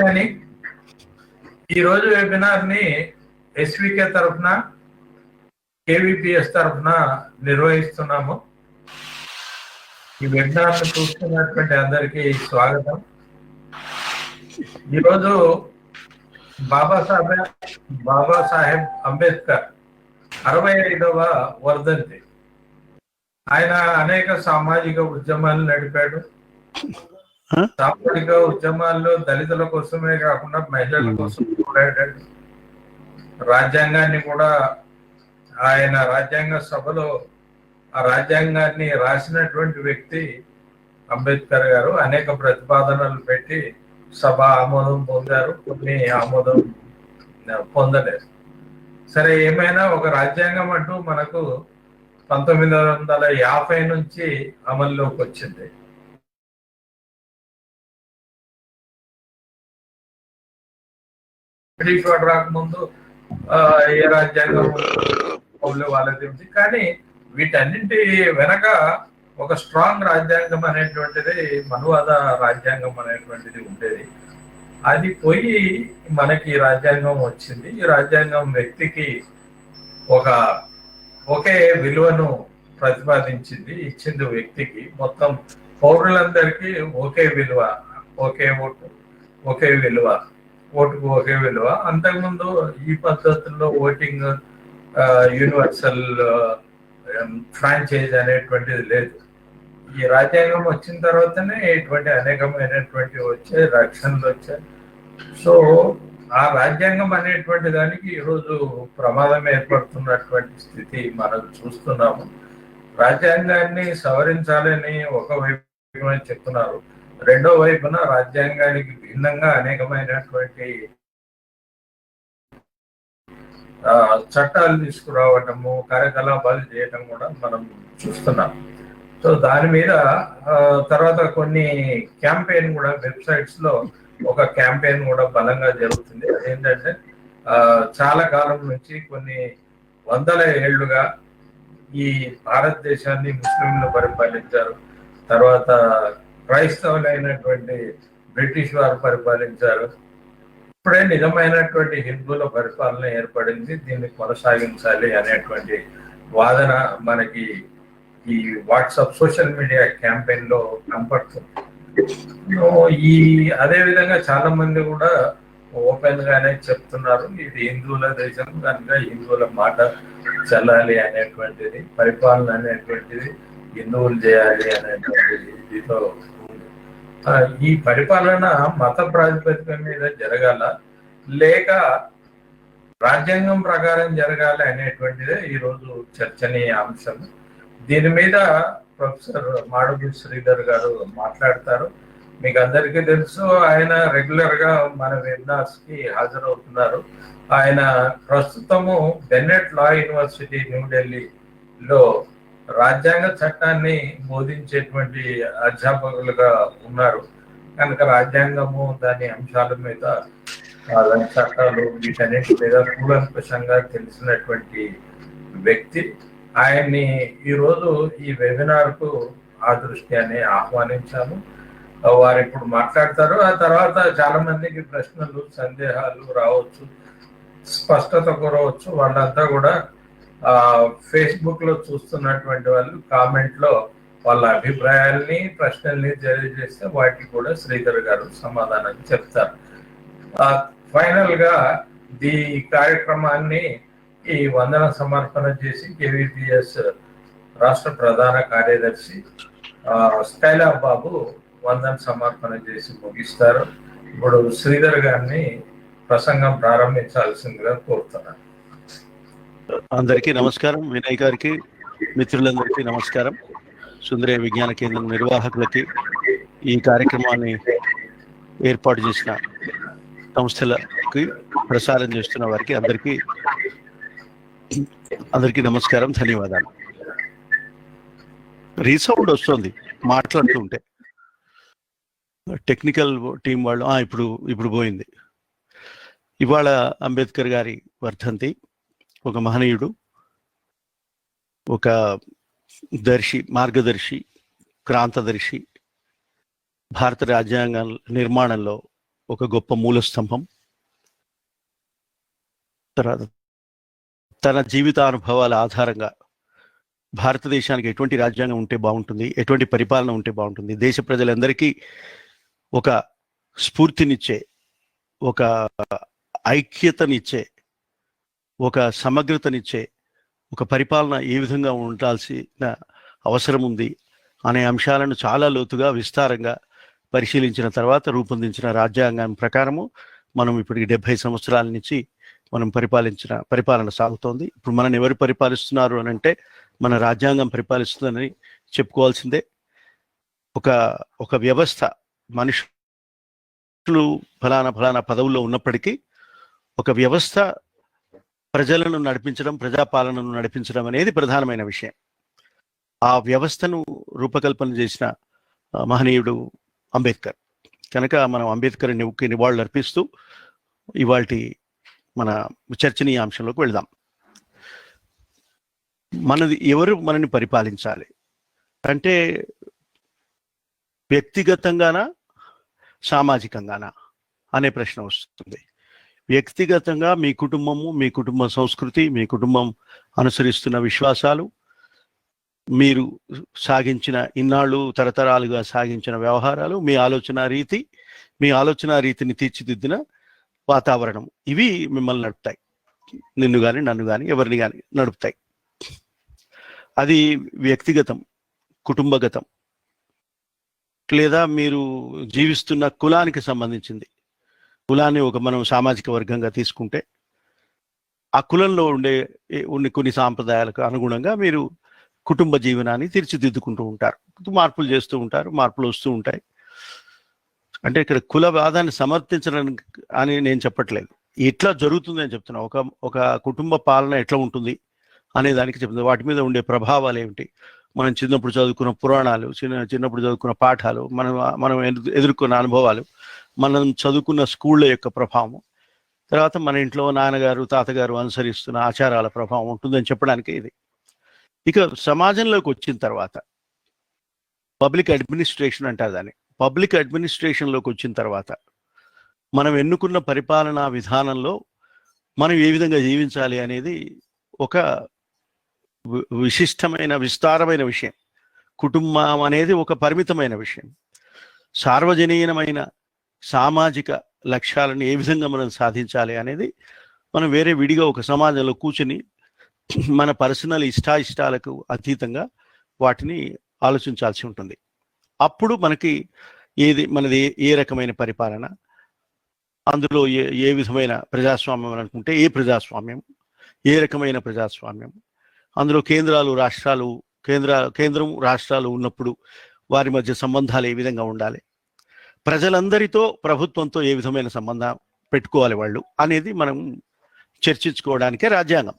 కానీ ఈరోజు వెబినార్ ని ఎస్వికే తరఫున కేవీపీఎస్ తరఫున నిర్వహిస్తున్నాము. ఈ వెబినార్ ను చూస్తున్నటువంటి అందరికీ స్వాగతం. ఈరోజు బాబాసాహెబ్ అంబేద్కర్ 65వ వర్ధంతి. ఆయన అనేక సామాజిక ఉద్యమాలు నడిపాడు. సామాజిక ఉద్యమాల్లో దళితుల కోసమే కాకుండా మహిళల కోసం పోరాడాడు. రాజ్యాంగాన్ని కూడా ఆయన రాజ్యాంగ సభలో ఆ రాజ్యాంగాన్ని రాసినటువంటి వ్యక్తి అంబేద్కర్ గారు. అనేక ప్రతిపాదనలు పెట్టి సభ ఆమోదం పొందారు, కొన్ని ఆమోదం పొందలేదు. సరే, ఏమైనా ఒక రాజ్యాంగం అంటూ మనకు 1950 నుంచి అమల్లోకి వచ్చింది. బ్రిటిష్ వాడు రాకముందు ఏ రాజ్యాంగం వాళ్ళది ఉంది. కానీ వీటన్నింటి వెనక ఒక స్ట్రాంగ్ రాజ్యాంగం అనేటువంటిది, మనువాద రాజ్యాంగం అనేటువంటిది ఉండేది. అది పోయి మనకి రాజ్యాంగం వచ్చింది. ఈ రాజ్యాంగం వ్యక్తికి ఒకే విలువను ప్రతిపాదించింది, ఇచ్చింది వ్యక్తికి. మొత్తం పౌరులందరికీ ఒకే విలువ, ఒకే ఓటు, ఒకే విలువ, ఓటుకు ఒకే విలువ. అంతకుముందు ఈ పద్ధతుల్లో ఓటింగ్, యూనివర్సల్ ఫ్రాంచైజ్ అనేటువంటిది లేదు. ఈ రాజ్యాంగం వచ్చిన తర్వాతనే ఇటువంటి అనేకమైనటువంటి వచ్చాయి, రక్షణలు వచ్చాయి. సో ఆ రాజ్యాంగం అనేటువంటి దానికి ఈరోజు ప్రమాదం ఏర్పడుతున్నటువంటి స్థితి మనం చూస్తున్నాము. రాజ్యాంగాన్ని సవరించాలని ఒకవైపు చెప్తున్నారు, రెండో వైపున రాజ్యాంగానికి భిన్నంగా అనేకమైనటువంటి చట్టాలు తీసుకురావటము, కార్యకలాపాలు చేయటం కూడా మనం చూస్తున్నాం. సో దాని మీద తర్వాత కొన్ని క్యాంపెయిన్ కూడా వెబ్సైట్స్ లో ఒక క్యాంపెయిన్ కూడా బలంగా జరుగుతుంది. అదేంటంటే చాలా కాలం నుంచి, కొన్ని వందల ఏళ్లుగా ఈ భారతదేశాన్ని ముస్లింలు పరిపాలించారు. తర్వాత క్రైస్తవులైనటువంటి బ్రిటిష్ వారు పరిపాలించారు. ఇప్పుడే నిజమైనటువంటి హిందువుల పరిపాలన ఏర్పడింది, దీన్ని కొనసాగించాలి అనేటువంటి వాదన మనకి ఈ వాట్సాప్ సోషల్ మీడియా క్యాంపెయిన్ లో కనపడుతుంది. అదే విధంగా చాలా మంది కూడా ఓపెన్ గానే చెప్తున్నారు, ఇది హిందువుల దేశం కనుక హిందువుల మాట చెల్లాలి అనేటువంటిది, పరిపాలన అనేటువంటిది హిందువులు చేయాలి అనేటువంటిది దీంతో ఉంది. ఈ పరిపాలన మత ప్రాతిపదిక మీద జరగాల, లేక రాజ్యాంగం ప్రకారం జరగాలి అనేటువంటిదే ఈరోజు చర్చనీయ అంశం. దీని మీద ప్రొఫెసర్ మాడుగు శ్రీధర్ గారు మాట్లాడతారు. మీకు అందరికీ తెలుసు, ఆయన రెగ్యులర్ గా మన వెబినార్స్ కి హాజరవుతున్నారు. ఆయన ప్రస్తుతము బెన్నెట్ లా యూనివర్సిటీ న్యూఢిల్లీలో రాజ్యాంగ చట్టాన్ని బోధించేటువంటి అధ్యాపకులుగా ఉన్నారు. కనుక రాజ్యాంగము, దాని అంశాల మీద, దాని చట్టాలు, వీటన్నిటి మీద కూలంకషంగా తెలిసినటువంటి వ్యక్తి. ఆయన్ని ఈరోజు ఈ వెబినార్ కు ఆ దృష్ట్యాన్ని ఆహ్వానించాము. వారు ఇప్పుడు మాట్లాడతారు. ఆ తర్వాత చాలా మందికి ప్రశ్నలు, సందేహాలు రావచ్చు, స్పష్టత కోరవచ్చు. వాళ్ళంతా కూడా ఫేస్బుక్ లో చూస్తున్నటువంటి వాళ్ళు కామెంట్ లో వాళ్ళ అభిప్రాయాల్ని, ప్రశ్నల్ని తెలియజేస్తే వాటికి కూడా శ్రీధర్ గారు సమాధానం చెప్తారు. ఫైనల్ గా ఈ కార్యక్రమాన్ని ఈ వందన సమర్పణ చేసి కేవీపీఎస్ రాష్ట్ర ప్రధాన కార్యదర్శి స్కైలా బాబు వందన సమర్పణ చేసి ముగిస్తారు. ఇప్పుడు శ్రీధర్ గారిని ప్రసంగం ప్రారంభించాల్సిందిగా కోరుతున్నాను. అందరికీ నమస్కారం. వినయ్ గారికి, మిత్రులందరికీ నమస్కారం. సుందరయ్య విజ్ఞాన కేంద్రం నిర్వాహకులకి, ఈ కార్యక్రమాన్ని ఏర్పాటు చేసిన సంస్థలకి, ప్రసారం చేస్తున్న వారికి అందరికీ నమస్కారం, ధన్యవాదాలు. రీసౌండ్ వస్తుంది మాట్లాడుతుంటే. టెక్నికల్ టీం వాళ్ళు ఇప్పుడు పోయింది. ఇవాళ అంబేద్కర్ గారి వర్ధంతి. ఒక మహనీయుడు, ఒక మార్గదర్శి, క్రాంతదర్శి, భారత రాజ్యాంగ నిర్మాణంలో ఒక గొప్ప మూల స్తంభం. తర్వాత తన జీవితానుభవాల ఆధారంగా భారతదేశానికి ఎటువంటి రాజ్యాంగం ఉంటే బాగుంటుంది, ఎటువంటి పరిపాలన ఉంటే బాగుంటుంది, దేశ ప్రజలందరికీ ఒక స్ఫూర్తినిచ్చే, ఒక ఐక్యతనిచ్చే, ఒక సమగ్రతనిచ్చే ఒక పరిపాలన ఏ విధంగా ఉండాల్సిన అవసరం ఉంది అనే అంశాలను చాలా లోతుగా విస్తారంగా పరిశీలించిన తర్వాత రూపొందించిన రాజ్యాంగం ప్రకారము మనం ఇప్పటికి 70 సంవత్సరాల నుంచి మనం పరిపాలన సాగుతోంది. ఇప్పుడు మనని ఎవరు పరిపాలిస్తున్నారు అని అంటే మన రాజ్యాంగం పరిపాలిస్తుందని చెప్పుకోవాల్సిందే. ఒక వ్యవస్థ, మనుషులు ఫలానా పదవుల్లో ఉన్నప్పటికీ ఒక వ్యవస్థ ప్రజలను నడిపించడం, ప్రజాపాలనను నడిపించడం అనేది ప్రధానమైన విషయం. ఆ వ్యవస్థను రూపకల్పన చేసిన మహనీయుడు అంబేద్కర్. కనుక మనం అంబేద్కర్ నివాళులు అర్పిస్తూ ఇవాల్టి మన చర్చనీయాంశంలోకి వెళ్దాం. ఎవరు మనని పరిపాలించాలి అంటే వ్యక్తిగతంగానా సామాజికంగానా అనే ప్రశ్న వస్తుంది. వ్యక్తిగతంగా మీ కుటుంబము, మీ కుటుంబ సంస్కృతి, మీ కుటుంబం అనుసరిస్తున్న విశ్వాసాలు, మీరు సాగించిన ఇన్నాళ్ళు తరతరాలుగా సాగించిన వ్యవహారాలు, మీ ఆలోచన రీతిని తీర్చిదిద్దిన వాతావరణం, ఇవి మిమ్మల్ని నడుపుతాయి. నిన్ను కానీ నన్ను కానీ ఎవరిని కానీ నడుపుతాయి. అది వ్యక్తిగతం, కుటుంబగతం, లేదా మీరు జీవిస్తున్న కులానికి సంబంధించింది. కులాన్ని మనం సామాజిక వర్గంగా తీసుకుంటే ఆ కులంలో ఉండే కొన్ని సాంప్రదాయాలకు అనుగుణంగా మీరు కుటుంబ జీవనాన్ని తీర్చిదిద్దుకుంటూ ఉంటారు, మార్పులు చేస్తూ ఉంటారు, మార్పులు వస్తూ ఉంటాయి. అంటే ఇక్కడ కులవాదాన్ని సమర్థించడం అని నేను చెప్పట్లేదు, ఎట్లా జరుగుతుంది అని చెప్తున్నా. ఒక కుటుంబ పాలన ఎట్లా ఉంటుంది అనే దానికి చెప్తుంది. వాటి మీద ఉండే ప్రభావాలు ఏమిటి, మనం చిన్నప్పుడు చదువుకున్న పురాణాలు, చిన్నప్పుడు చదువుకున్న పాఠాలు, మనం ఎదుర్కొన్న అనుభవాలు, మనం చదువుకున్న స్కూళ్ళ యొక్క ప్రభావం, తర్వాత మన ఇంట్లో నాన్నగారు తాతగారు అనుసరిస్తున్న ఆచారాల ప్రభావం ఉంటుందని చెప్పడానికి ఇది. ఇక సమాజంలోకి వచ్చిన తర్వాత పబ్లిక్ అడ్మినిస్ట్రేషన్ అంటారు దాన్ని. పబ్లిక్ అడ్మినిస్ట్రేషన్లోకి వచ్చిన తర్వాత మనం ఎన్నుకున్న పరిపాలనా విధానంలో మనం ఏ విధంగా జీవించాలి అనేది ఒక విశిష్టమైన విస్తారమైన విషయం. కుటుంబం అనేది ఒక పరిమితమైన విషయం. సార్వజనీయమైన సామాజిక లక్ష్యాలను ఏ విధంగా మనం సాధించాలి అనేది మనం వేరే విడిగా ఒక సమాజంలో కూర్చుని మన పర్సనల్ ఇష్టాయిష్టాలకు అతీతంగా వాటిని ఆలోచించాల్సి ఉంటుంది. అప్పుడు మనకి మనది ఏ రకమైన పరిపాలన, అందులో ఏ విధమైన ప్రజాస్వామ్యం అనుకుంటే ఏ ప్రజాస్వామ్యం, ఏ రకమైన ప్రజాస్వామ్యం, అందులో కేంద్రం రాష్ట్రాలు ఉన్నప్పుడు వారి మధ్య సంబంధాలు ఏ విధంగా ఉండాలి, ప్రజలందరితో ప్రభుత్వంతో ఏ విధమైన సంబంధం పెట్టుకోవాలి వాళ్ళు అనేది మనం చర్చించుకోవడానికే రాజ్యాంగం.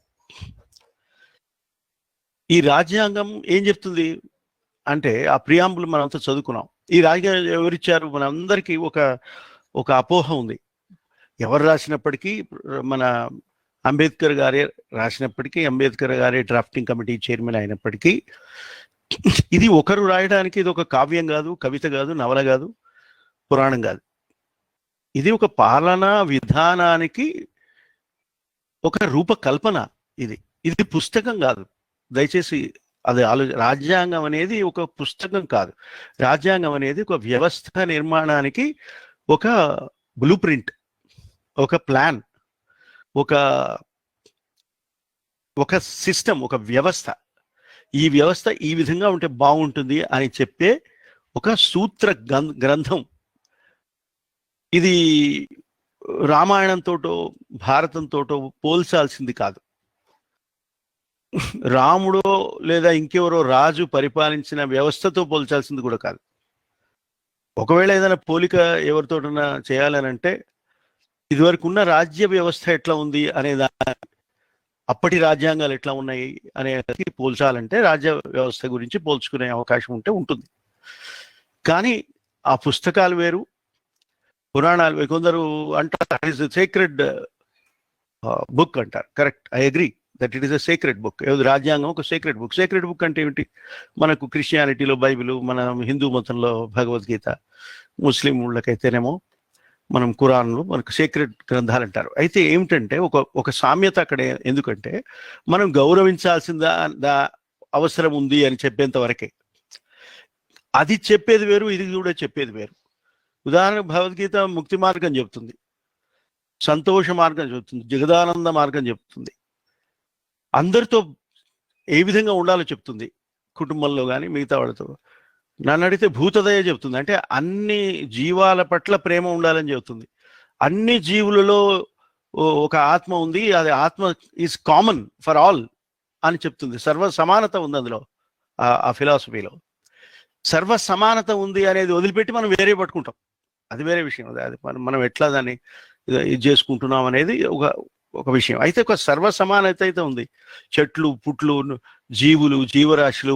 ఈ రాజ్యాంగం ఏం చెప్తుంది అంటే ఆ ప్రియాంబుల్ మనంతా చదువుకున్నాం. ఈ రాజ్యాంగం ఎవరిచ్చారు? మనందరికీ ఒక అపోహ ఉంది. ఎవరు రాసినప్పటికీ, మన అంబేద్కర్ గారే రాసినప్పటికీ, అంబేద్కర్ గారే డ్రాఫ్టింగ్ కమిటీ చైర్మన్ అయినప్పటికీ, ఇది ఒకరు రాయడానికి ఇది ఒక కావ్యం కాదు, కవిత కాదు, నవల కాదు, పురాణం కాదు. ఇది ఒక పాలనా విధానానికి ఒక రూపకల్పన. ఇది పుస్తకం కాదు, దయచేసి అది రాజ్యాంగం అనేది ఒక పుస్తకం కాదు. రాజ్యాంగం అనేది ఒక వ్యవస్థ నిర్మాణానికి ఒక బ్లూ ప్రింట్, ఒక ప్లాన్, ఒక సిస్టమ్, ఒక వ్యవస్థ. ఈ వ్యవస్థ ఈ విధంగా ఉంటే బాగుంటుంది అని చెప్పే ఒక సూత్ర గ్రంథం. ఇది రామాయణంతోటో భారతంతోటో పోల్చాల్సింది కాదు. రాముడో లేదా ఇంకెవరో రాజు పరిపాలించిన వ్యవస్థతో పోల్చాల్సింది కూడా కాదు. ఒకవేళ ఏదైనా పోలిక ఎవరితోటన్నా చేయాలనంటే ఇదివరకు ఉన్న రాజ్య వ్యవస్థ ఎట్లా ఉంది అనేదా, అప్పటి రాజ్యాంగాలు ఎట్లా ఉన్నాయి అనేది పోల్చాలంటే రాజ్య వ్యవస్థ గురించి పోల్చుకునే అవకాశం ఉంటే ఉంటుంది. కానీ ఆ పుస్తకాలు వేరు, పురాణాలు వేరు. కొందరు అంటారు ఇట్ ఇస్ సేక్రెడ్ బుక్ అంటారు. Correct, I agree that it is a sacred book. రాజ్యాంగం ఒక సేక్రెడ్ బుక్. సేక్రెడ్ బుక్ అంటే ఏమిటి? మనకు క్రిస్టియానిటీలో బైబిల్, మన హిందూ మతంలో భగవద్గీత, ముస్లిం ఊళ్ళకైతేనేమో మనం ఖురాన్లో మనకు సీక్రెట్ గ్రంథాలు అంటారు. అయితే ఏమిటంటే ఒక సామ్యత అక్కడ ఎందుకంటే మనం గౌరవించాల్సిందా అవసరం ఉంది అని చెప్పేంత వరకే. అది చెప్పేది వేరు, ఇది కూడా చెప్పేది వేరు. ఉదాహరణకు భగవద్గీత ముక్తి మార్గం చెప్తుంది, సంతోష మార్గం చెప్తుంది, జగదానంద మార్గం చెప్తుంది, అందరితో ఏ విధంగా ఉండాలో చెప్తుంది, కుటుంబంలో కానీ మిగతా వాళ్ళతో. నన్ను అడిగితే భూతదయ చెప్తుంది, అంటే అన్ని జీవాల పట్ల ప్రేమ ఉండాలని చెబుతుంది. అన్ని జీవులలో ఒక ఆత్మ ఉంది, అది ఆత్మ ఈజ్ కామన్ ఫర్ ఆల్ అని చెప్తుంది. సర్వ సమానత ఉంది అందులో, ఆ ఫిలాసఫీలో సర్వ సమానత ఉంది అనేది వదిలిపెట్టి మనం వేరే పట్టుకుంటాం, అది వేరే విషయం. అది మనం ఎట్లా దాన్ని ఇది చేసుకుంటున్నాం అనేది ఒక విషయం. అయితే ఒక సర్వ సమానత అయితే ఉంది. చెట్లు, పుట్లు, జీవులు, జీవరాశులు,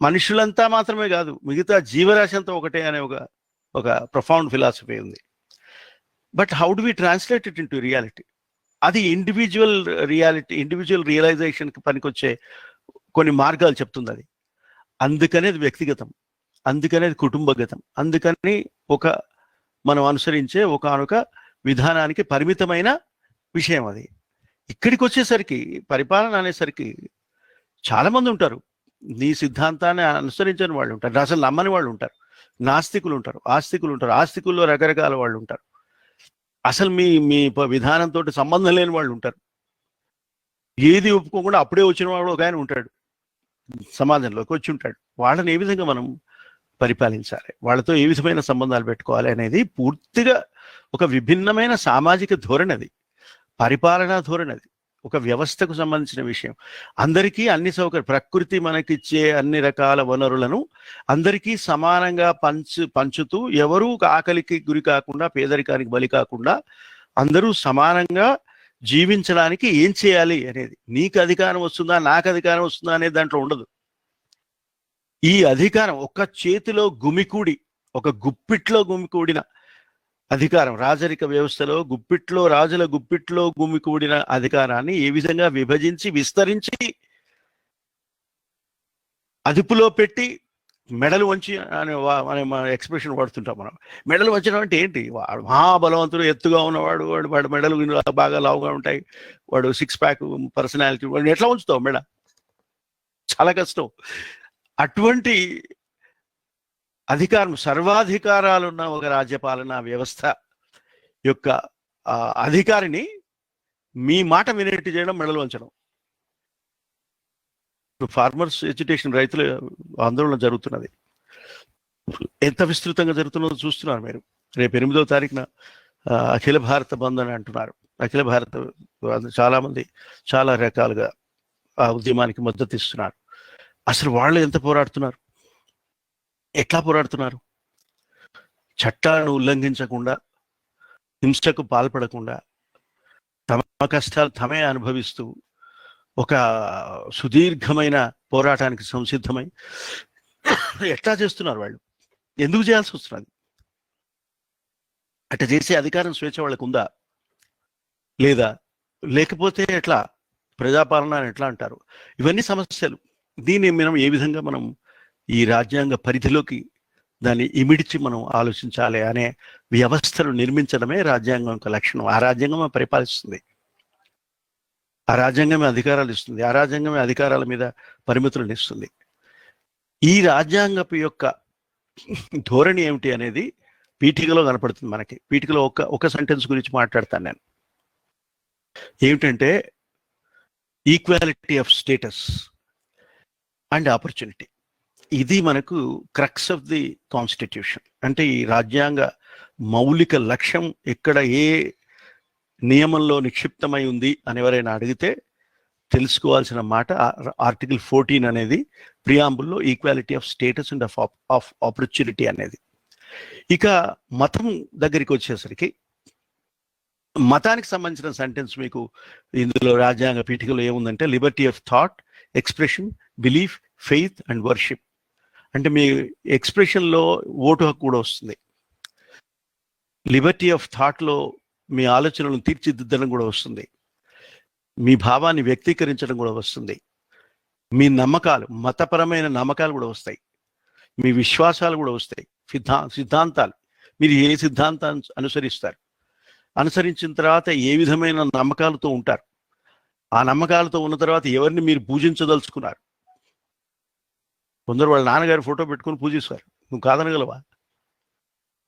మనుషులంతా మాత్రమే కాదు, మిగతా జీవరాశి అంతా ఒకటే అనే ఒక ప్రొఫౌండ్ ఫిలాసఫీ ఉంది. But how do we translate it into reality? అది ఇండివిజువల్ రియలైజేషన్కి పనికొచ్చే కొన్ని మార్గాలు చెప్తుంది అది. అందుకనే అది వ్యక్తిగతం, అందుకనే అది కుటుంబగతం, అందుకని మనం అనుసరించే ఒకనొక విధానానికి పరిమితమైన విషయం అది. ఇక్కడికి వచ్చేసరికి, పరిపాలన అనేసరికి చాలా మంది ఉంటారు, నీ సిద్ధాంతాన్ని అనుసరించని వాళ్ళు ఉంటారు, అసలు నమ్మని వాళ్ళు ఉంటారు, నాస్తికులు ఉంటారు, ఆస్తికులు ఉంటారు, ఆస్తికుల్లో రకరకాల వాళ్ళు ఉంటారు, అసలు మీ విధానంతో సంబంధం లేని వాళ్ళు ఉంటారు, ఏది ఒప్పుకోకుండా అప్పుడే వచ్చిన వాడు ఒక ఆయన ఉంటాడు, సమాజంలోకి వచ్చి ఉంటాడు. వాళ్ళని ఏ విధంగా మనం పరిపాలించాలి, వాళ్ళతో ఏ విధమైన సంబంధాలు పెట్టుకోవాలి అనేది పూర్తిగా ఒక విభిన్నమైన సామాజిక ధోరణి అది, పరిపాలనా ధోరణి అది, ఒక వ్యవస్థకు సంబంధించిన విషయం. అందరికీ అన్ని ప్రకృతి మనకిచ్చే అన్ని రకాల వనరులను అందరికీ సమానంగా పంచుతూ, ఎవరూ ఆకలికి గురి కాకుండా, పేదరికానికి బలి కాకుండా అందరూ సమానంగా జీవించడానికి ఏం చేయాలి అనేది, నీకు అధికారం వస్తుందా, నాకు అధికారం వస్తుందా అనేది దాంట్లో ఉండదు. ఈ అధికారం ఒక చేతిలో గుమికూడి, ఒక గుప్పిట్లో గుమికూడిన అధికారం, రాజరిక వ్యవస్థలో రాజుల గుప్పిట్లో గుమికూడిన అధికారాన్ని ఏ విధంగా విభజించి విస్తరించి అదుపులో పెట్టి మెడలు వంచి అనే ఎక్స్ప్రెషన్ వాడుతుంటాం మనం. మెడలు వంచడం అంటే ఏంటి? మహాబలవంతుడు, ఎత్తుగా ఉన్నవాడు, వాడు మెడలు బాగా లావుగా ఉంటాయి, వాడు 6 ప్యాక్ పర్సనాలిటీ, వాడిని ఎట్లా ఉంచుతావు మెడ? చాలా కష్టం. అటువంటి అధికారం, సర్వాధికారాలున్న ఒక రాజ్యపాలనా వ్యవస్థ యొక్క అధికారిని మీ మాట వినేట్టు చేయడం, మెడలు వంచడం. ఫార్మర్స్ ఎడ్యుకేషన్, రైతుల ఆందోళన జరుగుతున్నది, ఎంత విస్తృతంగా జరుగుతున్నదో చూస్తున్నారు మీరు. రేపు 8వ తారీఖున అఖిల భారత బంద్ అని అంటున్నారు. అఖిల భారత చాలా మంది చాలా రకాలుగా ఆ ఉద్యమానికి మద్దతు ఇస్తున్నారు. అసలు వాళ్ళు ఎంత పోరాడుతున్నారు, ఎట్లా పోరాడుతున్నారు? చట్టాలను ఉల్లంఘించకుండా, హింసకు పాల్పడకుండా, తమ కష్టాలు తమే అనుభవిస్తూ ఒక సుదీర్ఘమైన పోరాటానికి సంసిద్ధమై ఎట్లా చేస్తున్నారు వాళ్ళు? ఎందుకు చేయాల్సి వస్తున్నది? అట్లా చేసే అధికారం, స్వేచ్ఛ వాళ్ళకు ఉందా లేదా? లేకపోతే ఎట్లా? ప్రజాపాలన అని ఎట్లా అంటారు? ఇవన్నీ సమస్యలు. దీన్ని మనం ఏ విధంగా మనం ఈ రాజ్యాంగ పరిధిలోకి దాన్ని ఇమిడిచి మనం ఆలోచించాలి అనే వ్యవస్థను నిర్మించడమే రాజ్యాంగం యొక్క లక్షణం. ఆ రాజ్యాంగం పరిపాలిస్తుంది, ఆ రాజ్యాంగమే అధికారాలు ఇస్తుంది, ఆ రాజ్యాంగమే అధికారాల మీద పరిమితులను ఇస్తుంది. ఈ రాజ్యాంగపు యొక్క ధోరణి ఏమిటి అనేది పీఠికలో కనపడుతుంది మనకి. పీఠికలో ఒక సెంటెన్స్ గురించి మాట్లాడతాను నేను. ఏమిటంటే equality of status and opportunity. ఇది మనకు క్రక్స్ ఆఫ్ ది కాన్స్టిట్యూషన్. అంటే ఈ రాజ్యాంగ మౌలిక లక్ష్యం ఎక్కడ ఏ నియమంలో నిక్షిప్తమై ఉంది అని ఎవరైనా అడిగితే తెలుసుకోవాల్సిన మాట ఆర్టికల్ 14 అనేది ప్రియాంబుల్లో equality of status and of opportunity అనేది. ఇక మతం దగ్గరికి వచ్చేసరికి, మతానికి సంబంధించిన సెంటెన్స్ మీకు ఇందులో రాజ్యాంగ పీఠికలో ఏముందంటే Liberty of thought, expression, belief, faith and worship. అంటే మీ ఎక్స్ప్రెషన్లో ఓటు హక్కు కూడా వస్తుంది. లిబర్టీ ఆఫ్ థాట్లో మీ ఆలోచనలను తీర్చిదిద్దడం కూడా వస్తుంది, మీ భావాన్ని వ్యక్తీకరించడం కూడా వస్తుంది, మీ నమ్మకాలు, మతపరమైన నమ్మకాలు కూడా వస్తాయి, మీ విశ్వాసాలు కూడా వస్తాయి, సిద్ధాంతాలు, మీరు ఏ సిద్ధాంతాన్ని అనుసరిస్తారు, అనుసరించిన తర్వాత ఏ విధమైన నమ్మకాలతో ఉంటారు, ఆ నమ్మకాలతో ఉన్న తర్వాత ఎవరిని మీరు పూజించదలుచుకున్నారు. కొందరు వాళ్ళ నాన్నగారు ఫోటో పెట్టుకుని పూజిస్తారు, నువ్వు కాదనగలవా?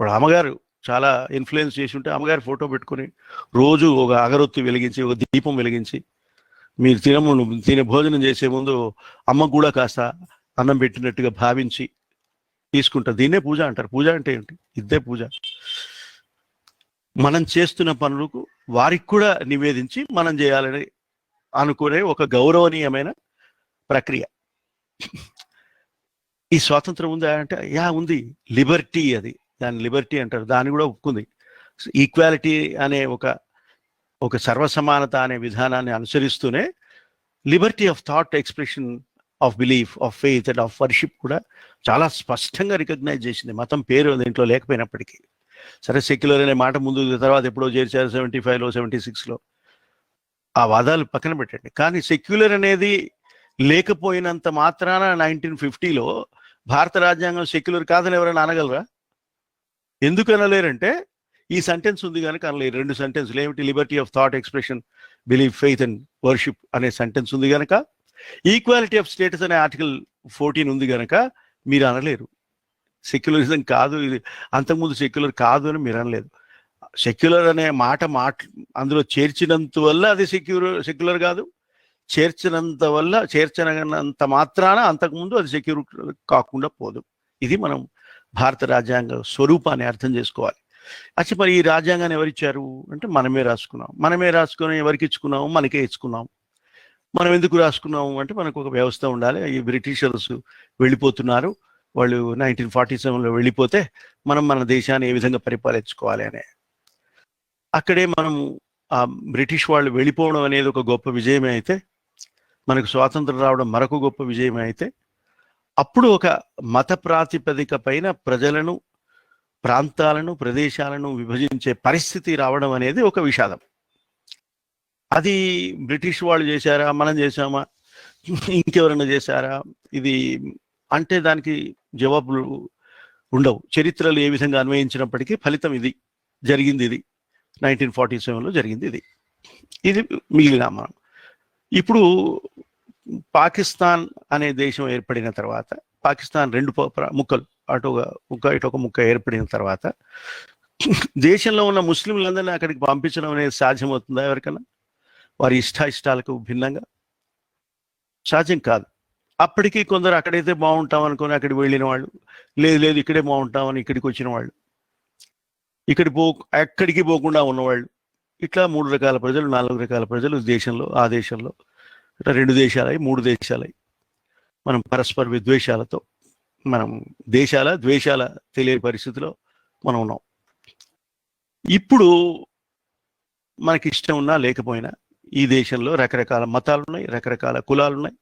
వాళ్ళ అమ్మగారు చాలా ఇన్ఫ్లుయెన్స్ చేసి ఉంటే అమ్మగారి ఫోటో పెట్టుకుని రోజు ఒక అగరొత్తి వెలిగించి, ఒక దీపం వెలిగించి, మీరు తినే భోజనం చేసే ముందు అమ్మకు కూడా కాస్త అన్నం పెట్టినట్టుగా భావించి తీసుకుంటారు. దీన్నే పూజ అంటారు. పూజ అంటే ఏంటి? ఇదే పూజ. మనం చేస్తున్న పనులకు వారికి కూడా నివేదించి మనం చేయాలని అనుకునే ఒక గౌరవనీయమైన ప్రక్రియ. ఈ స్వాతంత్రం ఉందా అంటే ఉంది. లిబర్టీ, అది దాన్ని లిబర్టీ అంటారు. దాన్ని కూడా ఒప్పుకుంది. ఈక్వాలిటీ అనే ఒక సర్వసమానత అనే విధానాన్ని అనుసరిస్తూనే liberty of thought, expression, of belief, of faith and of worship కూడా చాలా స్పష్టంగా రికగ్నైజ్ చేసింది. మతం పేరు దీంట్లో లేకపోయినప్పటికీ. సరే, సెక్యులర్ అనే మాట ముందు తర్వాత ఎప్పుడో చేర్చారు 75లో 76లో. ఆ వాదాలు పక్కన పెట్టండి. కానీ సెక్యులర్ అనేది లేకపోయినంత మాత్రాన 1950లో భారత రాజ్యాంగం సెక్యులర్ కాదని ఎవరైనా అనగలరా? ఎందుకు అనలేరంటే ఈ సెంటెన్స్ ఉంది కనుక అనలేరు. 2 సెంటెన్స్లు ఏమిటి? Liberty of thought, expression, belief, faith and worship అనే సెంటెన్స్ ఉంది కనుక, ఈక్వాలిటీ ఆఫ్ స్టేటస్ అనే ఆర్టికల్ 14 ఉంది కనుక మీరు అనలేరు సెక్యులరిజం కాదు ఇది, అంతకుముందు సెక్యులర్ కాదు అని మీరు అనలేదు. సెక్యులర్ అనే మాట అందులో చేర్చినంత వల్ల అది సెక్యులర్ కాదు, చేర్చనంత మాత్రాన అంతకుముందు అది సెక్యులర్ కాకుండా పోదు. ఇది మనం భారత రాజ్యాంగ స్వరూపాన్ని అర్థం చేసుకోవాలి. అచ్చి మరి ఈ రాజ్యాంగాన్ని ఎవరిచ్చారు అంటే మనమే రాసుకున్నాం. మనమే రాసుకుని ఎవరికి ఇచ్చుకున్నాము? మనకే ఇచ్చుకున్నాం. మనం ఎందుకు రాసుకున్నాము అంటే మనకు ఒక వ్యవస్థ ఉండాలి. ఈ బ్రిటిషర్స్ వెళ్ళిపోతున్నారు, వాళ్ళు 1947లో వెళ్ళిపోతే మనం మన దేశాన్ని ఏ విధంగా పరిపాలించుకోవాలి అనే అక్కడే మనము ఆ బ్రిటిష్ వాళ్ళు వెళ్ళిపోవడం అనేది ఒక గొప్ప విజయమే అయితే, మనకు స్వాతంత్రం రావడం మరొక గొప్ప విజయమే అయితే, అప్పుడు ఒక మత ప్రాతిపదిక పైన ప్రజలను, ప్రాంతాలను, ప్రదేశాలను విభజించే పరిస్థితి రావడం అనేది ఒక విషాదం. అది బ్రిటిష్ వాళ్ళు చేశారా, మనం చేశామా, ఇంకెవరైనా చేశారా ఇది అంటే దానికి జవాబులు ఉండవు. చరిత్రలు ఏ విధంగా అన్వయించినప్పటికీ ఫలితం ఇది జరిగింది. ఇది 1947లో జరిగింది. ఇది మిగిలిన మనం ఇప్పుడు పాకిస్తాన్ అనే దేశం ఏర్పడిన తర్వాత, పాకిస్తాన్ 2 ముక్కలు, అటు ఒక ముక్క ఏర్పడిన తర్వాత దేశంలో ఉన్న ముస్లింలందరినీ అక్కడికి పంపించడం అనేది సాధ్యమవుతుందా ఎవరికన్నా? వారి ఇష్టాయిష్టాలకు భిన్నంగా సాధ్యం కాదు. అప్పటికీ కొందరు అక్కడైతే బాగుంటాం అనుకుని అక్కడికి వెళ్ళిన వాళ్ళు, లేదు ఇక్కడే బాగుంటామని ఇక్కడికి వచ్చిన వాళ్ళు, ఎక్కడికి పోకుండా ఉన్నవాళ్ళు, ఇట్లా 3 రకాల ప్రజలు, 4 రకాల ప్రజలు దేశంలో, ఆ దేశంలో ఇట్లా 2 దేశాలై 3 దేశాలై మనం పరస్పర విద్వేషాలతో మనం ద్వేషాల తెలియని పరిస్థితిలో మనం ఉన్నాం. ఇప్పుడు మనకి ఇష్టం ఉన్నా లేకపోయినా ఈ దేశంలో రకరకాల మతాలు ఉన్నాయి, రకరకాల కులాలు ఉన్నాయి,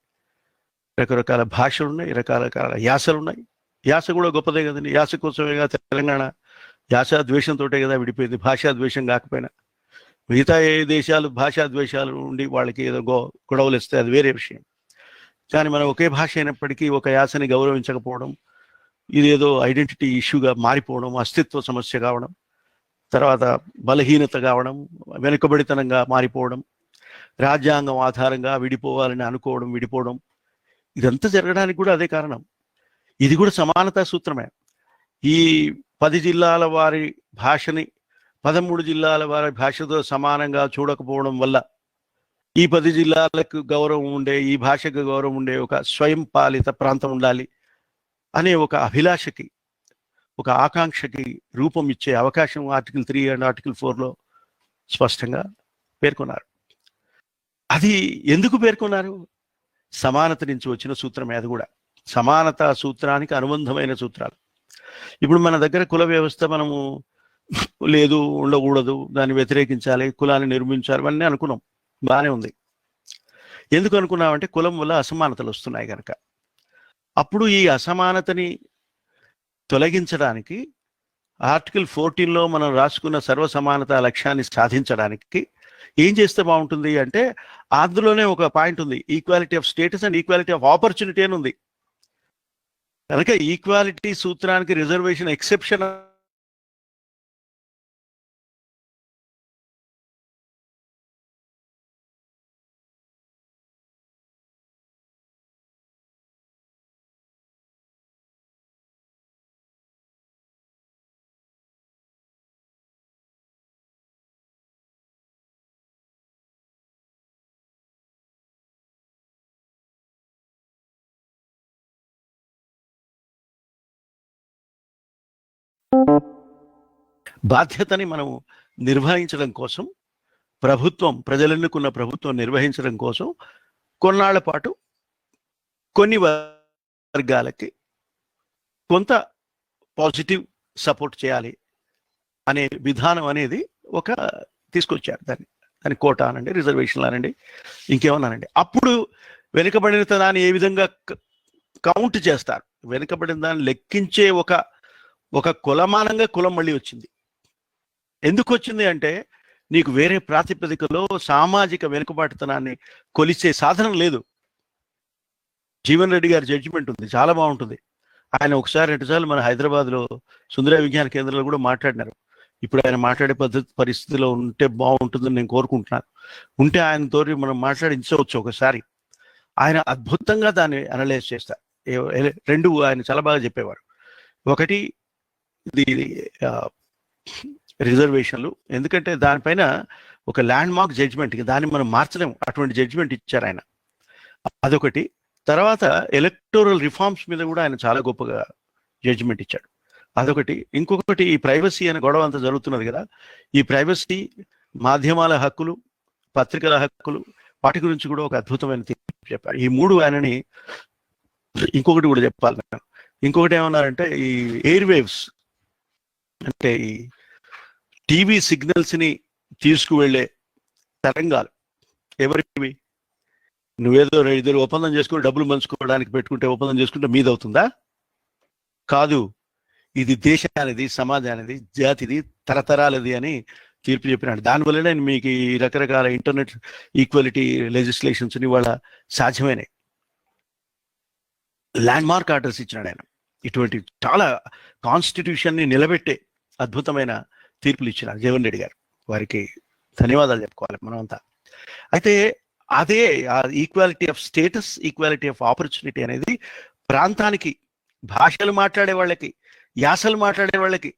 రకరకాల భాషలు ఉన్నాయి, రకరకాల యాసలు ఉన్నాయి. యాస కూడా గొప్పదే కదండి. యాస కోసమేగా తెలంగాణ యాసా ద్వేషంతోటే కదా విడిపోయింది, భాషా ద్వేషం కాకపోయినా. మిగతా ఏ దేశాలు భాషా ద్వేషాలు ఉండి వాళ్ళకి ఏదో గొడవలు ఇస్తే అది వేరే విషయం. కానీ మనం ఒకే భాష అయినప్పటికీ ఒక యాసని గౌరవించకపోవడం, ఇదేదో ఐడెంటిటీ ఇష్యూగా మారిపోవడం, అస్తిత్వ సమస్య కావడం, తర్వాత బలహీనత కావడం, వెనుకబడితనంగా మారిపోవడం, రాజ్యాంగం ఆధారంగా విడిపోవాలని అనుకోవడం, విడిపోవడం, ఇదంతా జరగడానికి కూడా అదే కారణం. ఇది కూడా సమానతా సూత్రమే. ఈ 10 జిల్లాల వారి భాషని 13 జిల్లాల వారి భాషతో సమానంగా చూడకపోవడం వల్ల ఈ 10 జిల్లాలకు గౌరవం ఉండే, ఈ భాషకు గౌరవం ఉండే ఒక స్వయం పాలిత ప్రాంతం ఉండాలి అనే ఒక అభిలాషకి, ఒక ఆకాంక్షకి రూపం ఇచ్చే అవకాశం ఆర్టికల్ 3 అండ్ ఆర్టికల్ 4లో స్పష్టంగా పేర్కొన్నారు. అది ఎందుకు పేర్కొన్నారు? సమానత నుంచి వచ్చిన సూత్రమే. అది కూడా సమానతా సూత్రానికి అనుబంధమైన సూత్రాలు. ఇప్పుడు మన దగ్గర కుల వ్యవస్థ మనము లేదు, ఉండకూడదు, దాన్ని వ్యతిరేకించాలి, కులాన్ని నిర్మించాలి అన్నీ అనుకున్నాం, బాగానే ఉంది. ఎందుకు అనుకున్నామంటే కులం వల్ల అసమానతలు వస్తున్నాయి కనుక. అప్పుడు ఈ అసమానతని తొలగించడానికి ఆర్టికల్ 14లో మనం రాసుకున్న సర్వసమానత లక్ష్యాన్ని సాధించడానికి ఏం చేస్తే బాగుంటుంది అంటే, అందులోనే ఒక పాయింట్ ఉంది, equality of status and equality of opportunity అని ఉంది. కనుక ఈక్వాలిటీ సూత్రానికి రిజర్వేషన్ ఎక్సెప్షన్ బాధ్యతని మనం నిర్వహించడం కోసం ప్రభుత్వం, ప్రజలెన్నుకున్న ప్రభుత్వం నిర్వహించడం కోసం కొన్నాళ్ల పాటు కొన్ని వర్గాలకి కొంత పాజిటివ్ సపోర్ట్ చేయాలి అనే విధానం అనేది ఒక తీసుకొచ్చారు. దాన్ని కోటా అనండి, రిజర్వేషన్లు అనండి, ఇంకేమన్నానండి. అప్పుడు వెనుకబడిన దాన్ని ఏ విధంగా కౌంట్ చేస్తారు, వెనుకబడిన దాన్ని లెక్కించే ఒక కులమానంగా కులం మళ్ళీ వచ్చింది. ఎందుకు వచ్చింది అంటే నీకు వేరే ప్రాతిపదికలో సామాజిక వెనుకబాటుతనాన్ని కొలిచే సాధనం లేదు. జీవన్ రెడ్డి గారి జడ్జిమెంట్ ఉంది, చాలా బాగుంటుంది. ఆయన ఒకసారి 2 సార్లు మన హైదరాబాద్లో సుందర విజ్ఞాన కేంద్రంలో కూడా మాట్లాడినారు. ఇప్పుడు ఆయన మాట్లాడే పరిస్థితిలో ఉంటే బాగుంటుందని నేను కోరుకుంటున్నాను. ఉంటే ఆయనతో మనం మాట్లాడించవచ్చు ఒకసారి. ఆయన అద్భుతంగా దాన్ని అనలైజ్ చేస్తారు. 2 ఆయన చాలా బాగా చెప్పేవారు. ఒకటి ఇది రిజర్వేషన్లు, ఎందుకంటే దానిపైన ఒక ల్యాండ్ మార్క్ జడ్జిమెంట్, దాన్ని మనం మార్చలేము, అటువంటి జడ్జిమెంట్ ఇచ్చారు ఆయన. అదొకటి. తర్వాత ఎలక్టోరల్ రిఫార్మ్స్ మీద కూడా ఆయన చాలా గొప్పగా జడ్జిమెంట్ ఇచ్చాడు, అదొకటి. ఇంకొకటి ఈ ప్రైవసీ అనే గొడవ అంతా జరుగుతున్నది కదా, ఈ ప్రైవసీ, మాధ్యమాల హక్కులు, పత్రికల హక్కులు, వాటి గురించి కూడా ఒక అద్భుతమైన తీర్పు చెప్పారు. ఈ 3 ఆయనని. ఇంకొకటి కూడా చెప్పాలి నేను. ఇంకొకటి ఏమన్నారంటే ఈ ఎయిర్ వేవ్స్ అంటే ఈ టీవీ సిగ్నల్స్ని తీసుకువెళ్ళే తరంగాలు ఎవరివి? నువ్వేదో ఇద్దరు ఒప్పందం చేసుకుని డబ్బులు పంచుకోవడానికి పెట్టుకుంటే ఒప్పందం చేసుకుంటే మీదవుతుందా? కాదు, ఇది దేశానిది, సమాజానిది, జాతిది, తరతరాలది అని తీర్పు చెప్పినాడు. దానివల్లనే మీకు ఈ రకరకాల ఇంటర్నెట్ ఈక్వాలిటీ లెజిస్లేషన్స్ ఇవాళ సాధ్యమైనాయి. ల్యాండ్ మార్క్ ఆర్డర్స్ ఇచ్చినాడు ఆయన. ఇటువంటి చాలా కాన్స్టిట్యూషన్ని నిలబెట్టే అద్భుతమైన తీర్పులు ఇచ్చినారు జీవన్ రెడ్డి గారు. వారికి ధన్యవాదాలు చెప్పుకోవాలి మనమంతా. అయితే అదే equality of status, equality of opportunity అనేది ప్రాంతానికి, భాషలు మాట్లాడే వాళ్ళకి, యాసలు మాట్లాడే వాళ్ళకి,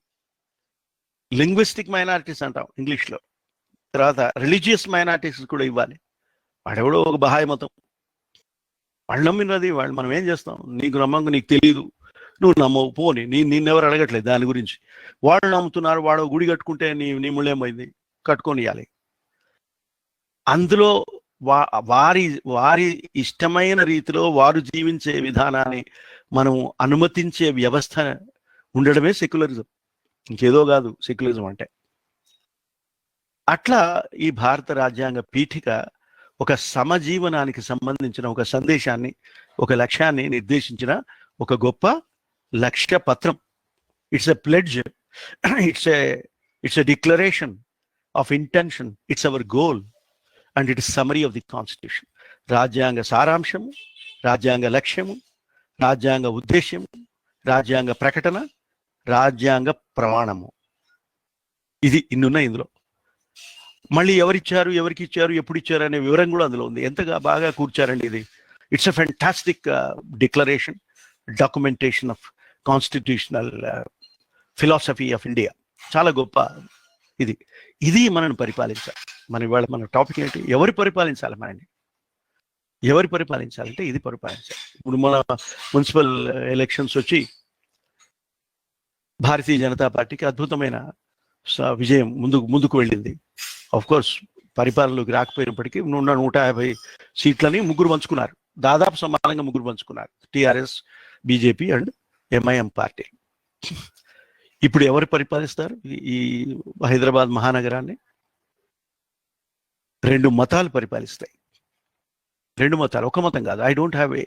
లింగ్విస్టిక్ మైనారిటీస్ అంటాం ఇంగ్లీష్లో, తర్వాత రిలీజియస్ మైనారిటీస్ కూడా ఇవ్వాలి. వాడెవడో ఒక బహాయి మతం, వాళ్ళు నమ్మినది వాళ్ళు, మనం ఏం చేస్తాం? నీకు నమ్మకం, నీకు తెలియదు, నువ్వు నమ్మవు, పోని నిన్నెవరు అడగట్లేదు దాని గురించి. వాళ్ళు నమ్ముతున్నారు, వాడు గుడి కట్టుకుంటే నీ ముళ్ళేమైంది, కట్టుకొని ఇవ్వాలి. అందులో వారి ఇష్టమైన రీతిలో వారు జీవించే విధానాన్ని మనం అనుమతించే వ్యవస్థ ఉండడమే సెక్యులరిజం, ఇంకేదో కాదు సెక్యులరిజం అంటే. అట్లా ఈ భారత రాజ్యాంగ పీఠిక ఒక సమజీవనానికి సంబంధించిన ఒక సందేశాన్ని, ఒక లక్ష్యాన్ని నిర్దేశించిన ఒక గొప్ప లక్ష్య పత్రం. It's a pledge, it's a declaration of intention, it's our goal and it is summary of the constitution. రాజ్యాంగ సారాంశము, రాజ్యాంగ లక్ష్యము, రాజ్యాంగ ఉద్దేశ్యము, రాజ్యాంగ ప్రకటన, రాజ్యాంగ ప్రమాణము, ఇది ఇన్నున్నాయి ఇందులో. మళ్ళీ ఎవరిచ్చారు, ఎవరికి ఇచ్చారు, ఎప్పుడు ఇచ్చారు అనే వివరం కూడా అందులో ఉంది. ఎంతగా బాగా కూర్చారండి ఇది. It's a fantastic declaration, documentation of constitutional philosophy of India. చాలా గొప్ప ఇది మనల్ని పరిపాలించాలి. ఇవాళ మన టాపిక్ ఏంటి? ఎవరు పరిపాలించాలి మనని? ఎవరు పరిపాలించాలంటే ఇది పరిపాలించాలి. ఇప్పుడు మన మున్సిపల్ ఎలక్షన్స్ వచ్చి భారతీయ జనతా పార్టీకి అద్భుతమైన విజయం ముందుకు వెళ్ళింది. ఆఫ్ కోర్స్ పరిపాలనలోకి రాకపోయినప్పటికీ 150 సీట్లని ముగ్గురు పంచుకున్నారు, దాదాపు సమానంగా ముగ్గురు పంచుకున్నారు, TRS, BJP and MIM party. ఇప్పుడు ఎవరు పరిపాలిస్తారు ఈ హైదరాబాద్ మహానగరాన్ని? 2 మతాలు పరిపాలిస్తాయి. 2 మతాలు, ఒక మతం కాదు. I don't have a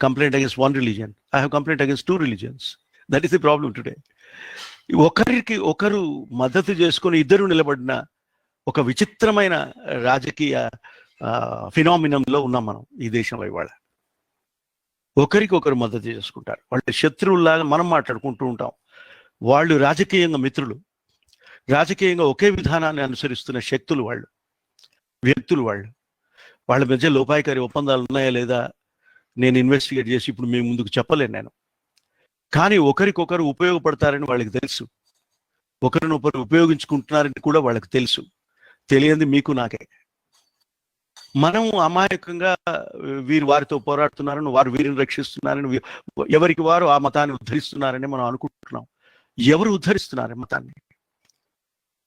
complaint against one religion, I have complaint against 2 religions. That is the problem today. ఒకరికి ఒకరు మద్దతు చేసుకొని ఇద్దరు నిలబడిన ఒక విచిత్రమైన రాజకీయ ఫినామినంలో ఉన్నాం మనం ఈ దేశంలో ఇవాళ. ఒకరికి ఒకరు మద్దతు చేసుకుంటారు, వాళ్ళు శత్రువుల్లాగా మనం మాట్లాడుకుంటూ ఉంటాం. వాళ్ళు రాజకీయంగా మిత్రులు, రాజకీయంగా ఒకే విధానాన్ని అనుసరిస్తున్న శక్తులు వాళ్ళు, వ్యక్తులు వాళ్ళు. వాళ్ళ మధ్య లోపాయికారి ఒప్పందాలు ఉన్నాయా లేదా నేను ఇన్వెస్టిగేట్ చేసి ఇప్పుడు మీ ముందుకు చెప్పలేను నేను. కానీ ఒకరికొకరు ఉపయోగపడతారని వాళ్ళకి తెలుసు, ఒకరినొకరు ఉపయోగించుకుంటున్నారని కూడా వాళ్ళకి తెలుసు. తెలియంది మీకు నాకే. మనం అమాయకంగా వీరు వారితో పోరాడుతున్నారని, వారు వీరిని రక్షిస్తున్నారని, ఎవరికి వారు ఆ మతాన్ని ఉద్ధరిస్తున్నారని మనం అనుకుంటున్నాం. ఎవరు ఉద్ధరిస్తున్నారు మతాన్ని?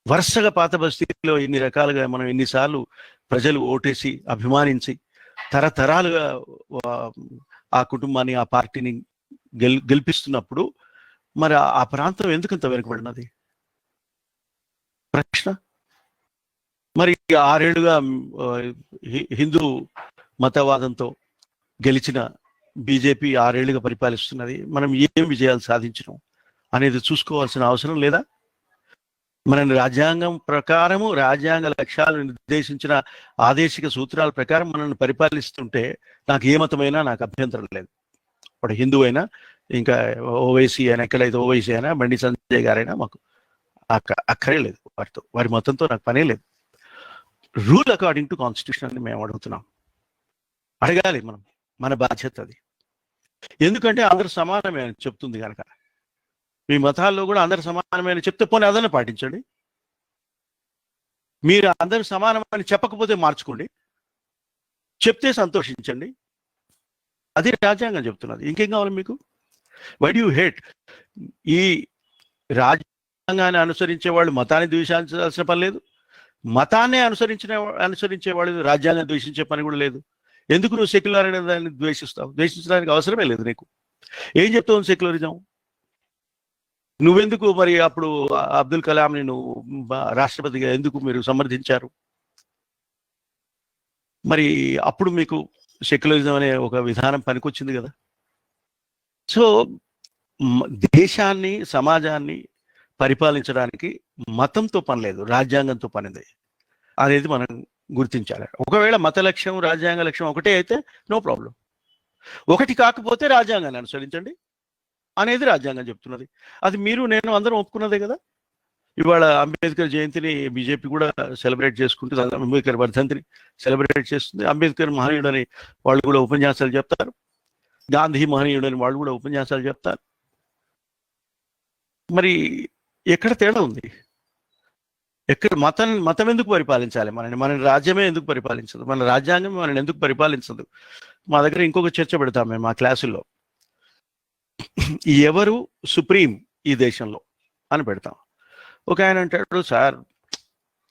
వరుసగా పాత బస్తీలో ఎన్ని రకాలుగా మనం ఎన్నిసార్లు ప్రజలు ఓటేసి అభిమానించి తరతరాలుగా ఆ కుటుంబాన్ని ఆ పార్టీని గెలిపిస్తున్నప్పుడు మరి ఆ ప్రాంతం ఎందుకంత వెనుకబడినది ప్రశ్న. మరి 6 ఏళ్లుగా హిందూ మతవాదంతో గెలిచిన బీజేపీ 6 ఏళ్లుగా పరిపాలిస్తున్నది. మనం ఏం విజయాలు సాధించడం అనేది చూసుకోవాల్సిన అవసరం లేదా? మన రాజ్యాంగం ప్రకారము, రాజ్యాంగ లక్ష్యాలు నిర్దేశించిన ఆదేశిక సూత్రాల ప్రకారం మనల్ని పరిపాలిస్తుంటే నాకు ఏ మతమైనా నాకు అభ్యంతరం లేదు. వాడు హిందూ అయినా, ఇంకా ఓవైసీ అయినా, ఎక్కడైతే ఓవైసీ అయినా, బండి సంజయ్ గారైనా మాకు అక్కరే లేదు. వారి మతంతో నాకు పనే లేదు. రూల్ అకార్డింగ్ టు కాన్స్టిట్యూషన్ అని మేము అడుగుతున్నాం. అడగాలి మనం, మన బాధ్యత అది. ఎందుకంటే అందరూ సమానమే అని చెప్తుంది కనుక. మీ మతాల్లో కూడా అందరు సమానమైన చెప్తే పోనీ అదనే పాటించండి. మీరు అందరు సమానమని చెప్పకపోతే మార్చుకోండి, చెప్తే సంతోషించండి. అదే రాజ్యాంగం చెప్తున్నది. ఇంకేం కావాలి మీకు? Why do you hate? ఈ రాజ్యాంగాన్ని అనుసరించే వాళ్ళు మతాన్ని ద్వేషించాల్సిన పని లేదు, మతాన్ని అనుసరించే వాళ్ళు రాజ్యాంగాన్ని ద్వేషించే పని కూడా లేదు. ఎందుకు నువ్వు సెక్యులర్ అనే దాన్ని ద్వేషిస్తావు? ద్వేషించడానికి అవసరమే లేదు నీకు. ఏం చెప్తావు సెక్యులరిజం? నువ్వెందుకు మరి అప్పుడు అబ్దుల్ కలాంని నువ్వు రాష్ట్రపతిగా ఎందుకు మీరు సమర్థించారు? మరి అప్పుడు మీకు సెక్యులరిజం అనే ఒక విధానం పనికొచ్చింది కదా. సో దేశాన్ని, సమాజాన్ని పరిపాలించడానికి మతంతో పని లేదు, రాజ్యాంగంతో పనిది అనేది మనం గుర్తించాలి. ఒకవేళ మత లక్ష్యం, రాజ్యాంగ లక్ష్యం ఒకటే అయితే నో ప్రాబ్లం. ఒకటి కాకపోతే రాజ్యాంగాన్ని అనుసరించండి అనేది రాజ్యాంగం చెప్తున్నది. అది మీరు నేను అందరం ఒప్పుకున్నదే కదా. ఇవాళ అంబేద్కర్ జయంతిని బీజేపీ కూడా సెలబ్రేట్ చేసుకుంటుంది, అంబేద్కర్ వర్ధంతిని సెలబ్రేట్ చేస్తుంది. అంబేద్కర్ మహనీయుడని వాళ్ళు కూడా ఉపన్యాసాలు చెప్తారు, గాంధీ మహనీయుడని వాళ్ళు కూడా ఉపన్యాసాలు చెప్తారు. మరి ఎక్కడ తేడా ఉంది? ఎక్కడ మతం ఎందుకు పరిపాలించాలి మనని? మన రాజ్యమే ఎందుకు పరిపాలించదు? మన రాజ్యాంగం మనని ఎందుకు పరిపాలించదు? మా దగ్గర ఇంకొక చర్చ పెడతాం మేము మా క్లాసుల్లో, ఎవరు సుప్రీం ఈ దేశంలో అని పెడతాం. ఒక ఆయన అంటాడు, సార్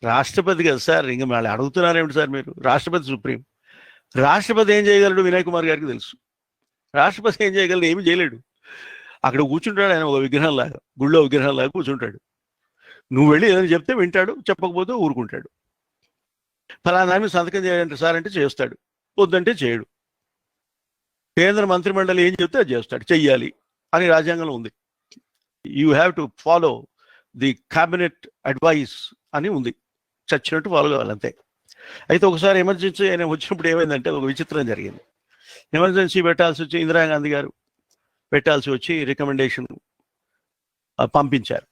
రాష్ట్రపతి కదా సార్, ఇంకా మళ్ళీ అడుగుతున్నారేమిటి సార్ మీరు? రాష్ట్రపతి సుప్రీం. రాష్ట్రపతి ఏం చేయగలడు వినయ్ కుమార్ గారికి తెలుసు. రాష్ట్రపతి ఏం చేయగలడు? ఏమి చేయలేడు. అక్కడ కూర్చుంటాడు ఆయన ఒక విగ్రహం లాగా, గుళ్ళో విగ్రహం లాగా కూర్చుంటాడు. నువ్వు వెళ్ళి ఏదైనా చెప్తే వింటాడు, చెప్పకపోతే ఊరుకుంటాడు. ఫలానా మీద సంతకం చేయాలంటే సార్ అంటే చేస్తాడు, వద్దంటే చేయడు. కేంద్ర మంత్రిమండలి ఏం చెప్తే అది చేస్తాడు, చెయ్యాలి అని రాజ్యాంగంలో ఉంది. You have to follow the cabinet advice అని ఉంది, చచ్చినట్టు ఫాలో కావాలి అంతే. అయితే ఒకసారి ఎమర్జెన్సీ ఆయన వచ్చినప్పుడు ఏమైందంటే ఒక విచిత్రం జరిగింది. ఎమర్జెన్సీ పెట్టాల్సి వచ్చి ఇందిరాగాంధీ గారు పెట్టాల్సి వచ్చి రికమెండేషన్ పంపించారు.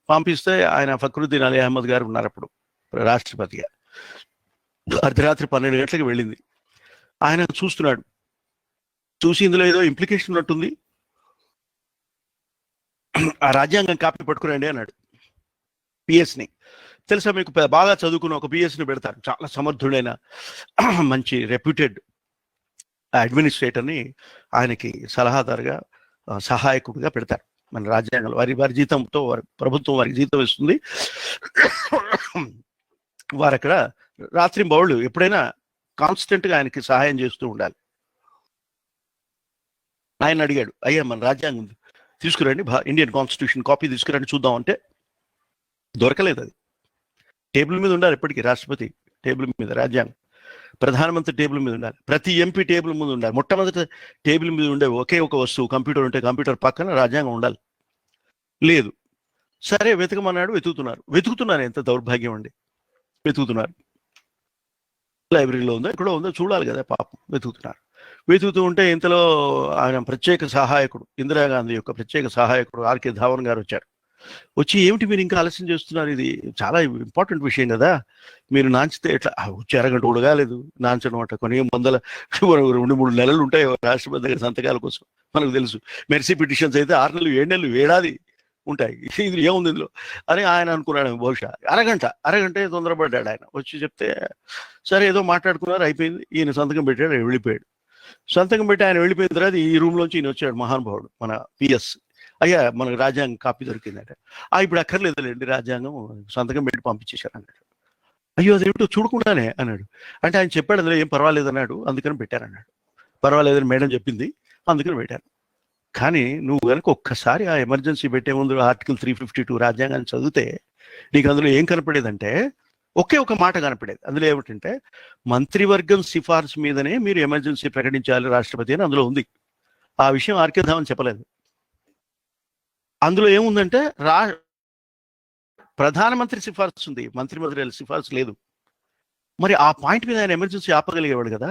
పంపిస్తే ఆయన ఫక్రుద్దీన్ అలీ అహ్మద్ గారు ఉన్నారు అప్పుడు రాష్ట్రపతిగా. అర్ధరాత్రి 12 గంటలకు వెళ్ళింది. ఆయన చూస్తున్నాడు, చూసి ఇందులో ఏదో ఇంప్లికేషన్ ఉన్నట్టుంది, ఆ రాజ్యాంగం కాపీ పట్టుకురండి అన్నాడు పిఎస్ని. తెలుసా మీకు, బాగా చదువుకున్న ఒక పిఎస్ని పెడతారు, చాలా సమర్థుడైన మంచి రెప్యూటెడ్ అడ్మినిస్ట్రేటర్ని ఆయనకి సలహాదారుగా, సహాయకుడిగా పెడతారు మన రాజ్యాంగంలో. వారి జీతంతో ప్రభుత్వం వారికి జీతం ఇస్తుంది. వారు అక్కడ రాత్రి బౌళ్ళు ఎప్పుడైనా కాన్స్టెంట్గా ఆయనకి సహాయం చేస్తూ ఉండాలి. ఆయన అడిగాడు, అయ్యా మన రాజ్యాంగం తీసుకురండి, ఇండియన్ కాన్స్టిట్యూషన్ కాపీ తీసుకురండి చూద్దాం అంటే దొరకలేదు. అది టేబుల్ మీద ఉండాలి ఎప్పటికీ, రాష్ట్రపతి టేబుల్ మీద రాజ్యాంగం, ప్రధానమంత్రి టేబుల్ మీద ఉండాలి, ప్రతి ఎంపీ టేబుల్ మీద ఉండాలి. మొట్టమొదటి టేబుల్ మీద ఉండే ఒకే ఒక వస్తువు కంప్యూటర్ ఉంటే కంప్యూటర్ పక్కన రాజ్యాంగం ఉండాలి. లేదు. సరే వెతకమన్నాడు, వెతుకుతున్నారు. ఎంత దౌర్భాగ్యం అండి, వెతుకుతున్నారు. లైబ్రరీలో ఉందో ఎక్కడో ఉందో చూడాలి కదా పాపం, వెతుకుతూ ఉంటే ఇంతలో ఆయన ప్రత్యేక సహాయకుడు, ఇందిరాగాంధీ యొక్క ప్రత్యేక సహాయకుడు ఆర్కే ధావన్ గారు వచ్చారు. వచ్చి ఏమిటి మీరు ఇంకా ఆలస్యం చేస్తున్నారు, ఇది చాలా ఇంపార్టెంట్ విషయం కదా, మీరు నాంచితే ఎట్లా? వచ్చి అరగంట కూడా కాలేదు నాంచడం అంట. కొన్ని 2-3 నెలలు ఉంటాయి రాష్ట్రపతి దగ్గర సంతకాల కోసం, మనకు తెలుసు. మెర్సీ పిటిషన్స్ అయితే 6 నెలలు, 7 నెలలు, ఏడాది ఉంటాయి. ఇది ఏముంది ఇందులో అని ఆయన అనుకున్నాడు. బహుశా అరగంటే తొందరపడ్డాడు ఆయన. వచ్చి చెప్తే సరే ఏదో మాట్లాడుకున్నారు, అయిపోయింది. ఈయన సంతకం పెట్టాడు, వెళ్ళిపోయాడు. సంతకం పెట్టి ఆయన వెళ్ళిపోయిన తర్వాత ఈ రూమ్లోంచి ఈయన వచ్చాడు, మహానుభావుడు మన పిఎస్. అయ్యా మనకు రాజ్యాంగం కాపీ దొరికిందంటే ఇప్పుడు అక్కర్లేదులేండి రాజ్యాంగం సంతకం పెట్టి పంపించేశారు అన్నాడు. అయ్యో అదేమిటో చూడకుండానే అన్నాడు. అంటే ఆయన చెప్పాడు అందులో ఏం పర్వాలేదు అన్నాడు, అందుకని పెట్టారన్నాడు. పర్వాలేదని మేడం చెప్పింది అందుకని పెట్టారు. కానీ నువ్వు కనుక ఒక్కసారి ఆ ఎమర్జెన్సీ పెట్టే ముందు ఆర్టికల్ 352 రాజ్యాంగాన్ని చదివితే నీకు అందులో ఏం కనపడేదంటే ఒకే ఒక మాట కనపడేది. అందులో ఏమిటంటే మంత్రివర్గం సిఫార్సు మీదనే మీరు ఎమర్జెన్సీ ప్రకటించాలి రాష్ట్రపతి అని అందులో ఉంది. ఆ విషయం ఆర్కే ధావన్ చెప్పలేదు. అందులో ఏముందంటే ప్రధానమంత్రి సిఫార్సు ఉంది, మంత్రిమంత్రుల సిఫార్సు లేదు. మరి ఆ పాయింట్ మీద ఆయన ఎమర్జెన్సీ ఆపగలిగేవాడు కదా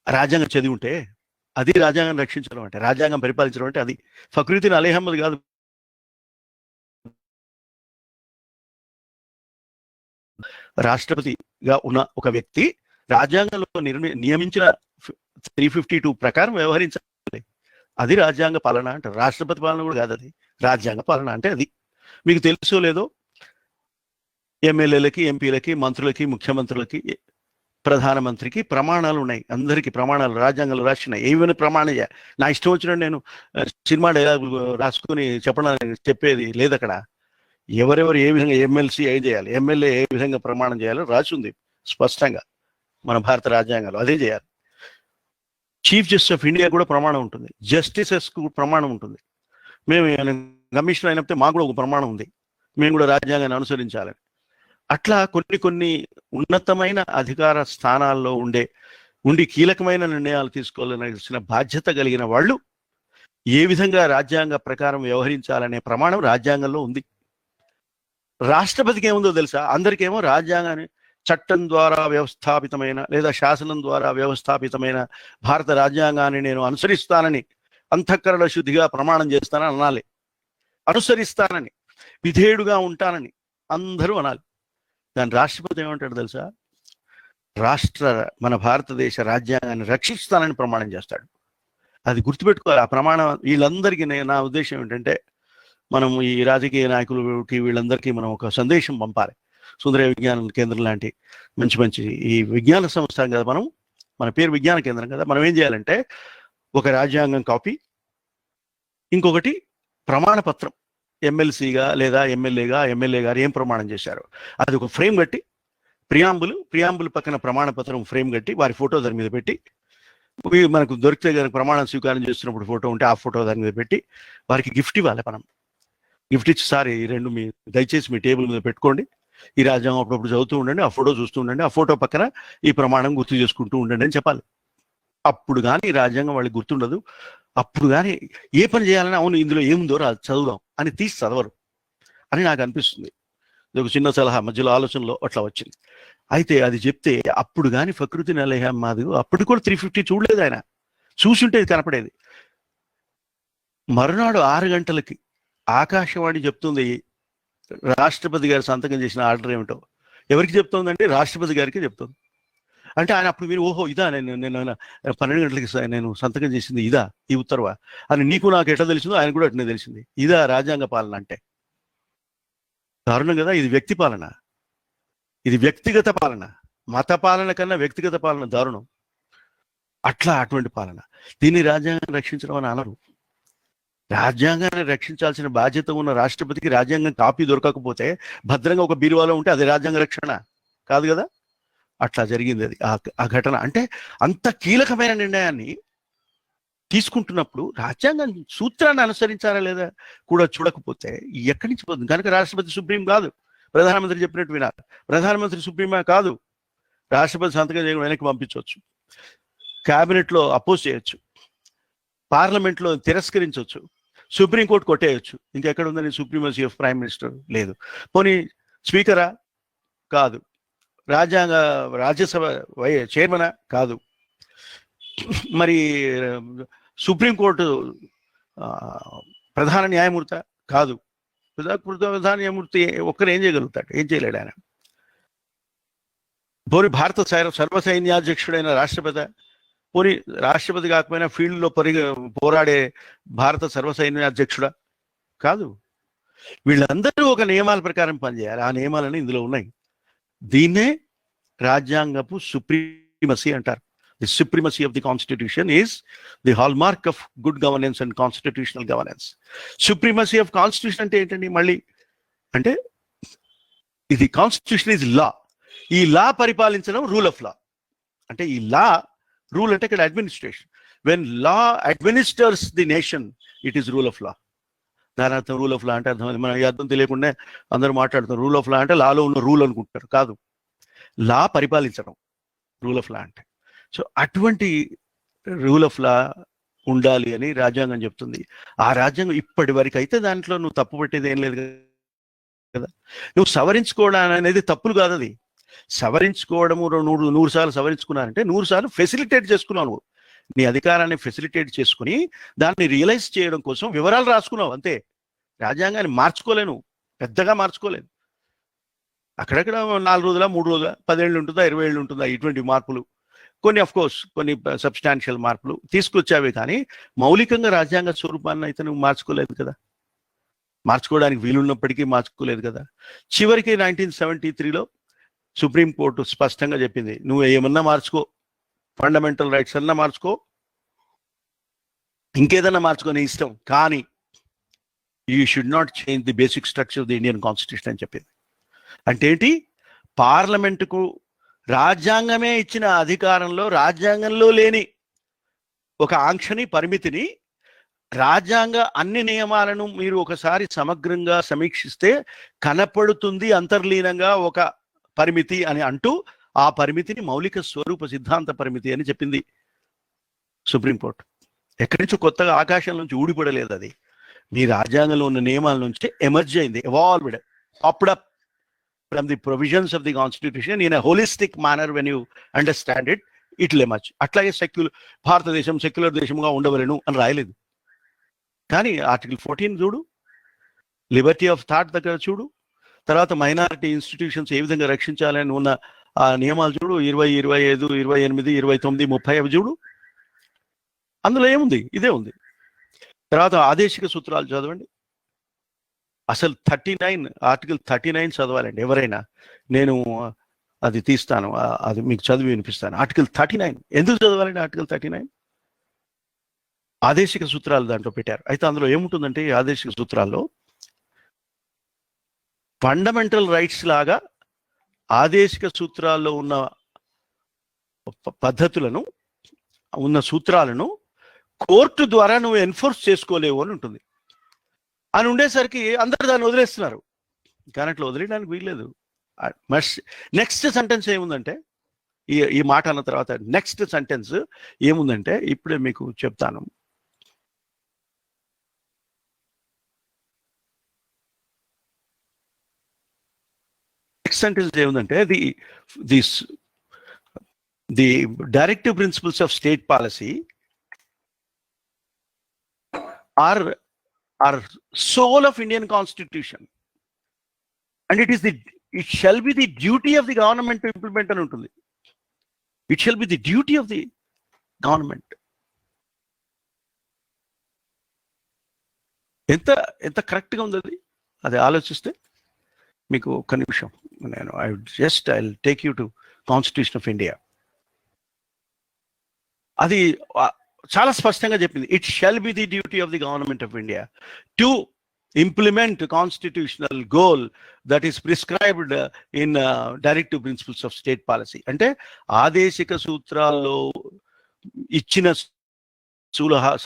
రాజ్యాంగం చదివి ఉంటే. అది రాజ్యాంగం రక్షించడం అంటే, రాజ్యాంగం పరిపాలించడం అంటే అది. ఫక్రుద్దీన్ అలీ అహ్మద్ కాదు, రాష్ట్రపతిగా ఉన్న ఒక వ్యక్తి రాజ్యాంగంలో నియమించిన 352 ప్రకారం వ్యవహరించాలి. అది రాజ్యాంగ పాలన అంటారు. రాష్ట్రపతి పాలన కూడా కాదు, అది రాజ్యాంగ పాలన అంటే అది. మీకు తెలుసో లేదో ఎమ్మెల్యేలకి, ఎంపీలకి, మంత్రులకి, ముఖ్యమంత్రులకి, ప్రధానమంత్రికి ప్రమాణాలు ఉన్నాయి. అందరికీ ప్రమాణాలు రాజ్యాంగంలో రాసినాయి. ఏమైనా ప్రమాణం చేయాలి. నా ఇష్టం వచ్చినట్టు నేను సినిమా డైలాగ్ రాసుకుని చెప్పేది లేదు అక్కడ. ఎవరెవరు ఏ విధంగా ఎమ్మెల్సీ ఏం చేయాలి, ఎమ్మెల్యే ఏ విధంగా ప్రమాణం చేయాలో రాసి ఉంది స్పష్టంగా మన భారత రాజ్యాంగంలో. అదే చేయాలి. చీఫ్ జస్టిస్ ఆఫ్ ఇండియా కూడా ప్రమాణం ఉంటుంది, జస్టిసెస్ కు ప్రమాణం ఉంటుంది. మేము కమిషనర్ అయినప్పుడు మాకు కూడా ఒక ప్రమాణం ఉంది, మేము కూడా రాజ్యాంగాన్ని అనుసరించాలని. అట్లా కొన్ని ఉన్నతమైన అధికార స్థానాల్లో ఉండి కీలకమైన నిర్ణయాలు తీసుకోవాల్సిన బాధ్యత కలిగిన వాళ్ళు ఏ విధంగా రాజ్యాంగ ప్రకారం వ్యవహరించాలనే ప్రమాణం రాజ్యాంగంలో ఉంది. రాష్ట్రపతికి ఏముందో తెలుసా? అందరికేమో రాజ్యాంగాన్ని చట్టం ద్వారా వ్యవస్థాపితమైన లేదా శాసనం ద్వారా వ్యవస్థాపితమైన భారత రాజ్యాంగాన్ని నేను అనుసరిస్తానని అంతఃకరణ శుద్ధిగా ప్రమాణం చేస్తానని అనాలి, అనుసరిస్తానని, విధేయుడుగా ఉంటానని అందరూ అనాలి. దాని రాష్ట్రపతి ఏమంటాడు తెలుసా? మన భారతదేశ రాజ్యాంగాన్ని రక్షిస్తానని ప్రమాణం చేస్తాడు. అది గుర్తుపెట్టుకోవాలి. ఆ ప్రమాణం వీళ్ళందరికీ నా ఉద్దేశం ఏంటంటే, మనం ఈ రాజకీయ నాయకులకి వీళ్ళందరికీ మనం ఒక సందేశం పంపాలి. సుందర విజ్ఞాన కేంద్రం లాంటి మంచి ఈ విజ్ఞాన సంస్థ కదా, మన పేరు విజ్ఞాన కేంద్రం కదా, మనం ఏం చేయాలంటే ఒక రాజ్యాంగం కాపీ, ఇంకొకటి ప్రమాణ పత్రం, ఎమ్మెల్సీగా లేదా ఎమ్మెల్యేగా ఎమ్మెల్యే గారు ఏం ప్రమాణం చేశారు అది ఒక ఫ్రేమ్ కట్టి, ప్రియాంబుల్ పక్కన ప్రమాణ పత్రం ఫ్రేమ్ కట్టి వారి ఫోటో దాని మీద పెట్టి, మనకు దొరికితే కనుక ప్రమాణం స్వీకారం చేస్తున్నప్పుడు ఫోటో ఉంటే ఆ ఫోటో దాని మీద పెట్టి వారికి గిఫ్ట్ ఇవ్వాలి. మనం గిఫ్ట్ ఇచ్చి, సార్ ఈ రెండు దయచేసి మీ టేబుల్ మీద పెట్టుకోండి, ఈ రాజ్యాంగం అప్పుడప్పుడు చదువుతూ ఉండండి, ఆ ఫోటో చూస్తూ ఉండండి, ఆ ఫోటో పక్కన ఈ ప్రమాణం గుర్తు చేసుకుంటూ ఉండండి అని చెప్పాలి. అప్పుడు కానీ ఈ రాజ్యాంగం వాళ్ళకి గుర్తుండదు. అప్పుడు కానీ ఏ పని చేయాలని, అవును ఇందులో ఏముందో చదువుదాం అని తీసి చదవరు అని నాకు అనిపిస్తుంది. ఇది ఒక చిన్న సలహా మధ్యలో ఆలోచనలో అట్లా వచ్చింది. అయితే అది చెప్తే అప్పుడు కానీ ఫక్రుద్దీన్ అలీ అహ్మద్ అప్పుడు కూడా 350 చూడలేదు. ఆయన చూసుంటే కనపడేది. మరునాడు 6 గంటలకి ఆకాశవాణి చెప్తుంది రాష్ట్రపతి గారు సంతకం చేసిన ఆర్డర్ ఏమిటో. ఎవరికి చెప్తోందంటే రాష్ట్రపతి గారికి చెప్తుంది. అంటే ఆయన అప్పుడు మీరు ఓహో ఇదా నేను 12 గంటలకి నేను సంతకం చేసింది ఇదా, ఈ ఉత్తర్వా అని నీకు నాకు ఎట్లా తెలిసిందో ఆయన కూడా అట్లనే తెలిసింది. ఇదా రాజ్యాంగ పాలన అంటే? దారుణం కదా. ఇది వ్యక్తి పాలన, ఇది వ్యక్తిగత పాలన. మత పాలన కన్నా వ్యక్తిగత పాలన దారుణం. అటువంటి పాలన. దీన్ని రాజ్యాంగాన్ని రక్షించడం అని అనరు. రాజ్యాంగాన్ని రక్షించాల్సిన బాధ్యత ఉన్న రాష్ట్రపతికి రాజ్యాంగం కాపీ దొరకకపోతే భద్రంగా ఒక బీరువాలో ఉంటే అది రాజ్యాంగ రక్షణ కాదు కదా. అట్లా జరిగింది అది ఆ ఘటన. అంటే అంత కీలకమైన నిర్ణయాన్ని తీసుకుంటున్నప్పుడు రాజ్యాంగం సూత్రాన్ని అనుసరించారా లేదా కూడా చూడకపోతే ఎక్కడి నుంచి పోతుంది? కనుక రాష్ట్రపతి సుప్రీం కాదు, ప్రధానమంత్రి చెప్పినట్టు వినాలి. ప్రధానమంత్రి సుప్రీమా కాదు, రాష్ట్రపతి సంతకం చేయడం వెనక్కి పంపించవచ్చు, క్యాబినెట్లో అపోజ్ చేయొచ్చు, పార్లమెంట్లో తిరస్కరించవచ్చు, సుప్రీంకోర్టు కొట్టేయచ్చు. ఇంకెక్కడ ఉందని సుప్రీమసీ ఆఫ్ ప్రైమ్ మినిస్టర్ లేదు. పోనీ స్పీకరా? కాదు. రాజ్యసభ చైర్మనా? కాదు. మరి సుప్రీంకోర్టు ప్రధాన న్యాయమూర్తి? కాదు. ప్రధాన న్యాయమూర్తి ఒక్కరు ఏం చేయగలుగుతాడు? ఏం చేయలేడు ఆయన. పోనీ భారత సర్వసైన్యాధ్యక్షుడైన రాష్ట్రపతి? పోనీ రాష్ట్రపతి కాకపోయినా ఫీల్డ్లో పోరాడే భారత సర్వసైన్యాధ్యక్షుడా? కాదు. వీళ్ళందరూ ఒక నియమాల ప్రకారం పనిచేయాలి. ఆ నియమాలని ఇందులో ఉన్నాయి. దీన్నే రాజ్యాంగపు సుప్రీమసీ అంటారు. The supremacy of the Constitution is the hallmark of good governance and constitutional governance. Supremacy of Constitution అంటే ఏంటండి? మళ్ళీ అంటే ఇది కాన్స్టిట్యూషన్ ఇస్ లా. ఈ లా పరిపాలించడం రూల్ ఆఫ్ లా. అంటే ఈ లా రూల్ అంటే ఇక్కడ administration. When law administers the nation, it is rule of law. దాని అర్థం రూల్ ఆఫ్ లా అంటే అర్థం, మన అర్థం తెలియకుండా అందరూ మాట్లాడుతారు. రూల్ ఆఫ్ లా అంటే లాలో ఉన్న రూల్ అనుకుంటారు. కాదు, లా పరిపాలించడం రూల్ ఆఫ్ లా అంటే. సో అటువంటి రూల్ ఆఫ్ లా ఉండాలి అని రాజ్యాంగం చెప్తుంది. ఆ రాజ్యాంగం ఇప్పటి వరకు అయితే దాంట్లో నువ్వు తప్పు పట్టేది ఏం లేదు కదా. నువ్వు సవరించుకోవడం అనేది తప్పులు కాదు. అది సవరించుకోవడము 100 సార్లు సవరించుకున్నారంటే 100 సార్లు ఫెసిలిటేట్ చేసుకున్నావు. నువ్వు నీ అధికారాన్ని ఫెసిలిటేట్ చేసుకుని దాన్ని రియలైజ్ చేయడం కోసం వివరాలు రాసుకున్నావు అంతే. రాజ్యాంగాన్ని మార్చుకోలేను, పెద్దగా మార్చుకోలేను. అక్కడక్కడ 4 రోజుల 3 రోజుల 10 ఏళ్ళు ఉంటుందా 20 ఏళ్ళు ఉంటుందా ఇటువంటి మార్పులు, కొన్ని అఫ్ కోర్స్ కొన్ని సబ్స్టాన్షియల్ మార్పులు తీసుకొచ్చావే కానీ మౌలికంగా రాజ్యాంగ స్వరూపాన్ని అయితే నువ్వు మార్చుకోలేదు కదా. మార్చుకోవడానికి వీలున్నప్పటికీ మార్చుకోలేదు కదా. చివరికి 1973లో సుప్రీంకోర్టు స్పష్టంగా చెప్పింది, నువ్వు ఏమన్నా మార్చుకో, ఫండమెంటల్ రైట్స్ అన్నా మార్చుకో, ఇంకేదన్నా మార్చుకో, నీ ఇష్టం, కానీ you should not change the basic structure of the Indian constitution అని చెప్పింది. అంటే ఏంటి? పార్లమెంటుకు రాజ్యాంగమే ఇచ్చిన అధికారంలో రాజ్యాంగంలో లేని ఒక ఆంక్షని, పరిమితిని, రాజ్యాంగ అన్ని నియమాలను మీరు ఒకసారి సమగ్రంగా సమీక్షిస్తే కనపడుతుంది అంతర్లీనంగా ఒక పరిమితి అని అంటూ ఆ పరిమితిని మౌలిక స్వరూప సిద్ధాంత పరిమితి అని చెప్పింది సుప్రీంకోర్టు. ఎక్కడి నుంచో కొత్తగా ఆకాశం నుంచి ఊడిపడలేదు. అది మీ రాజ్యాంగంలో ఉన్న నియమాల నుంచి ఎమర్జ్ అయింది, evolved, popped up from the provisions of the constitution in a holistic manner. When you understand it, it will emerge. అట్లాగే భారతదేశం సెక్యులర్ దేశంగా ఉండవలను అని రాయలేదు. కానీ ఆర్టికల్ 14 చూడు, లిబర్టీ ఆఫ్ థాట్ దగ్గర చూడు, తర్వాత మైనారిటీ ఇన్స్టిట్యూషన్స్ ఏ విధంగా రక్షించాలని ఉన్న ఆ నియమాలు చూడు, 20, 25, 28, 29, 30 చూడు, అందులో ఏముంది? ఇదే ఉంది. తర్వాత ఆదేశిక సూత్రాలు చదవండి. అసలు ఆర్టికల్ 39 చదవాలండి ఎవరైనా. నేను అది తీస్తాను, అది మీకు చదివి వినిపిస్తాను. ఆర్టికల్ 39 ఎందుకు చదవాలండి? ఆర్టికల్ 39 ఆదేశిక సూత్రాలు దాంట్లో పెట్టారు. అయితే అందులో ఏముంటుందంటే, ఈ ఆదేశిక సూత్రాల్లో ఫండమెంటల్ రైట్స్ లాగా ఆదేశిక సూత్రాల్లో ఉన్న పద్ధతులను, ఉన్న సూత్రాలను కోర్టు ద్వారా నువ్వు ఎన్ఫోర్స్ చేసుకోలేవు అని ఉంటుంది. అని ఉండేసరికి అందరు దాన్ని వదిలేస్తున్నారు. కానీ అట్లా వదిలేయడానికి వీల్లేదు. నెక్స్ట్ సెంటెన్స్ ఏముందంటే, ఈ మాట అన్న తర్వాత నెక్స్ట్ సెంటెన్స్ ఏముందంటే ఇప్పుడే మీకు చెప్తాను. నెక్స్ట్ సెంటెన్స్ ఏముందంటే, the directive principles of state policy are soul of Indian Constitution, and it shall be the duty of the government to implement అని ఉంటుంది. It shall be the duty of the government. ఎంత correct గా ఉంది అది. అది ఆలోచిస్తే మీకు ఒక్క నిమిషం, నేను I'll take you to Constitution of India. అది చాలా స్పష్టంగా చెప్పింది. It shall be the duty of the government of India to implement constitutional goal that is prescribed in directive principles of state policy. అంటే ఆదేశిక సూత్రాల్లో ఇచ్చిన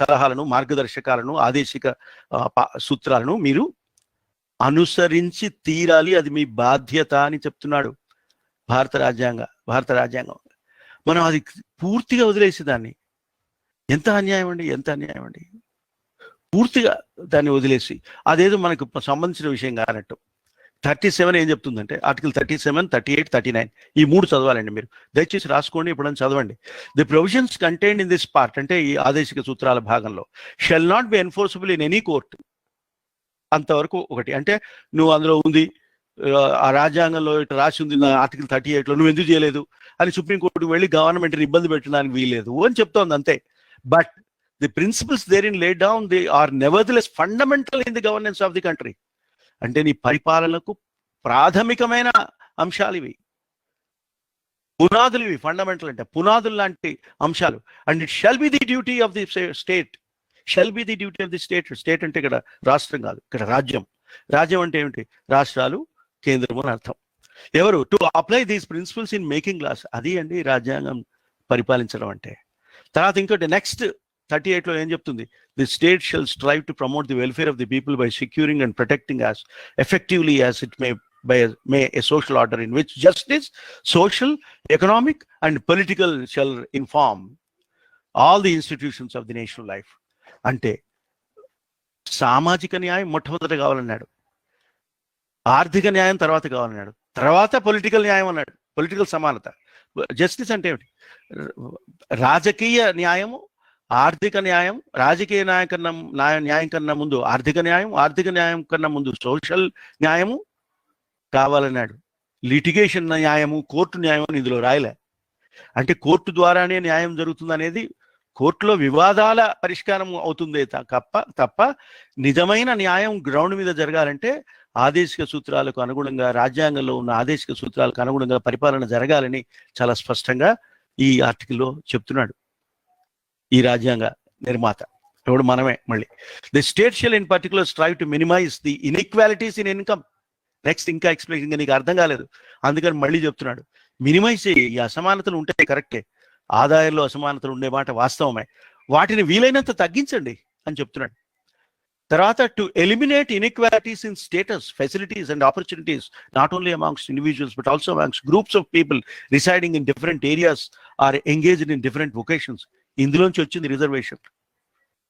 సలహాలను, మార్గదర్శకాలను, ఆదేశిక సూత్రాలను మీరు అనుసరించి తీరాలి, అది మీ బాధ్యత అని చెప్తున్నాడు భారత రాజ్యాంగం. మనం అది పూర్తిగా వదిలేసేదాన్ని. ఎంత అన్యాయం అండి. పూర్తిగా దాన్ని వదిలేసి అదేదో మనకు సంబంధించిన విషయం కానట్టు. 37 ఏం చెప్తుందంటే, ఆర్టికల్ 37, 38, 39 ఈ 3 చదవాలండి మీరు. దయచేసి రాసుకోండి, ఎప్పుడైనా చదవండి. The provisions contained in this part, అంటే ఈ ఆదేశిక సూత్రాల భాగంలో, shall not be enforceable in any court. అంతవరకు ఒకటి. అంటే నువ్వు అందులో ఉంది, ఆ రాజ్యాంగంలో ఇట్లా రాసి ఉంది ఆర్టికల్ 38లో, నువ్వు ఎందుకు చేయలేదు అని సుప్రీంకోర్టుకు వెళ్ళి గవర్నమెంట్ని ఇబ్బంది పెట్టడానికి వీల్లేదు అని చెప్తోంది అంతే. But the principles therein laid down, they are nevertheless fundamental in the governance of the country. అంటే నీ పరిపాలనకు ప్రాథమికమైన అంశాలు ఇవి. పునాదులు ఇవి, ఫండమెంటల్ అంటే పునాదులు లాంటి అంశాలు. And it shall be the duty of the state, shall be the duty of the state. State అంటే ఇక్కడ రాష్ట్రం కాదు, ఇక్కడ రాజ్యం. రాజ్యం అంటే ఏమిటి? రాష్ట్రాలు, కేంద్రం అని అర్థం. ఎవరు? To apply these principles in making laws. అది అండి రాజ్యాంగం పరిపాలించడం అంటే. తర్వాత ఇంకోటి నెక్స్ట్ 38 లో ఏం చెప్తుంది? The state shell strive to promote the welfare of the people by securing and protecting as effectively as it may a social order in which justice, social, economic and political shall inform all the institutions of the national life. అంటే సామాజిక న్యాయం మొట్టమొదట కావాలన్నాడు, ఆర్థిక న్యాయం తర్వాత కావాలన్నాడు, తర్వాత పొలిటికల్ న్యాయం అన్నాడు, పొలిటికల్ సమానత. జస్టిస్ అంటే ఏమిటి? రాజకీయ న్యాయము, ఆర్థిక న్యాయం, రాజకీయ న్యాయం కన్నా ముందు ఆర్థిక న్యాయం, ఆర్థిక న్యాయం కన్నా ముందు సోషల్ న్యాయము కావాలన్నాడు. లిటిగేషన్ న్యాయము, కోర్టు న్యాయం అని ఇందులో రాయలే. అంటే కోర్టు ద్వారానే న్యాయం జరుగుతుంది అనేది, కోర్టులో వివాదాల పరిష్కారం అవుతుందే తప్ప నిజమైన న్యాయం గ్రౌండ్ మీద జరగాలంటే ఆదేశిక సూత్రాలకు అనుగుణంగా, రాజ్యాంగంలో ఉన్న ఆదేశిక సూత్రాలకు అనుగుణంగా పరిపాలన జరగాలని చాలా స్పష్టంగా ఈ ఆర్టికల్లో చెప్తున్నాడు ఈ రాజ్యాంగ నిర్మాత. ఎవడు? మనమే. మళ్ళీ the state shall in particular strive to minimize the inequalities in income. Next ఇంకా ఎక్స్ప్లెయిన్, నీకు అర్థం కాలేదు అందుకని మళ్ళీ చెప్తున్నాడు. మినిమైజ్ చేయి. ఈ అసమానతలు ఉంటాయి, కరెక్టే, ఆదాయంలో అసమానతలు ఉండే మాట వాస్తవమే, వాటిని వీలైనంత తగ్గించండి అని చెప్తున్నాడు. తర్వాత to eliminate inequalities in status, facilities and opportunities not only amongst individuals but also amongst groups of people residing in different areas or engaged in different vocations. ఇందులోంచి వచ్చింది రిజర్వేషన్,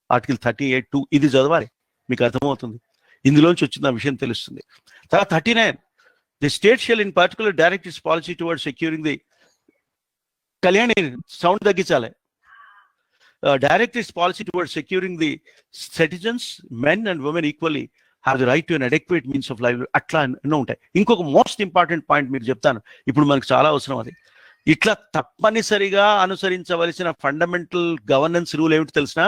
ఆర్టికల్ 38(2). ఇది చదవాలి, మీకు అర్థమవుతుంది. ఇందులోంచి వచ్చింది, ఆ విషయం తెలుస్తుంది. తర్వాత 39, the state shall in particular direct its policy towards securing the, Kalyani sound తగ్గించాలి, direct its policy towards securing the citizens, men and women equally have the right to an adequate means of live. అట్లా ఎన్నో ఉంటాయి. ఇంకొక most important point మీకు చెప్తాను, ఇప్పుడు మనకు చాలా అవసరం అది. ఇట్లా తప్పనిసరిగా అనుసరించవలసిన ఫండమెంటల్ గవర్నెన్స్ రూల్ ఏమిటి తెలిసిన?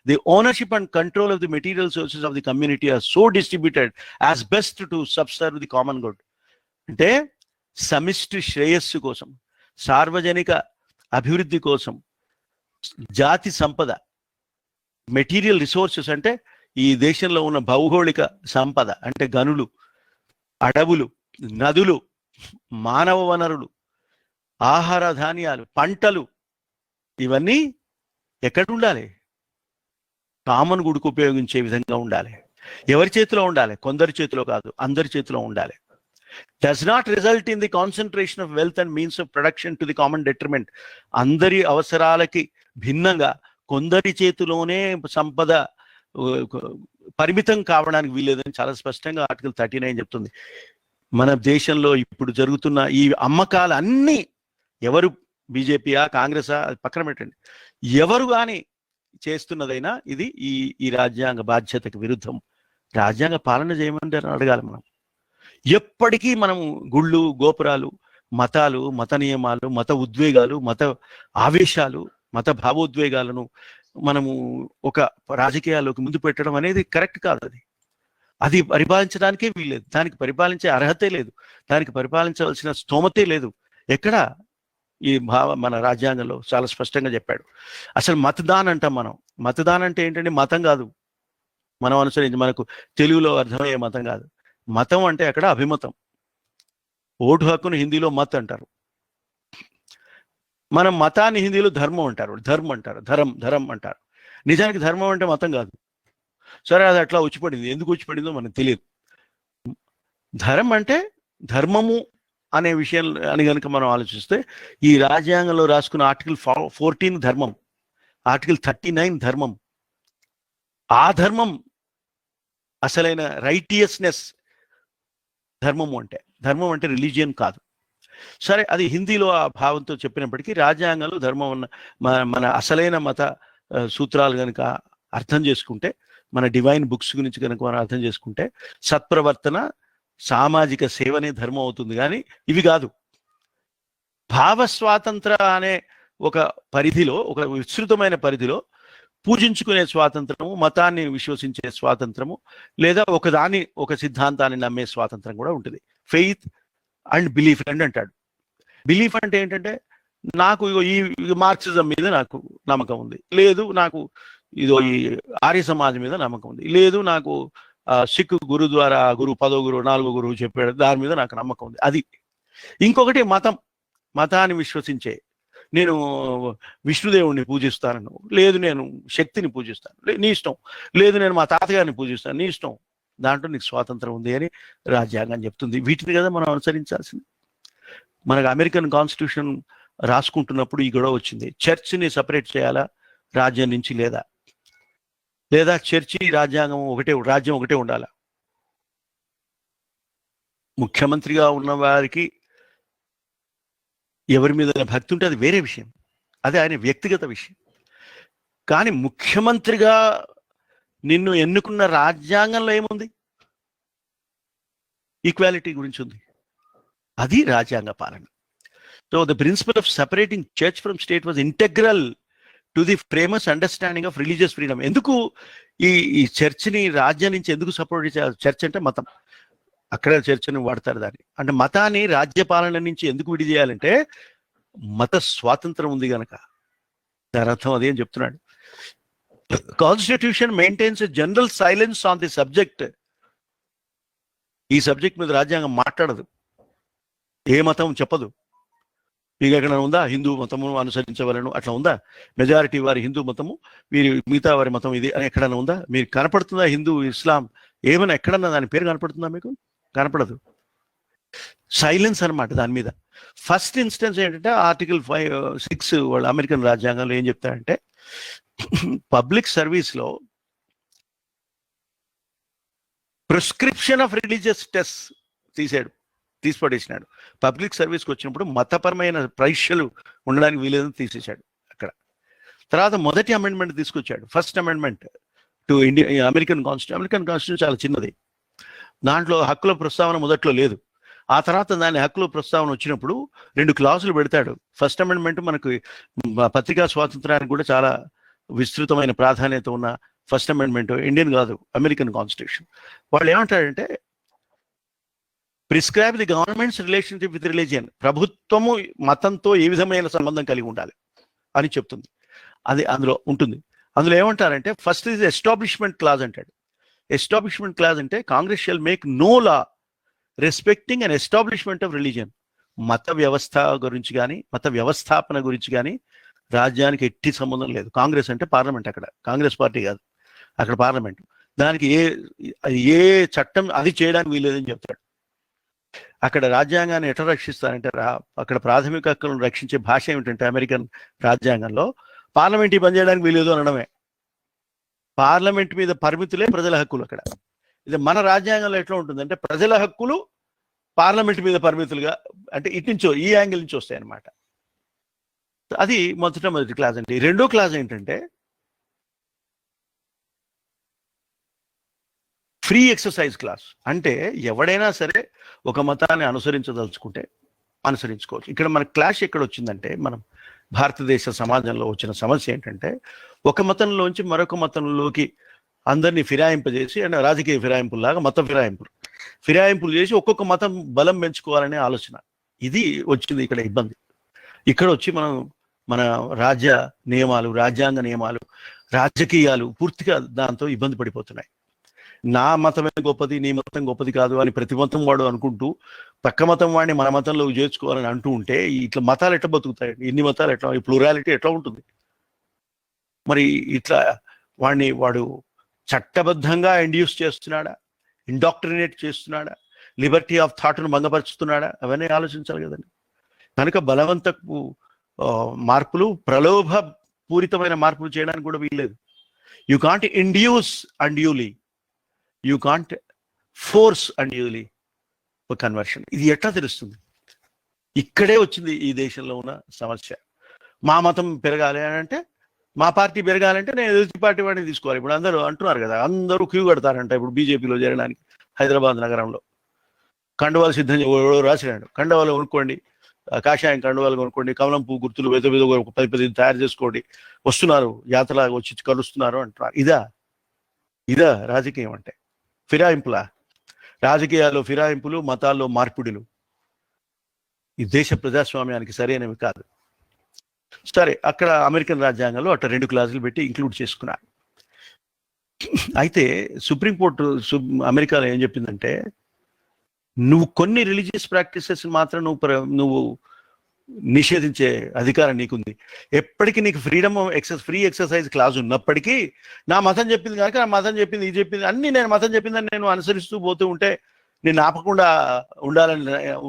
The ownership and control of the material sources of the community are so distributed as best to subserve the common good. అంటే సమిష్టి శ్రేయస్సు కోసం, సార్వజనిక అభివృద్ధి కోసం, జాతి సంపద, మెటీరియల్ రిసోర్సెస్ అంటే ఈ దేశంలో ఉన్న భౌగోళిక సంపద అంటే గనులు, అడవులు, నదులు, మానవ వనరులు, ఆహార ధాన్యాలు, పంటలు, ఇవన్నీ ఎక్కడ ఉండాలి? కామన్ గుడ్కు ఉపయోగించే విధంగా ఉండాలి. ఎవరి చేతిలో ఉండాలి? కొందరి చేతిలో కాదు, అందరి చేతిలో ఉండాలి. Does not result in the concentration of wealth and means of production to the common detriment. అందరి అవసరాలకి భిన్నంగా కొందరి చేతిలోనే సంపద పరిమితం కావడానికి వీలేదని చాలా స్పష్టంగా ఆర్టికల్ 39 చెప్తుంది. మన దేశంలో ఇప్పుడు జరుగుతున్న ఈ అమ్మకాలు అన్నీ ఎవరు, బీజేపీయా కాంగ్రెసా అది పక్కన పెట్టండి, ఎవరు కానీ చేస్తున్నదైనా ఇది ఈ రాజ్యాంగ బాధ్యతకు విరుద్ధం. రాజ్యాంగ పాలన చేయమని అడగాలి మనం. ఎప్పటికీ మనము గుళ్ళు, గోపురాలు, మతాలు, మత నియమాలు, మత ఉద్వేగాలు, మత ఆవేశాలు, మత భావోద్వేగాలను మనము ఒక రాజకీయాల్లోకి ముందు పెట్టడం అనేది కరెక్ట్ కాదు. అది పరిపాలించడానికే వీల్లేదు, దానికి పరిపాలించే అర్హతే లేదు, దానికి పరిపాలించవలసిన స్తోమతే లేదు. ఎక్కడ ఈ మన రాజ్యాంగంలో చాలా స్పష్టంగా చెప్పాడు. అసలు మతదాన్ అంటాం మనం. మతదాన్ అంటే ఏంటంటే మతం కాదు, మనం అనుసరించి మనకు తెలుగులో అర్థమయ్యే మతం కాదు. మతం అంటే అక్కడ అభిమతం. ఓటు హక్కును హిందీలో మత్ అంటారు, మనం మతాన్ని హిందీలో ధర్మం అంటారు, ధర్మం అంటారు, ధరం అంటారు. నిజానికి ధర్మం అంటే మతం కాదు. సరే, అది అట్లా వచ్చిపడింది, ఎందుకు వచ్చిపడిందో మనకు తెలియదు. ధర్మం అంటే ధర్మము అనే విషయం అని కనుక మనం ఆలోచిస్తే ఈ రాజ్యాంగంలో రాసుకున్న ఆర్టికల్ 14 ధర్మం, ఆర్టికల్ 39 ధర్మం. ఆ ధర్మం అసలైన రైటియస్నెస్ ధర్మము అంటే. ధర్మం అంటే రిలీజియన్ కాదు. సరే, అది హిందీలో ఆ భావంతో చెప్పినప్పటికీ రాజ్యాంగంలో ధర్మం ఉన్న మన అసలైన మత సూత్రాలు కనుక అర్థం చేసుకుంటే, మన డివైన్ బుక్స్ గురించి కనుక మనం అర్థం చేసుకుంటే సత్ప్రవర్తన, సామాజిక సేవనే ధర్మం అవుతుంది. కానీ ఇవి కాదు. భావ స్వాతంత్ర అనే ఒక పరిధిలో, ఒక విస్తృతమైన పరిధిలో పూజించుకునే స్వాతంత్రము, మతాన్ని విశ్వసించే స్వాతంత్రము, లేదా ఒక సిద్ధాంతాన్ని నమ్మే స్వాతంత్రం కూడా ఉంటుంది. ఫెయిత్ అండ్ బిలీఫ్ అండ్ అంటాడు. బిలీఫ్ అంటే ఏంటంటే నాకు ఇగో ఈ మార్క్సిజం మీద నాకు నమ్మకం ఉంది, లేదు నాకు ఇదో ఈ ఆర్య సమాజం మీద నమ్మకం ఉంది, లేదు నాకు సిక్ గురు ద్వారా గురు 10వ గురువు 4వ గురువు చెప్పాడు దాని మీద నాకు నమ్మకం ఉంది. అది ఇంకొకటి మతాన్ని విశ్వసించే, నేను విష్ణుదేవుడిని పూజిస్తాను, లేదు నేను శక్తిని పూజిస్తాను, నీ ఇష్టం, లేదు నేను మా తాతగారిని పూజిస్తాను, నీ ఇష్టం, దాంట్లో నీకు స్వాతంత్రం ఉంది అని రాజ్యాంగం చెప్తుంది. వీటిని కదా మనం అనుసరించాల్సింది. మనకు అమెరికన్ కాన్స్టిట్యూషన్ రాసుకుంటున్నప్పుడు ఈ గొడవ వచ్చింది, చర్చిని సపరేట్ చేయాలా రాజ్యం నుంచి, లేదా చర్చి రాజ్యాంగం రాజ్యం ఒకటే ఉండాలా. ముఖ్యమంత్రిగా ఉన్న వారికి ఎవరి మీద భక్తి ఉంటే అది వేరే విషయం, అది ఆయన వ్యక్తిగత విషయం. కానీ ముఖ్యమంత్రిగా నిన్ను ఎన్నుకున్న రాజ్యాంగంలో ఏముంది? ఈక్వాలిటీ గురించి ఉంది. అది రాజ్యాంగ పాలన. So the principle of separating church from state was integral to the famous understanding of religious freedom. ఎందుకు ఈ చర్చ్ని రాజ్యం నుంచి ఎందుకు సపోర్ట్ చేయాలి? చర్చ్ అంటే మతం, అక్కడ చర్చని వాడతారు దాన్ని. అంటే మతాన్ని రాజ్యపాలన నుంచి ఎందుకు విడి చేయాలంటే మత స్వాతంత్రం ఉంది కనుక. దాని అర్థం అదే అని చెప్తున్నాడు. Constitution maintains a general silence on the subject. ఈ సబ్జెక్ట్ మీద రాజ్యాంగం మాట్లాడదు, ఏ మతం చెప్పదు. మీకు ఎక్కడ ఉందా హిందూ మతము అనుసరించవలను? అట్లా ఉందా? మెజారిటీ వారి హిందూ మతము, వీరి మిగతా వారి మతం ఇది అని ఎక్కడన్నా ఉందా? మీరు కనపడుతుందా హిందూ ఇస్లాం ఏమైనా ఎక్కడన్నా దాని పేరు కనపడుతుందా? మీకు కనపడదు. సైలెన్స్ అనమాట దాని మీద. ఫస్ట్ ఇన్స్టెన్స్ ఏంటంటే ఆర్టికల్ 6 వాళ్ళ అమెరికన్ రాజ్యాంగంలో ఏం చెప్తారంటే, పబ్లిక్ సర్వీస్లో ప్రిస్క్రిప్షన్ ఆఫ్ రిలీజియస్ టెస్ట్ తీసిపడేసినాడు. పబ్లిక్ సర్వీస్కి వచ్చినప్పుడు మతపరమైన పరీక్షలు ఉండడానికి వీలేదని తీసేశాడు అక్కడ. తర్వాత మొదటి అమెండ్మెంట్ తీసుకొచ్చాడు, first amendment to American constitution చాలా చిన్నది, దాంట్లో హక్కుల ప్రస్తావన మొదట్లో లేదు. ఆ తర్వాత దాని హక్కుల ప్రస్తావన వచ్చినప్పుడు 2 క్లాజులు పెడతాడు. ఫస్ట్ అమెండ్మెంట్ మనకు పత్రికా స్వాతంత్రానికి కూడా చాలా విస్తృతమైన ప్రాధాన్యత ఉన్న ఫస్ట్ అమెండ్మెంట్, ఇండియన్ కాదు అమెరికన్ కాన్స్టిట్యూషన్. వాళ్ళు ఏమంటారంటే, prescribe the governments relationship with religion. ప్రభుత్వము మతంతో ఏ విధమైన సంబంధం కలిగి ఉండాలి అని చెప్తుంది. అది అందులో ఉంటుంది. అందులో ఏమంటారంటే, ఫస్ట్ ఇది ఎస్టాబ్లిష్మెంట్ క్లాజ్ అంటాడు. ఎస్టాబ్లిష్మెంట్ క్లాజ్ అంటే Congress shall make no law respecting and establishment of religion. మత వ్యవస్థ గురించి కానీ మత వ్యవస్థాపన గురించి కానీ రాజ్యానికి ఎట్టి సంబంధం లేదు. కాంగ్రెస్ అంటే పార్లమెంట్, అక్కడ కాంగ్రెస్ పార్టీ కాదు, అక్కడ పార్లమెంట్. దానికి ఏ చట్టం అది చేయడానికి వీలేదని చెప్తాడు. అక్కడ రాజ్యాంగాన్ని ఎట్లా రక్షిస్తారంటే, అక్కడ ప్రాథమిక హక్కులను రక్షించే భాష ఏమిటంటే అమెరికన్ రాజ్యాంగంలో పార్లమెంట్ ఈ పని చేయడానికి వీలేదు అనడమే. పార్లమెంట్ మీద పరిమితులే ప్రజల హక్కులు అక్కడ. ఇది మన రాజ్యాంగంలో ఎట్లా ఉంటుందంటే, ప్రజల హక్కులు పార్లమెంట్ మీద పరిమితులుగా, అంటే ఇటు నుంచో ఈ యాంగిల్ నుంచి వస్తాయి అన్నమాట. అది మొదటి క్లాస్ అండి. రెండో క్లాస్ ఏంటంటే ఫ్రీ ఎక్సర్సైజ్ క్లాస్. అంటే ఎవడైనా సరే ఒక మతాన్ని అనుసరించదలుచుకుంటే అనుసరించుకోవచ్చు. ఇక్కడ మన క్లాష్ ఎక్కడ వచ్చిందంటే, మనం భారతదేశ సమాజంలో వచ్చిన సమస్య ఏంటంటే, ఒక మతంలోంచి మరొక మతంలోకి అందరినీ ఫిరాయింపజేసి, అంటే రాజకీయ ఫిరాయింపులాగా మత ఫిరాయింపులు చేసి ఒక్కొక్క మతం బలం పెంచుకోవాలనే ఆలోచన. ఇది వచ్చింది ఇక్కడ ఇబ్బంది. ఇక్కడ వచ్చి మన రాజ్యాంగ నియమాలు, రాజకీయాలు పూర్తిగా దాంతో ఇబ్బంది పడిపోతున్నాయి. నా మతమే గొప్పది, నీ మతం గొప్పది కాదు అని ప్రతి మతం వాడు అనుకుంటూ పక్క మతం వాడిని మన మతంలో చేర్చుకోవాలని అంటూ ఉంటే ఇట్లా మతాలు ఎట్లా బతుకుతాయి? ఇన్ని మతాలు ఎట్లా, ఈ ప్లూరాలిటీ ఎట్లా ఉంటుంది? మరి ఇట్లా వాడు చట్టబద్ధంగా ఇండ్యూస్ చేస్తున్నాడా, ఇండాక్ట్రినేట్ చేస్తున్నాడా, లిబర్టీ ఆఫ్ థాట్ను భంగపరుచుతున్నాడా? అవన్నీ ఆలోచించాలి కదండి. కనుక బలవంతపు మార్పులు, ప్రలోభ పూరితమైన మార్పులు చేయడానికి కూడా వీల్లేదు. You can't induce unduly, you can't force unduly conversion. ఇది ఎట్లా తెలుస్తుంది? ఇక్కడే వచ్చింది ఈ దేశంలో ఉన్న సమస్య. మా మతం పెరగాలి అని అంటే, మా పార్టీ పెరగాలంటే నేను ఎదుటి పార్టీ వాడిని తీసుకోవాలి. ఇప్పుడు అందరూ అంటున్నారు కదా, అందరూ క్యూ కడతారంట ఇప్పుడు బీజేపీలో చేరడానికి. హైదరాబాద్ నగరంలో కండువాలు సిద్ధం రాసినాడు, కండువాలు కొనుక్కోండి, కాషాయం కండువాలు కొనుక్కోండి, కమలం పువ్వు గుర్తులు పెద్ద 10 తయారు చేసుకోండి, వస్తున్నారు యాత్రలాగా వచ్చి కలుస్తున్నారు అంటున్నారు. ఇదా రాజకీయం అంటే? ఫిరాయింపులా? రాజకీయాల్లో ఫిరాయింపులు, మతాల్లో మార్పిడులు ఈ దేశ ప్రజాస్వామ్యానికి సరైనవి కాదు. సరే, అక్కడ అమెరికన్ రాజ్యాంగంలో అట్లా 2 క్లాజులు పెట్టి ఇంక్లూడ్ చేసుకున్నారు. అయితే సుప్రీంకోర్టు అమెరికాలో ఏం చెప్పిందంటే, నువ్వు కొన్ని రిలీజియస్ ప్రాక్టీసెస్ మాత్రం నువ్వు నిషేధించే అధికారం నీకుంది. ఎప్పటికీ నీకు ఫ్రీ ఎక్సర్సైజ్ క్లాజ్ ఉన్నప్పటికీ నా మతం చెప్పింది కనుక, నా మతం చెప్పింది, ఇది చెప్పింది అన్ని నేను మతం చెప్పిందని నేను అనుసరిస్తూ పోతూ ఉంటే నిన్ను ఆపకుండా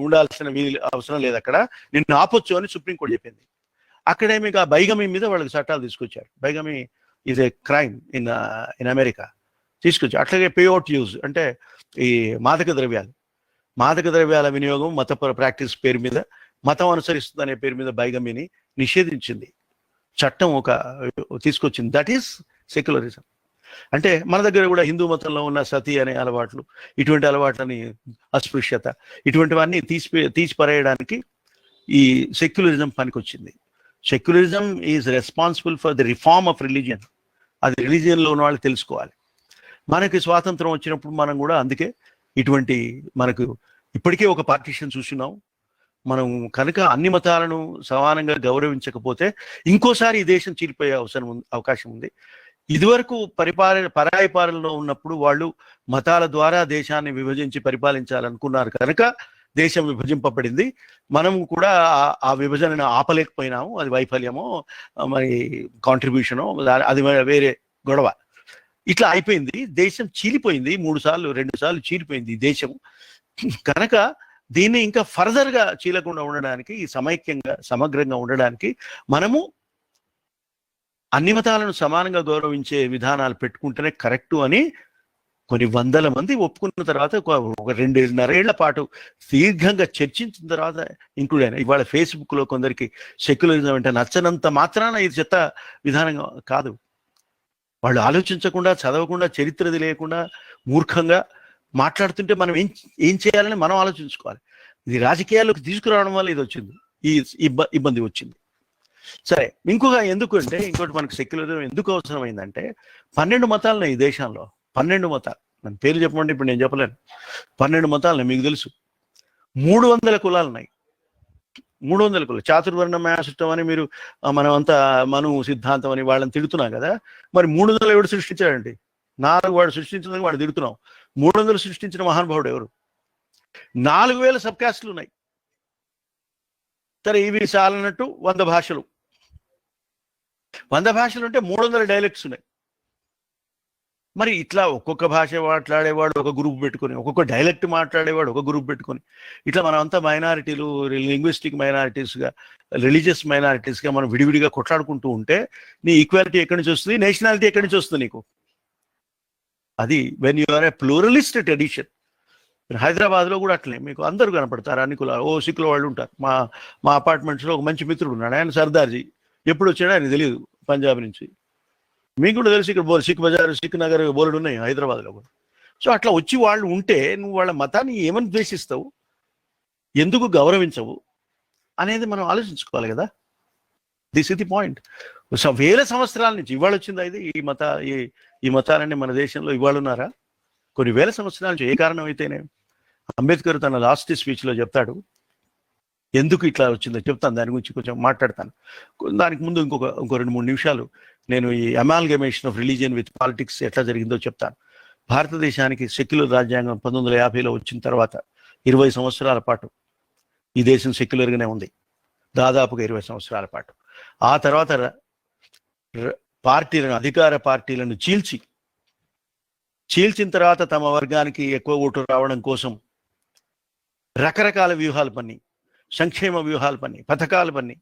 ఉండాల్సిన అవసరం లేదు, అక్కడ నిన్ను ఆపొచ్చు అని సుప్రీంకోర్టు చెప్పింది. అక్కడే మీకు ఆ బైగమీ మీద వాళ్ళకి చట్టాలు తీసుకొచ్చారు. బైగమీ is a crime in America తీసుకొచ్చారు. అట్లాగే పేఅవుట్ యూజ్ అంటే ఈ మాదక ద్రవ్యాల వినియోగం మత ప్రాక్టీస్ పేరు మీద, మతం అనుసరిస్తుంది అనే పేరు మీద బైగమీని నిషేధించింది, చట్టం తీసుకొచ్చింది. That is secularism. అంటే మన దగ్గర కూడా హిందూ మతంలో ఉన్న సతీ అనే అలవాట్లు, ఇటువంటి అలవాట్లని, అస్పృశ్యత, ఇటువంటివన్నీ తీసిపరేయడానికి ఈ సెక్యులరిజం పనికొచ్చింది. Secularism is responsible for the reform of religion. అది రిలీజియన్లో ఉన్న వాళ్ళు తెలుసుకోవాలి. మనకి స్వాతంత్రం వచ్చినప్పుడు మనం కూడా అందుకే ఇటువంటి మనకు ఇప్పటికే ఒక పార్టీషన్ చూస్తున్నాం. మనం కనుక అన్ని మతాలను సమానంగా గౌరవించకపోతే ఇంకోసారి ఈ దేశం చీలిపోయే అవకాశం ఉంది. ఇదివరకు పరాయి పాలనలో ఉన్నప్పుడు వాళ్ళు మతాల ద్వారా దేశాన్ని విభజించి పరిపాలించాలనుకున్నారు కనుక దేశం విభజింపబడింది. మనం కూడా ఆ విభజనను ఆపలేకపోయినాము. అది వైఫల్యమో మరి కాంట్రిబ్యూషనో అది వేరే గొడవ. ఇట్లా అయిపోయింది, దేశం చీలిపోయింది. 2 సార్లు చీలిపోయింది ఈ దేశం. కనుక దీన్ని ఇంకా ఫర్దర్గా చీలకుండా ఉండడానికి, ఈ సమగ్రంగా ఉండడానికి మనము అన్ని మతాలను సమానంగా గౌరవించే విధానాలు పెట్టుకుంటేనే కరెక్టు అని కొన్ని వందల మంది ఒప్పుకున్న తర్వాత ఒక 2.5 ఏళ్ల పాటు దీర్ఘంగా చర్చించిన తర్వాత ఇంక్లూడ్ అయినా. ఇవాళ ఫేస్బుక్లో కొందరికి సెక్యులరిజం అంటే నచ్చనంత మాత్రాన ఇది చెత్త విధానం కాదు. వాళ్ళు ఆలోచించకుండా, చదవకుండా, చరిత్రది లేకుండా మూర్ఖంగా మాట్లాడుతుంటే మనం ఏం చేయాలని మనం ఆలోచించుకోవాలి. ఇది రాజకీయాల్లోకి తీసుకురావడం వల్ల ఇది వచ్చింది, ఈ ఇబ్బంది వచ్చింది. సరే, ఇంకోటి మనకు సెక్యులరిజం ఎందుకు అవసరమైందంటే 12 మతాలున్నాయి ఈ దేశంలో. 12 మతాలు. మన పేరు చెప్పమంటే ఇప్పుడు నేను చెప్పలేను. 12 మతాలున్నాయి, మీకు తెలుసు. 300 కులాలు ఉన్నాయి. 300 కులాలు. చాతుర్వర్ణమయ సిస్టమ్ అని మీరు మనమంతా మను సిద్ధాంతం అని వాళ్ళని తిడుతున్నాం కదా. మరి 300 ఎవడు సృష్టించాడండి? 4 వాడు సృష్టించినందుకు వాడు తిడుతున్నాం. 300 సృష్టించిన మహానుభావుడు ఎవరు? 4000 సబ్ కాస్టులు ఉన్నాయి. సరే, ఇవి చాలన్నట్టు 100 భాషలు. 100 భాషలు అంటే 300 డైలెక్ట్స్ ఉన్నాయి. మరి ఇట్లా ఒక్కొక్క భాష మాట్లాడేవాడు ఒక గ్రూప్ పెట్టుకొని, ఒక్కొక్క డైలెక్ట్ మాట్లాడేవాడు ఒక గ్రూప్ పెట్టుకొని, ఇట్లా మనం అంతా మైనారిటీలు, లింగ్విస్టిక్ మైనారిటీస్గా, రిలీజియస్ మైనారిటీస్గా మనం విడివిడిగా కొట్లాడుకుంటూ ఉంటే నీ ఈక్వాలిటీ ఎక్కడి నుంచి వస్తుంది? నేషనాలిటీ ఎక్కడి నుంచి వస్తుంది నీకు? అది when you are a pluralist tradition. హైదరాబాద్లో కూడా అట్లే మీకు అందరూ కనపడతారు, అన్ని కులాలు. సిక్కుల వాళ్ళు ఉంటారు. మా అపార్ట్మెంట్స్లో ఒక మంచి మిత్రుడు ఉన్నాడు, ఆయన సర్దార్జీ. ఎప్పుడు వచ్చాడో ఆయన తెలియదు, పంజాబ్ నుంచి. మీకు కూడా తెలుసు, ఇక్కడ సిక్ బజార్, సిక్ నగర్ బోర్డు ఉన్నాయి హైదరాబాద్లో కూడా. సో అట్లా వచ్చి వాళ్ళు ఉంటే నువ్వు వాళ్ళ మతాన్ని ఏమని ద్వేషిస్తావు, ఎందుకు గౌరవించవు అనేది మనం ఆలోచించుకోవాలి కదా. This is the point. So వేల సంవత్సరాల నుంచి ఇవాళ వచ్చిందా ఇది? ఈ మతాలన్నీ మన దేశంలో ఇవాళ ఉన్నారా? కొన్ని వేల సంవత్సరాల నుంచి. ఏ కారణం అయితేనే అంబేద్కర్ తన లాస్ట్ స్పీచ్లో చెప్తాడు, ఎందుకు ఇట్లా వచ్చిందో చెప్తాను, దాని గురించి కొంచెం మాట్లాడతాను. దానికి ముందు ఇంకో 2-3 నిమిషాలు నేను ఈ amalgamation of religion with politics ఎట్లా జరిగిందో చెప్తాను. భారతదేశానికి సెక్యులర్ రాజ్యాంగం 1950లో వచ్చిన తర్వాత 20 సంవత్సరాల పాటు ఈ దేశం సెక్యులర్గానే ఉంది, దాదాపుగా 20 సంవత్సరాల పాటు. ఆ తర్వాత అధికార పార్టీలను చీల్చిన తర్వాత తమ వర్గానికి ఎక్కువ ఓటు రావడం కోసం రకరకాల వ్యూహాలు పన్ని, సంక్షేమ వ్యూహాలు పన్ని, పథకాలు పన్ని.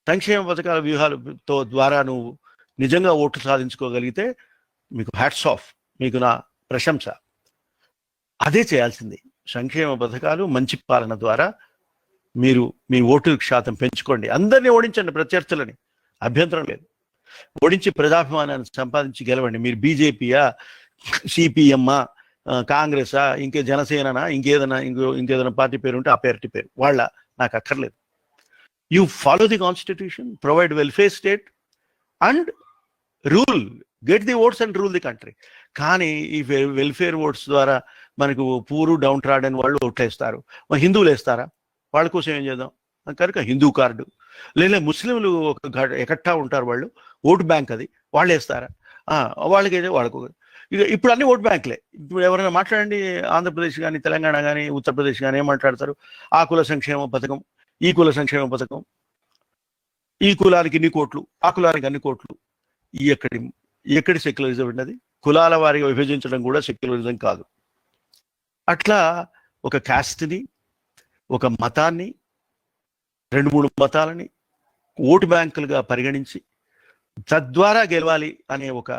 సంక్షేమ పథకాల వ్యూహాలతో ద్వారా నువ్వు నిజంగా ఓట్లు సాధించుకోగలిగితే మీకు హ్యాట్స్ ఆఫ్, మీకు నా ప్రశంస. అదే చేయాల్సింది. సంక్షేమ పథకాలు, మంచి పాలన ద్వారా మీరు మీ ఓటు శాతం పెంచుకోండి. అందరినీ ఓడించండి, ప్రత్యర్థులని, అభ్యంతరం లేదు. ఓడించి ప్రజాభిమానాన్ని సంపాదించి గెలవండి. మీరు బీజేపీయా, సిపిఎమ్మా, కాంగ్రెసా, ఇంకే జనసేననా, ఇంకేదైనా పార్టీ పేరు ఉంటే ఆ పార్టీ పేరు వాళ్ళ నాకు అక్కర్లేదు. You follow the constitution, provide welfare state and rule, get the votes and rule the country. కానీ ఈ వెల్ఫేర్ ఓట్స్ ద్వారా మనకు పూరు డౌన్ ట్రాడన్ వాళ్ళు ఓట్లు వేస్తారు. హిందువులు వేస్తారా? వాళ్ళ కోసం ఏం చేద్దాం? కనుక హిందూ కార్డు, లేదా ముస్లింలు ఎకట్టా ఉంటారు, వాళ్ళు ఓటు బ్యాంక్, అది వాళ్ళు వేస్తారా? వాళ్ళకైతే వాళ్ళకు ఇక ఇప్పుడు అన్ని ఓట్ బ్యాంకులే. ఇప్పుడు ఎవరైనా మాట్లాడండి, ఆంధ్రప్రదేశ్ కానీ తెలంగాణ కానీ ఉత్తరప్రదేశ్ కానీ ఏం మాట్లాడతారు? ఆ కుల సంక్షేమ పథకం, ఈ కుల సంక్షేమ పథకం, ఈ కులానికి ఇన్ని కోట్లు, ఆ కులానికి అన్ని కోట్లు. ఎక్కడి సెక్యులరిజం ఉన్నది? కులాల వారిగా విభజించడం కూడా సెక్యులరిజం కాదు. అట్లా ఒక కాస్ట్ని, ఒక మతాన్ని, 2-3 మతాలని ఓటు బ్యాంకులుగా పరిగణించి తద్వారా గెలవాలి అనే ఒక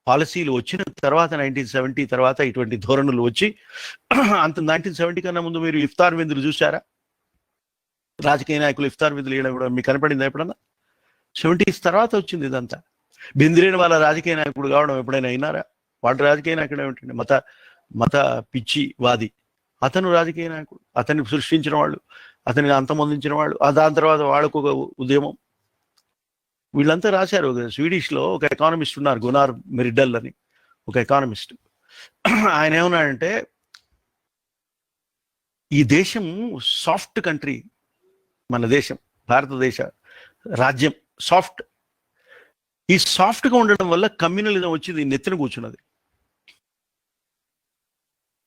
పాలసీలు వచ్చిన తర్వాత 1970 తర్వాత ఇటువంటి ధోరణులు వచ్చి, అంత 1970 కన్నా ముందు మీరు ఇఫ్తార్ విందులు చూసారా? రాజకీయ నాయకులు ఇఫ్తార్ విందులు వేయడం కూడా మీకు కనపడిందా ఎప్పుడన్నా? 70s తర్వాత వచ్చింది ఇదంతా. బెందిరేని వాళ్ళ రాజకీయ నాయకుడు కావడం ఎప్పుడైనా అయినారా? వాడు రాజకీయ నాయకుడు ఏమిటండి? మత పిచ్చి వాది. అతను రాజకీయ నాయకుడు, అతన్ని సృష్టించిన వాళ్ళు, అతన్ని అంతమొందించిన వాళ్ళు, దాని తర్వాత వాళ్ళకు ఒక ఉద్యమం. వీళ్ళంతా రాశారు. స్వీడిష్లో ఒక ఎకానమిస్ట్ ఉన్నారు, గునార్ మెరిడల్ అని ఒక ఎకానమిస్ట్. ఆయన ఏమన్నాడంటే, ఈ దేశం సాఫ్ట్ కంట్రీ, మన దేశం భారతదేశ రాజ్యం సాఫ్ట్. ఈ సాఫ్ట్గా ఉండడం వల్ల కమ్యూనలిజం వచ్చింది, నెత్తిన కూర్చున్నది.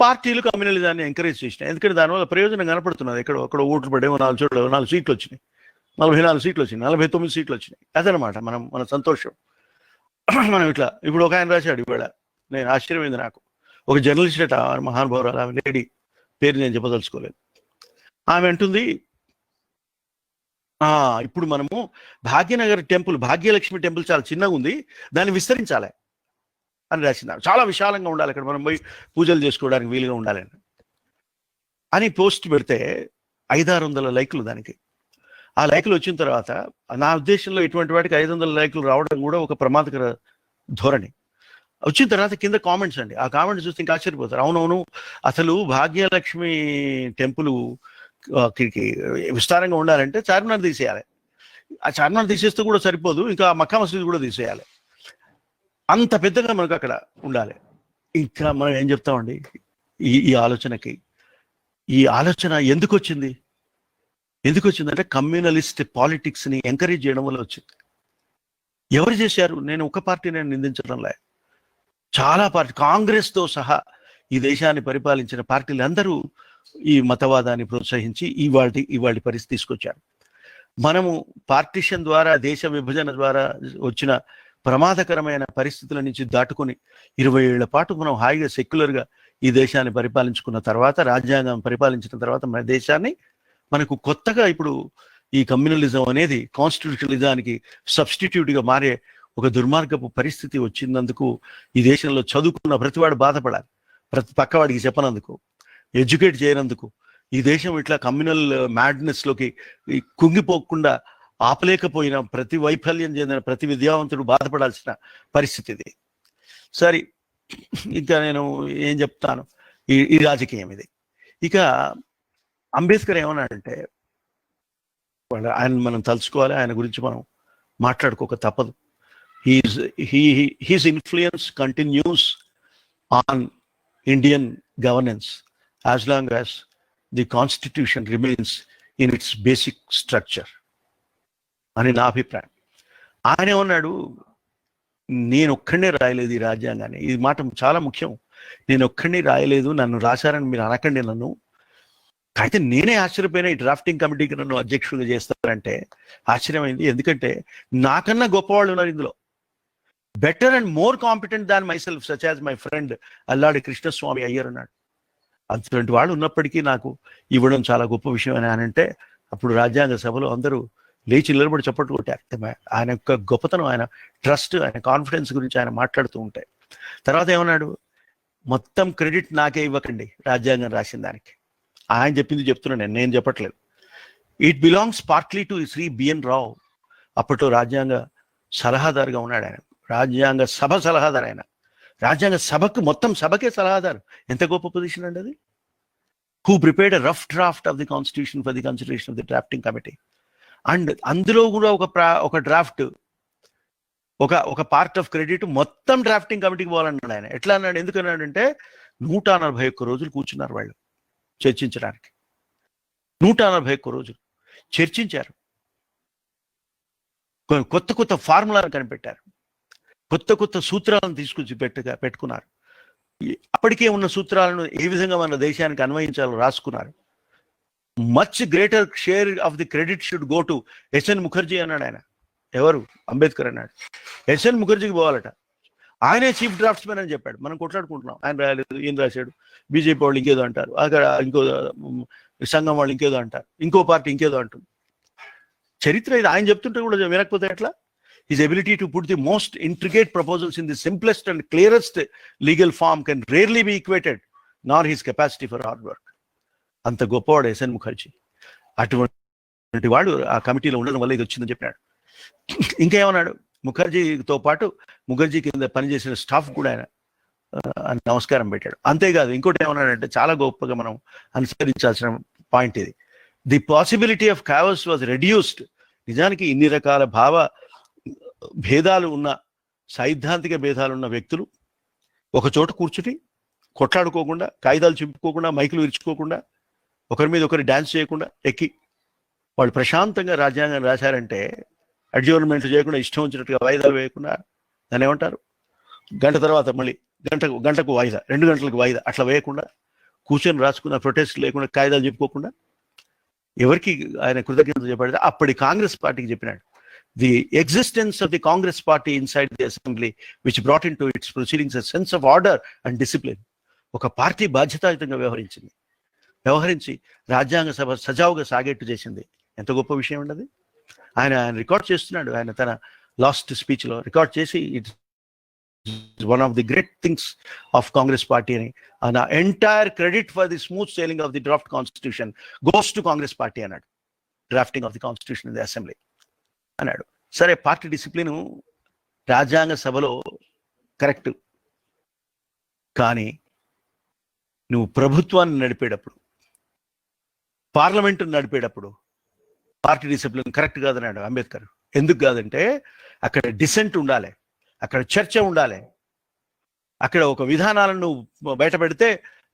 పార్టీలు కమ్యూనలిజాన్ని ఎంకరేజ్ చేసినాయి, ఎందుకంటే దానివల్ల ప్రయోజనం కనపడుతున్నది. అక్కడ ఓట్లు పడేమో 4 సీట్లు వచ్చినాయి, 44 సీట్లు వచ్చినాయి, 49 సీట్లు వచ్చినాయి. అదనమాట మన సంతోషం. మనం ఇట్లా ఇప్పుడు ఒక ఆయన రాశాడు ఇవాళ, నేను ఆశ్చర్యమైంది నాకు. ఒక జర్నలిస్ట్ అట, మహానుభావురాలు, ఆమె లేడీ, పేరు నేను చెప్పదలుచుకోలేదు. ఆమె అంటుంది, ఇప్పుడు మనము భాగ్యనగర్ టెంపుల్, భాగ్యలక్ష్మి టెంపుల్ చాలా చిన్నగా ఉంది, దాన్ని విస్తరించాలి అని రాసింది. చాలా విశాలంగా ఉండాలి, అక్కడ మనం పోయి పూజలు చేసుకోవడానికి వీలుగా ఉండాలని అని పోస్ట్ పెడితే 500-600 లైకులు దానికి. ఆ లైకులు వచ్చిన తర్వాత, నా ఉద్దేశంలో ఇటువంటి వాటికి 500 లైకులు రావడం కూడా ఒక ప్రమాదకర ధోరణి. వచ్చిన తర్వాత కింద కామెంట్స్ అండి, ఆ కామెంట్స్ చూస్తే ఇంకా ఆశ్చర్యపోతారు. అవునవును, అసలు భాగ్యలక్ష్మి టెంపుల్ విస్తారంగా ఉండాలంటే చార్మినార్ తీసేయాలి, ఆ చార్మినార్ తీసేస్తే కూడా సరిపోదు, ఇంకా మక్కా మసీద్ కూడా తీసేయాలి, అంత పెద్దగా మనకు అక్కడ ఉండాలి. ఇంకా మనం ఏం చెప్తామండి? ఈ ఆలోచన ఎందుకు వచ్చిందంటే కమ్యూనలిస్ట్ పాలిటిక్స్ని ఎంకరేజ్ చేయడం వల్ల వచ్చింది. ఎవరు చేశారు? నేను ఒక పార్టీ నేను నిందించడంలే, చాలా పార్టీ, కాంగ్రెస్తో సహా ఈ దేశాన్ని పరిపాలించిన పార్టీలు అందరూ ఈ మతవాదాన్ని ప్రోత్సహించి ఇవాళ పరిస్థితి తీసుకొచ్చారు. మనము పార్టీషన్ ద్వారా, దేశ విభజన ద్వారా వచ్చిన ప్రమాదకరమైన పరిస్థితుల నుంచి దాటుకొని 20 ఏళ్ల పాటు మనం హాయిగా సెక్యులర్గా ఈ దేశాన్ని పరిపాలించుకున్న తర్వాత, రాజ్యాంగం పరిపాలించిన తర్వాత మన దేశాన్ని మనకు కొత్తగా ఇప్పుడు ఈ కమ్యూనలిజం అనేది కాన్స్టిట్యూషనలిజానికి సబ్స్టిట్యూట్గా మారే ఒక దుర్మార్గపు పరిస్థితి వచ్చినందుకు ఈ దేశంలో చదువుకున్న ప్రతివాడు బాధపడాలి, ప్రతి పక్కవాడికి చెప్పనందుకు, ఎడ్యుకేట్ చేయనందుకు. ఈ దేశం ఇట్లా కమ్యూనల్ మ్యాడ్నెస్లోకి కుంగిపోకుండా ఆపలేకపోయిన ప్రతి వైఫల్యం చెందిన ప్రతి విద్యావంతుడు బాధపడాల్సిన పరిస్థితి ఇది. సరే, ఇంకా నేను ఏం చెప్తాను, ఈ రాజకీయం ఇది. ఇక అంబేద్కర్ ఏమన్నాడంటే, ఆయన మనం తలుచుకోవాలి, ఆయన గురించి మనం మాట్లాడుకోక తప్పదు. his influence continues on Indian governance as long as the constitution remains in its basic structure అని నా అభిప్రాయం. ఆయన ఏమన్నాడు, నేను ఒక్కడే రాయలేదు ఈ రాజ్యాంగాన్ని. ఈ మాట చాలా ముఖ్యం. నేను ఒక్కడే రాయలేదు, నన్ను రాశారని మీరు అనకండి నన్ను. అయితే నేనే ఆశ్చర్యపోయినా, ఈ డ్రాఫ్టింగ్ కమిటీకి నన్ను అధ్యక్షుడిగా చేస్తారంటే ఆశ్చర్యమైంది. ఎందుకంటే నాకన్నా గొప్పవాళ్ళు ఉన్నారు ఇందులో, better and more competent than myself, such as my friend Alladi Krishnaswami Ayyar అన్నాడు. అటువంటి వాళ్ళు ఉన్నప్పటికీ నాకు ఇవ్వడం చాలా గొప్ప విషయం అని అంటే, అప్పుడు రాజ్యాంగ సభలో అందరూ లేచి నిలబడి చప్పట్లు కొట్టారు. ఆయన యొక్క గొప్పతనం, ఆయన ట్రస్ట్, ఆయన కాన్ఫిడెన్స్ గురించి ఆయన మాట్లాడుతూ ఉంటాయి. తర్వాత ఏమన్నాడు, మొత్తం క్రెడిట్ నాకే ఇవ్వకండి రాజ్యాంగం రాసిన దానికి. ఆయన చెప్పింది చెప్తున్నాను, నేను చెప్పట్లేదు. It belongs partly to Shri B N Rao. అప్పట్లో రాజ్యాంగ సలహాదారుగా ఉన్నాడు ఆయన, రాజ్యాంగ సభ సలహాదారు ఆయన. రాజ్యాంగ సభకు, మొత్తం సభకే సలహాదారు. ఎంత గొప్ప పొజిషన్ అండి అది. Who prepared a rough draft of the constitution for the consideration of the drafting committee. And అందులో కూడా ఒక డ్రాఫ్ట్, ఒక పార్ట్ ఆఫ్ క్రెడిట్ మొత్తం డ్రాఫ్టింగ్ కమిటీకి పోవాలన్నాడు ఆయన. ఎట్లా అన్నాడు, ఎందుకన్నాడంటే 141 రోజులు కూర్చున్నారు వాళ్ళు చర్చించడానికి. 141 రోజులు చర్చించారు. కొత్త కొత్త ఫార్ములాను కనిపెట్టారు, కొత్త కొత్త సూత్రాలను తీసుకొచ్చి పెట్టుకున్నారు. అప్పటికే ఉన్న సూత్రాలను ఏ విధంగా మన దేశానికి అన్వయించాలో రాసుకున్నారు. Much greater share of the credit should go to S N Mukherjee అన్నాడు ఆయన. ఎవరు? అంబేద్కర్ అన్నాడు. ఎస్ఎన్ ముఖర్జీకి పోవాలట. ఆయనే చీఫ్ డ్రాఫ్ట్స్ మ్యాన్ అని చెప్పాడు. మనం కొట్లాడుకుంటున్నాం, ఆయన రాయలేదు, ఈయన రాశాడు, బీజేపీ వాళ్ళు ఇంకేదో అంటారు, అక్కడ ఇంకో సంఘం వాళ్ళు ఇంకేదో అంటారు, ఇంకో పార్టీ ఇంకేదో అంటుంది. చరిత్ర ఇది. ఆయన చెప్తుంటే కూడా వినకపోతే ఎట్లా? His ability to put the most intricate proposals in the simplest and clearest legal form can rarely be equated, nor his capacity for hard work. అంత గొప్పవాడు ఎస్ఎన్ ముఖర్జీ. అటువంటి వాడు ఆ కమిటీలో ఉండడం వల్ల ఇది వచ్చిందని చెప్పాడు. ఇంకేమన్నాడు? ముఖర్జీతో పాటు ముఖర్జీ కింద పనిచేసిన స్టాఫ్ కూడా ఆయన నమస్కారం పెట్టాడు. అంతేకాదు ఇంకోటి ఏమన్నాడంటే చాలా గొప్పగా మనం అనుసరించాల్సిన పాయింట్ ఇది. The possibility of chaos was reduced. నిజానికి ఇన్ని రకాల భావ భేదాలు ఉన్న, సైద్ధాంతిక భేదాలు ఉన్న వ్యక్తులు ఒక చోట కూర్చుని కొట్లాడుకోకుండా, కాగితాలు చింపుకోకుండా, మైకులు విరుచుకోకుండా, ఒకరి మీద ఒకరి డాన్స్ చేయకుండా ఎక్కి వాళ్ళు ప్రశాంతంగా రాజ్యాంగం రాశారంటే, అడ్జర్న్మెంట్ చేయకుండా ఇష్టం వచ్చినట్టుగా వాయిదాలు వేయకుండా, దాన్ని ఏమంటారు, గంట తర్వాత మళ్ళీ గంటకు వాయిదా, 2 గంటలకు వాయిదా, అట్లా వేయకుండా కూర్చొని రాసుకున్న, ప్రొటెస్ట్ లేకుండా, కాగితాలు చెప్పుకోకుండా ఎవరికి ఆయన కృతజ్ఞతలు చెప్పాడు? అప్పటి కాంగ్రెస్ పార్టీకి చెప్పినాడు. The existence of the Congress party inside the assembly, which brought into its proceedings a sense of order and discipline. ఒక పార్టీ బాధ్యతాయుతంగా వ్యవహరించి రాజ్యాంగ సభ సజావుగా సాగేట్టు చేసింది. ఎంత గొప్ప విషయం ఉండదు. ఆయన రికార్డ్ చేస్తున్నాడు. ఆయన తన లాస్ట్ స్పీచ్ లో రికార్డ్ చేసి, it one of the great things of Congress party అని, నా entire credit for the smooth sailing of the draft constitution goes to Congress party అన్నాడు. Drafting of the constitution in the assembly అన్నాడు. సరే, party discipline రాజ్యాంగ సభలో correct, కానీ నువ్వు ప్రభుత్వాన్ని నడిపేటప్పుడు, పార్లమెంటును నడిపేటప్పుడు పార్టీ డిసిప్లిన్ కరెక్ట్ కాదన్నాడు అంబేద్కర్. ఎందుకు కాదంటే, అక్కడ డిసెంట్ ఉండాలి, అక్కడ చర్చ ఉండాలి, అక్కడ ఒక విధానాలను నువ్వు బయట పెడితే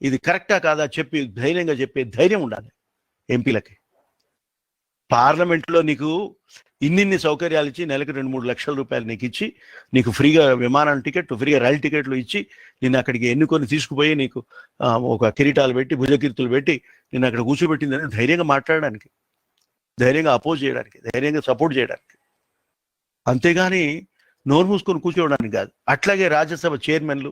ఇది కరెక్టా కాదా చెప్పి ధైర్యంగా చెప్పే ధైర్యం ఉండాలి ఎంపీలకి. పార్లమెంట్లో నీకు ఇన్ని సౌకర్యాలు ఇచ్చి, నెలకు 2-3 లక్షల రూపాయలు నీకు ఇచ్చి, నీకు ఫ్రీగా విమానం టికెట్, ఫ్రీగా రైలు టికెట్లు ఇచ్చి, నిన్ను అక్కడికి ఎన్నుకొని తీసుకుపోయి నీకు ఒక కిరీటాలు పెట్టి, భుజకీర్తులు పెట్టి నిన్ను అక్కడ కూర్చోబెట్టిందని ధైర్యంగా మాట్లాడడానికి, ధైర్యంగా అపోజ్ చేయడానికి, ధైర్యంగా సపోర్ట్ చేయడానికి, అంతేగాని నోరు మూసుకొని కూర్చోవడానికి కాదు. అట్లాగే రాజ్యసభ చైర్మన్లు,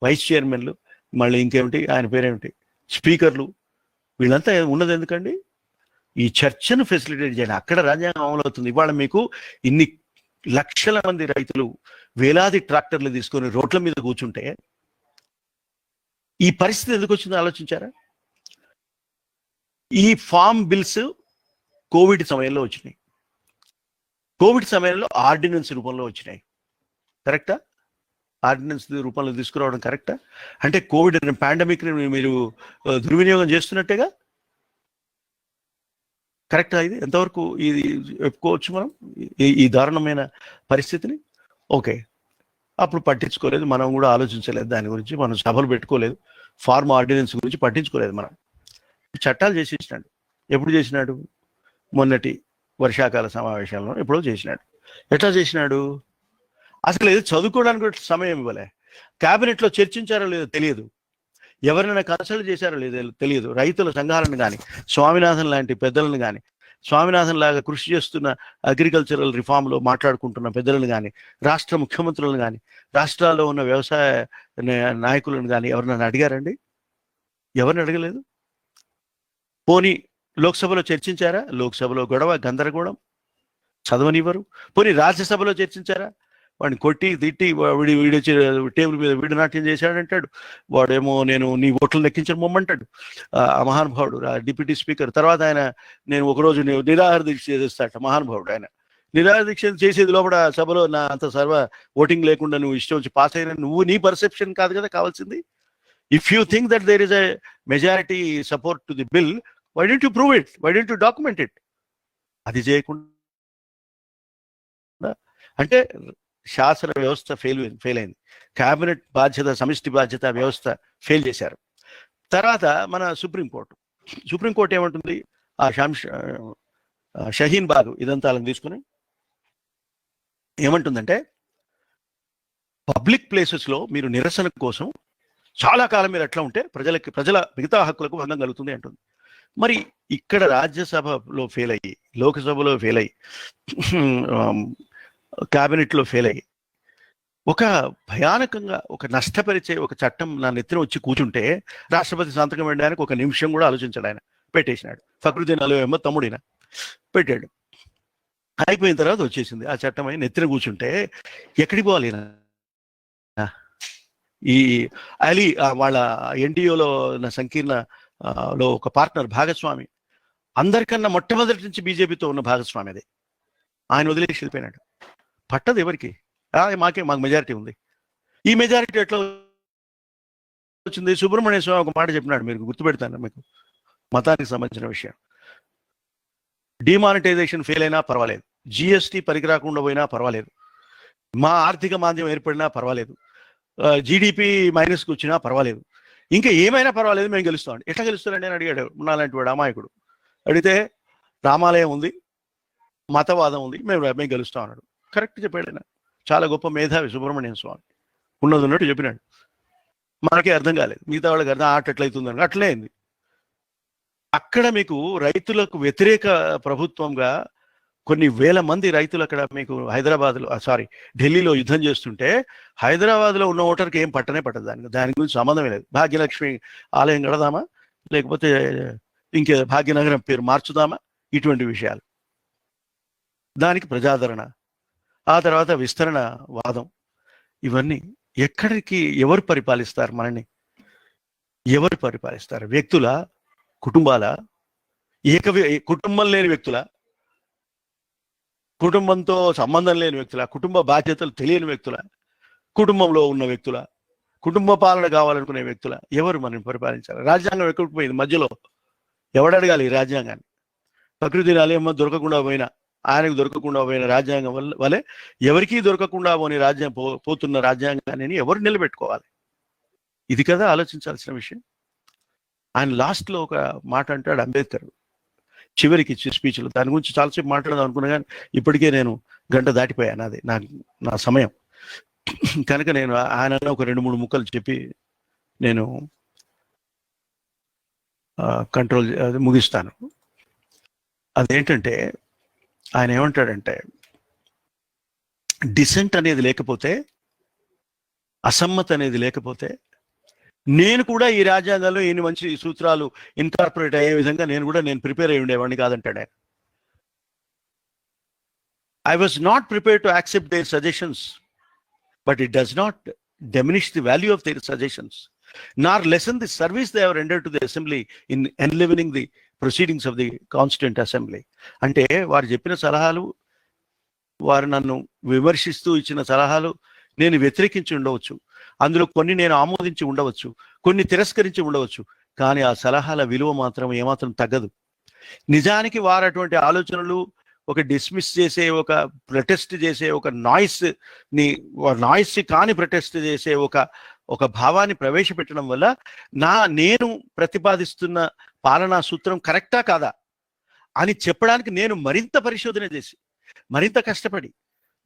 వైస్ చైర్మన్లు, మళ్ళీ ఇంకేమిటి ఆయన పేరేమిటి, స్పీకర్లు, వీళ్ళంతా ఉన్నది ఎందుకండి? ఈ చర్చను ఫెసిలిటేట్ చేయండి. అక్కడ రాజ్యాంగం అమలు అవుతుంది. ఇవాళ మీకు ఇన్ని లక్షల మంది రైతులు వేలాది ట్రాక్టర్లు తీసుకొని రోడ్ల మీద కూర్చుంటే ఈ పరిస్థితి ఎందుకు వచ్చిందో ఆలోచించారా? ఈ ఫార్మ్ బిల్స్ కోవిడ్ సమయంలో వచ్చినాయి. కోవిడ్ సమయంలో ఆర్డినెన్స్ రూపంలో వచ్చినాయి. కరెక్టా? ఆర్డినెన్స్ రూపంలో తీసుకురావడం కరెక్టా? అంటే కోవిడ్ పాండమిక్ మీరు దుర్వినియోగం చేస్తున్నట్టేగా. కరెక్టా? ఇది ఎంతవరకు ఇది చెప్పుకోవచ్చు మనం ఈ దారుణమైన పరిస్థితిని? ఓకే, అప్పుడు పట్టించుకోలేదు, మనం కూడా ఆలోచించలేదు దాని గురించి, మనం సభలు పెట్టుకోలేదు, ఫార్మ్ ఆర్డినెన్స్ గురించి పట్టించుకోలేదు. మనం చట్టాలు చేసేసినాడు. ఎప్పుడు చేసినాడు? మొన్నటి వర్షాకాల సమావేశాలను ఎప్పుడో చేసినాడు. ఎట్లా చేసినాడు? అసలు ఏదో చదువుకోవడానికి కూడా సమయం ఇవ్వలే. క్యాబినెట్లో చర్చించారో లేదో తెలియదు, ఎవరైనా కన్సల్ట్ చేశారో లేదో తెలియదు. రైతుల సంఘాలను కానీ, స్వామినాథన్ లాంటి పెద్దలను కానీ, స్వామినాథన్ లాగా కృషి చేస్తున్న అగ్రికల్చరల్ రిఫార్మ్లో మాట్లాడుకుంటున్న పెద్దలను కానీ, రాష్ట్ర ముఖ్యమంత్రులను కానీ, రాష్ట్రాల్లో ఉన్న వ్యవసాయ నాయకులను కానీ ఎవరినైనా అడిగారండి? ఎవరిని అడగలేదు. పోనీ లోక్సభలో చర్చించారా? లోక్సభలో గొడవ, గందరగోళం, చదవనివ్వరు. పోనీ రాజ్యసభలో చర్చించారా? వాడిని కొట్టి తిట్టి వీడు టేబుల్ మీద వీడు నాట్యం చేశాడంటాడు, వాడేమో నేను నీ ఓట్లు లెక్కించడం మొమ్మంటాడు ఆ మహానుభావుడు డిప్యూటీ స్పీకర్. తర్వాత ఆయన నేను ఒకరోజు నిరాహార దీక్ష చేస్తాట మహానుభావుడు. ఆయన నిరాహార దీక్ష చేసేది లోపల సభలో నా అంత సర్వ ఓటింగ్ లేకుండా నువ్వు ఇష్టం వచ్చి పాస్ అయినా నువ్వు నీ పర్సెప్షన్ కాదు కదా కావాల్సింది. If you think that there is a majority support to the bill, why don't you prove it, why don't you document it? అది చేయకుండా అంటే శాసన వ్యవస్థ ఫెయిల్ అయింది. క్యాబినెట్ బాధ్యత, సమిష్టి బాధ్యత వ్యవస్థ ఫెయిల్ చేశారు. తర్వాత మన సుప్రీంకోర్టు ఏమంటుంది? ఆ షహీన్ బాగ్ ఇదంతా తీసుకుని ఏమంటుందంటే పబ్లిక్ ప్లేసెస్లో మీరు నిరసన కోసం చాలా కాలం మీరు అట్లా ఉంటే ప్రజల మిగతా హక్కులకు భంగం కలుగుతుంది అంటుంది. మరి ఇక్కడ రాజ్యసభలో ఫెయిల్ అయ్యి, లోక్సభలో ఫెయిల్ అయ్యి, క్యాబినెట్లో ఫెయిల్ అయ్యి, ఒక భయానకంగా ఒక నష్టపరిచే ఒక చట్టం నా నెత్తిన వచ్చి కూర్చుంటే రాష్ట్రపతి సంతకం పెట్టడానికి ఒక నిమిషం కూడా ఆలోచించాడు. ఆయన పెట్టేసినాడు. ఫక్రుద్దీన్ అలీ అహ్మద్ తమ్ముడిన పెట్టాడు. అయిపోయిన తర్వాత వచ్చేసింది ఆ చట్టం అయి నెత్తిన కూర్చుంటే ఎక్కడికి పోవాలి? ఈ అలీ వాళ్ళ ఎన్డీఓలో సంకీర్ణలో ఒక పార్ట్నర్ భాగస్వామి, అందరికన్నా మొట్టమొదటి నుంచి బీజేపీతో ఉన్న భాగస్వామి అదే. ఆయన వదిలేసి వెళ్ళిపోయినాడు. పట్టదు ఎవరికి? మాకు మెజారిటీ ఉంది. ఈ మెజారిటీ ఎట్లా వచ్చింది? సుబ్రహ్మణ్య స్వామి ఒక మాట చెప్పినాడు, మీరు గుర్తుపెడతాను, మీకు మతానికి సంబంధించిన విషయం. డిమానిటైజేషన్ ఫెయిల్ అయినా పర్వాలేదు, జిఎస్టీ పనికి రాకుండా పోయినా పర్వాలేదు, మా ఆర్థిక మాంద్యం ఏర్పడినా పర్వాలేదు, జీడిపి మైనస్కి వచ్చినా పర్వాలేదు, ఇంకా ఏమైనా పర్వాలేదు, మేము గెలుస్తామండి. ఎట్లా గెలుస్తారండి అని అడిగాడు నాలాంటి వాడు అమాయకుడు. అడిగితే రామాలయం ఉంది, మతవాదం ఉంది, మేము గెలుస్తాం అన్నాడు. కరెక్ట్ చెప్పాడు ఆయన. చాలా గొప్ప మేధావి సుబ్రహ్మణ్యం స్వామి. ఉన్నది ఉన్నట్టు చెప్పినాడు. మనకే అర్థం కాలేదు, మిగతా వాళ్ళకి అర్థం ఎట్లయితుందని. అట్లే అయింది. అక్కడ మీకు రైతులకు వ్యతిరేక ప్రభుత్వంగా కొన్ని వేల మంది రైతులు అక్కడ మీకు ఢిల్లీలో యుద్ధం చేస్తుంటే హైదరాబాద్లో ఉన్న ఓటర్కి ఏం పట్టదు. దాని గురించి సంబంధమే లేదు. భాగ్యలక్ష్మి ఆలయం కడదామా, లేకపోతే ఇంకే భాగ్యనగరం పేరు మార్చుదామా, ఇటువంటి విషయాలు. దానికి ప్రజాదరణ, ఆ తర్వాత విస్తరణ వాదం, ఇవన్నీ ఎక్కడికి ఎవరు పరిపాలిస్తారు? మనని ఎవరు పరిపాలిస్తారు? వ్యక్తుల, కుటుంబాల, కుటుంబం లేని వ్యక్తుల, కుటుంబంతో సంబంధం లేని వ్యక్తుల, కుటుంబ బాధ్యతలు తెలియని వ్యక్తుల, కుటుంబంలో ఉన్న వ్యక్తుల, కుటుంబ పాలన కావాలనుకునే వ్యక్తుల, ఎవరు మనం పరిపాలించాలి? రాజ్యాంగం ఎక్కడికి పోయింది? మధ్యలో ఎవడు అడగాలి ఈ రాజ్యాంగాన్ని? ఫక్రుద్దీన్ అలీ అహ్మద్ దొరకకుండా పోయినా, ఆయనకు దొరకకుండా పోయిన రాజ్యాంగం వల్లే ఎవరికీ దొరకకుండా పోని పోతున్న రాజ్యాంగాన్ని ఎవరు నిలబెట్టుకోవాలి? ఇది కదా ఆలోచించాల్సిన విషయం. ఆయన లాస్ట్లో ఒక మాట అంటాడు అంబేద్కర్ చివరికి ఇచ్చే స్పీచ్లో. దాని గురించి చాలాసేపు మాట్లాడదాం అనుకున్నా కానీ ఇప్పటికే నేను గంట దాటిపోయాను. అది నా సమయం కనుక నేను ఆయన ఒక 2-3 ముక్కలు చెప్పి నేను కంట్రోల్ ముగిస్తాను. అదేంటంటే ఆయన ఏమంటాడంటే, డిసెంట్ అనేది లేకపోతే, అసమ్మతి అనేది లేకపోతే, నేను కూడా ఈ రాజ్యాంగంలో ఎన్ని మంచి సూత్రాలు ఇన్కార్పొరేట్ అయ్యే విధంగా నేను ప్రిపేర్ అయ్యి ఉండేవాడిని కాదంటాడు ఆయన. I was not prepare to accept their suggestions, but it does not diminish the value of their suggestions, nor lessen the service they have rendered to the assembly in enlivening the proceedings of the constituent assembly. అంటే వారు చెప్పిన సలహాలు, వారు నన్ను విమర్శిస్తూ ఇచ్చిన సలహాలు నేను వ్యతిరేకించి ఉండవచ్చు, అందులో కొన్ని నేను ఆమోదించి ఉండవచ్చు, కొన్ని తిరస్కరించి ఉండవచ్చు, కానీ ఆ సలహాల విలువ మాత్రం ఏమాత్రం తగ్గదు. నిజానికి వారు అటువంటి ఆలోచనలు ఒక డిస్మిస్ చేసే, ఒక ప్రొటెస్ట్ చేసే, ఒక నాయిస్ కాని ప్రొటెస్ట్ చేసే ఒక భావాన్ని ప్రవేశపెట్టడం వల్ల నేను ప్రతిపాదిస్తున్న పాలనా సూత్రం కరెక్టా కాదా అని చెప్పడానికి నేను మరింత పరిశోధన చేసి, మరింత కష్టపడి,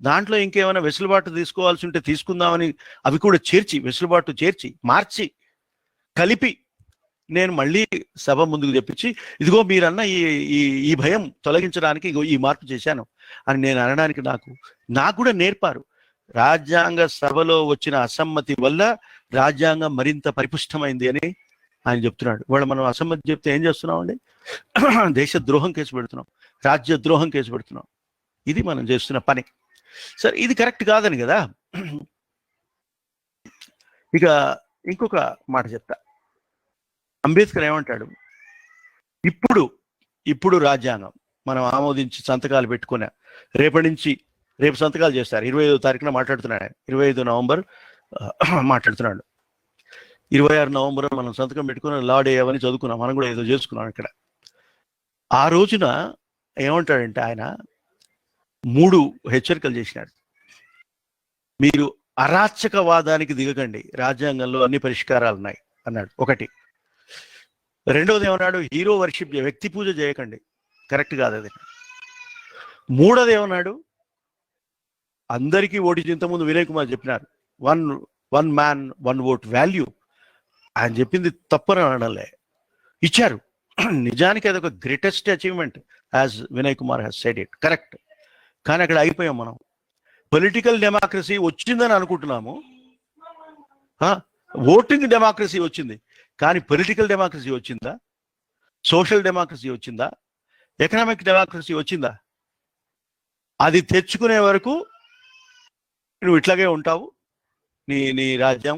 దాంట్లో ఇంకేమైనా వెసులుబాటు తీసుకోవాల్సి ఉంటే తీసుకుందామని అవి కూడా వెసులుబాటు చేర్చి, మార్చి, కలిపి నేను మళ్ళీ సభ ముందుకు తెప్పించి, ఇదిగో మీరన్న ఈ భయం తొలగించడానికి ఈ మార్పు చేశాను అని నేను అనడానికి నాకు కూడా నేర్పారు. రాజ్యాంగ సభలో వచ్చిన అసమ్మతి వల్ల రాజ్యాంగం మరింత పరిపుష్టమైంది అని ఆయన చెప్తున్నాడు. ఇవాళ మనం అసమ్మతి చెప్తే ఏం చేస్తున్నామండి? దేశ ద్రోహం కేసు పెడుతున్నాం, రాజ్య ద్రోహం కేసు పెడుతున్నాం. ఇది మనం చేస్తున్న పని. సరే, ఇది కరెక్ట్ కాదని కదా. ఇక ఇంకొక మాట చెప్తా. అంబేద్కర్ ఏమంటాడు? ఇప్పుడు రాజ్యాంగం మనం ఆమోదించి సంతకాలు పెట్టుకున్నా, రేపు సంతకాలు చేస్తారు. 25వ తారీఖున మాట్లాడుతున్నాడు. 25 నవంబర్ మాట్లాడుతున్నాడు. 26 నవంబర్ మనం సంతకం పెట్టుకున్న లా డే అవన్నీ చదువుకున్నాం, మనం కూడా ఏదో చేసుకున్నాం ఇక్కడ. ఆ రోజున ఏమంటాడంటే ఆయన 3 హెచ్చరికలు చేసినాడు. మీరు అరాచకవాదానికి దిగకండి, రాజ్యాంగంలో అన్ని పరిష్కారాలు ఉన్నాయి అన్నాడు. ఒకటి. రెండవది ఏమన్నాడు? హీరో వర్షిప్, వ్యక్తి పూజ చేయకండి, కరెక్ట్ కాదు అది. మూడోది ఏమన్నాడు? అందరికీ ఓటు ఇంతకుముందు వినయ్ కుమార్ చెప్పినారు, one man one vote value. ఆయన చెప్పింది తప్పని అనడంలే, ఇచ్చారు. నిజానికి అది ఒక greatest achievement, as Vinay Kumar has said it, correct. కానీ అక్కడ అయిపోయాం మనం. పొలిటికల్ డెమోక్రసీ వచ్చిందని అనుకుంటున్నాము, ఓటింగ్ డెమోక్రసీ వచ్చింది, కానీ పొలిటికల్ డెమోక్రసీ వచ్చిందా? సోషల్ డెమోక్రసీ వచ్చిందా? ఎకనామిక్ డెమోక్రసీ వచ్చిందా? అది తెచ్చుకునే వరకు నువ్వు ఇట్లాగే ఉంటావు. నీ రాజ్యం,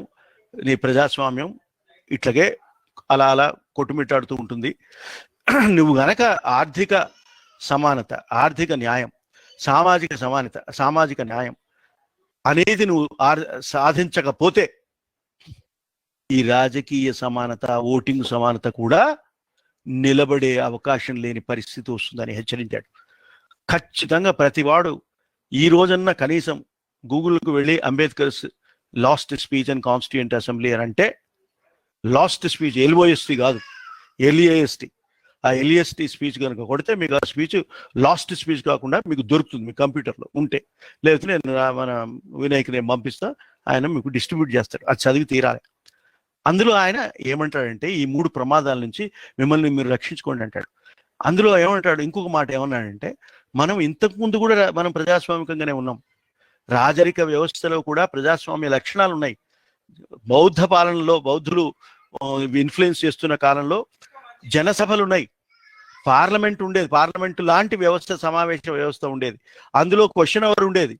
నీ ప్రజాస్వామ్యం ఇట్లాగే అలా అలా కొట్టుమిట్టాడుతూ ఉంటుంది. నువ్వు గనక ఆర్థిక సమానత, ఆర్థిక న్యాయం, సామాజిక సమానత, సామాజిక న్యాయం అనేది నువ్వు సాధించకపోతే ఈ రాజకీయ సమానత, ఓటింగ్ సమానత కూడా నిలబడే అవకాశం లేని పరిస్థితి వస్తుందని హెచ్చరించాడు. ఖచ్చితంగా ప్రతివాడు ఈ రోజన్నా కనీసం గూగుల్కు వెళ్ళి Ambedkar's last speech and constituent assembly అని అంటే, లాస్ట్ స్పీచ్ ఎల్ఓఎస్టీ కాదు, ఎల్ఏఎస్టీ, ఆ ఎల్ఏఎస్టీ స్పీచ్ కనుక కొడితే మీకు ఆ స్పీచ్ లాస్ట్ స్పీచ్ కాకుండా మీకు దొరుకుతుంది మీ కంప్యూటర్లో ఉంటే. లేకపోతే నేను మన వినాయక్ నేను పంపిస్తా, ఆయన మీకు డిస్ట్రిబ్యూట్ చేస్తాడు, అది చదివి తీరాలి. అందులో ఆయన ఏమంటాడంటే, ఈ 3 ప్రమాదాల నుంచి మిమ్మల్ని మీరు రక్షించుకోండి అంటాడు. అందులో ఏమంటాడు, ఇంకొక మాట ఏమన్నాడంటే, మనం ఇంతకుముందు కూడా మనం ప్రజాస్వామికంగానే ఉన్నాం, రాజరిక వ్యవస్థలో కూడా ప్రజాస్వామ్య లక్షణాలు ఉన్నాయి. బౌద్ధ పాలనలో బౌద్ధులు ఇన్ఫ్లుయెన్స్ చేస్తున్న కాలంలో జనసభలు ఉన్నాయి, పార్లమెంట్ ఉండేది, పార్లమెంట్ లాంటి వ్యవస్థ, సమావేశ వ్యవస్థ ఉండేది, అందులో క్వశ్చన్ అవర్ ఉండేది,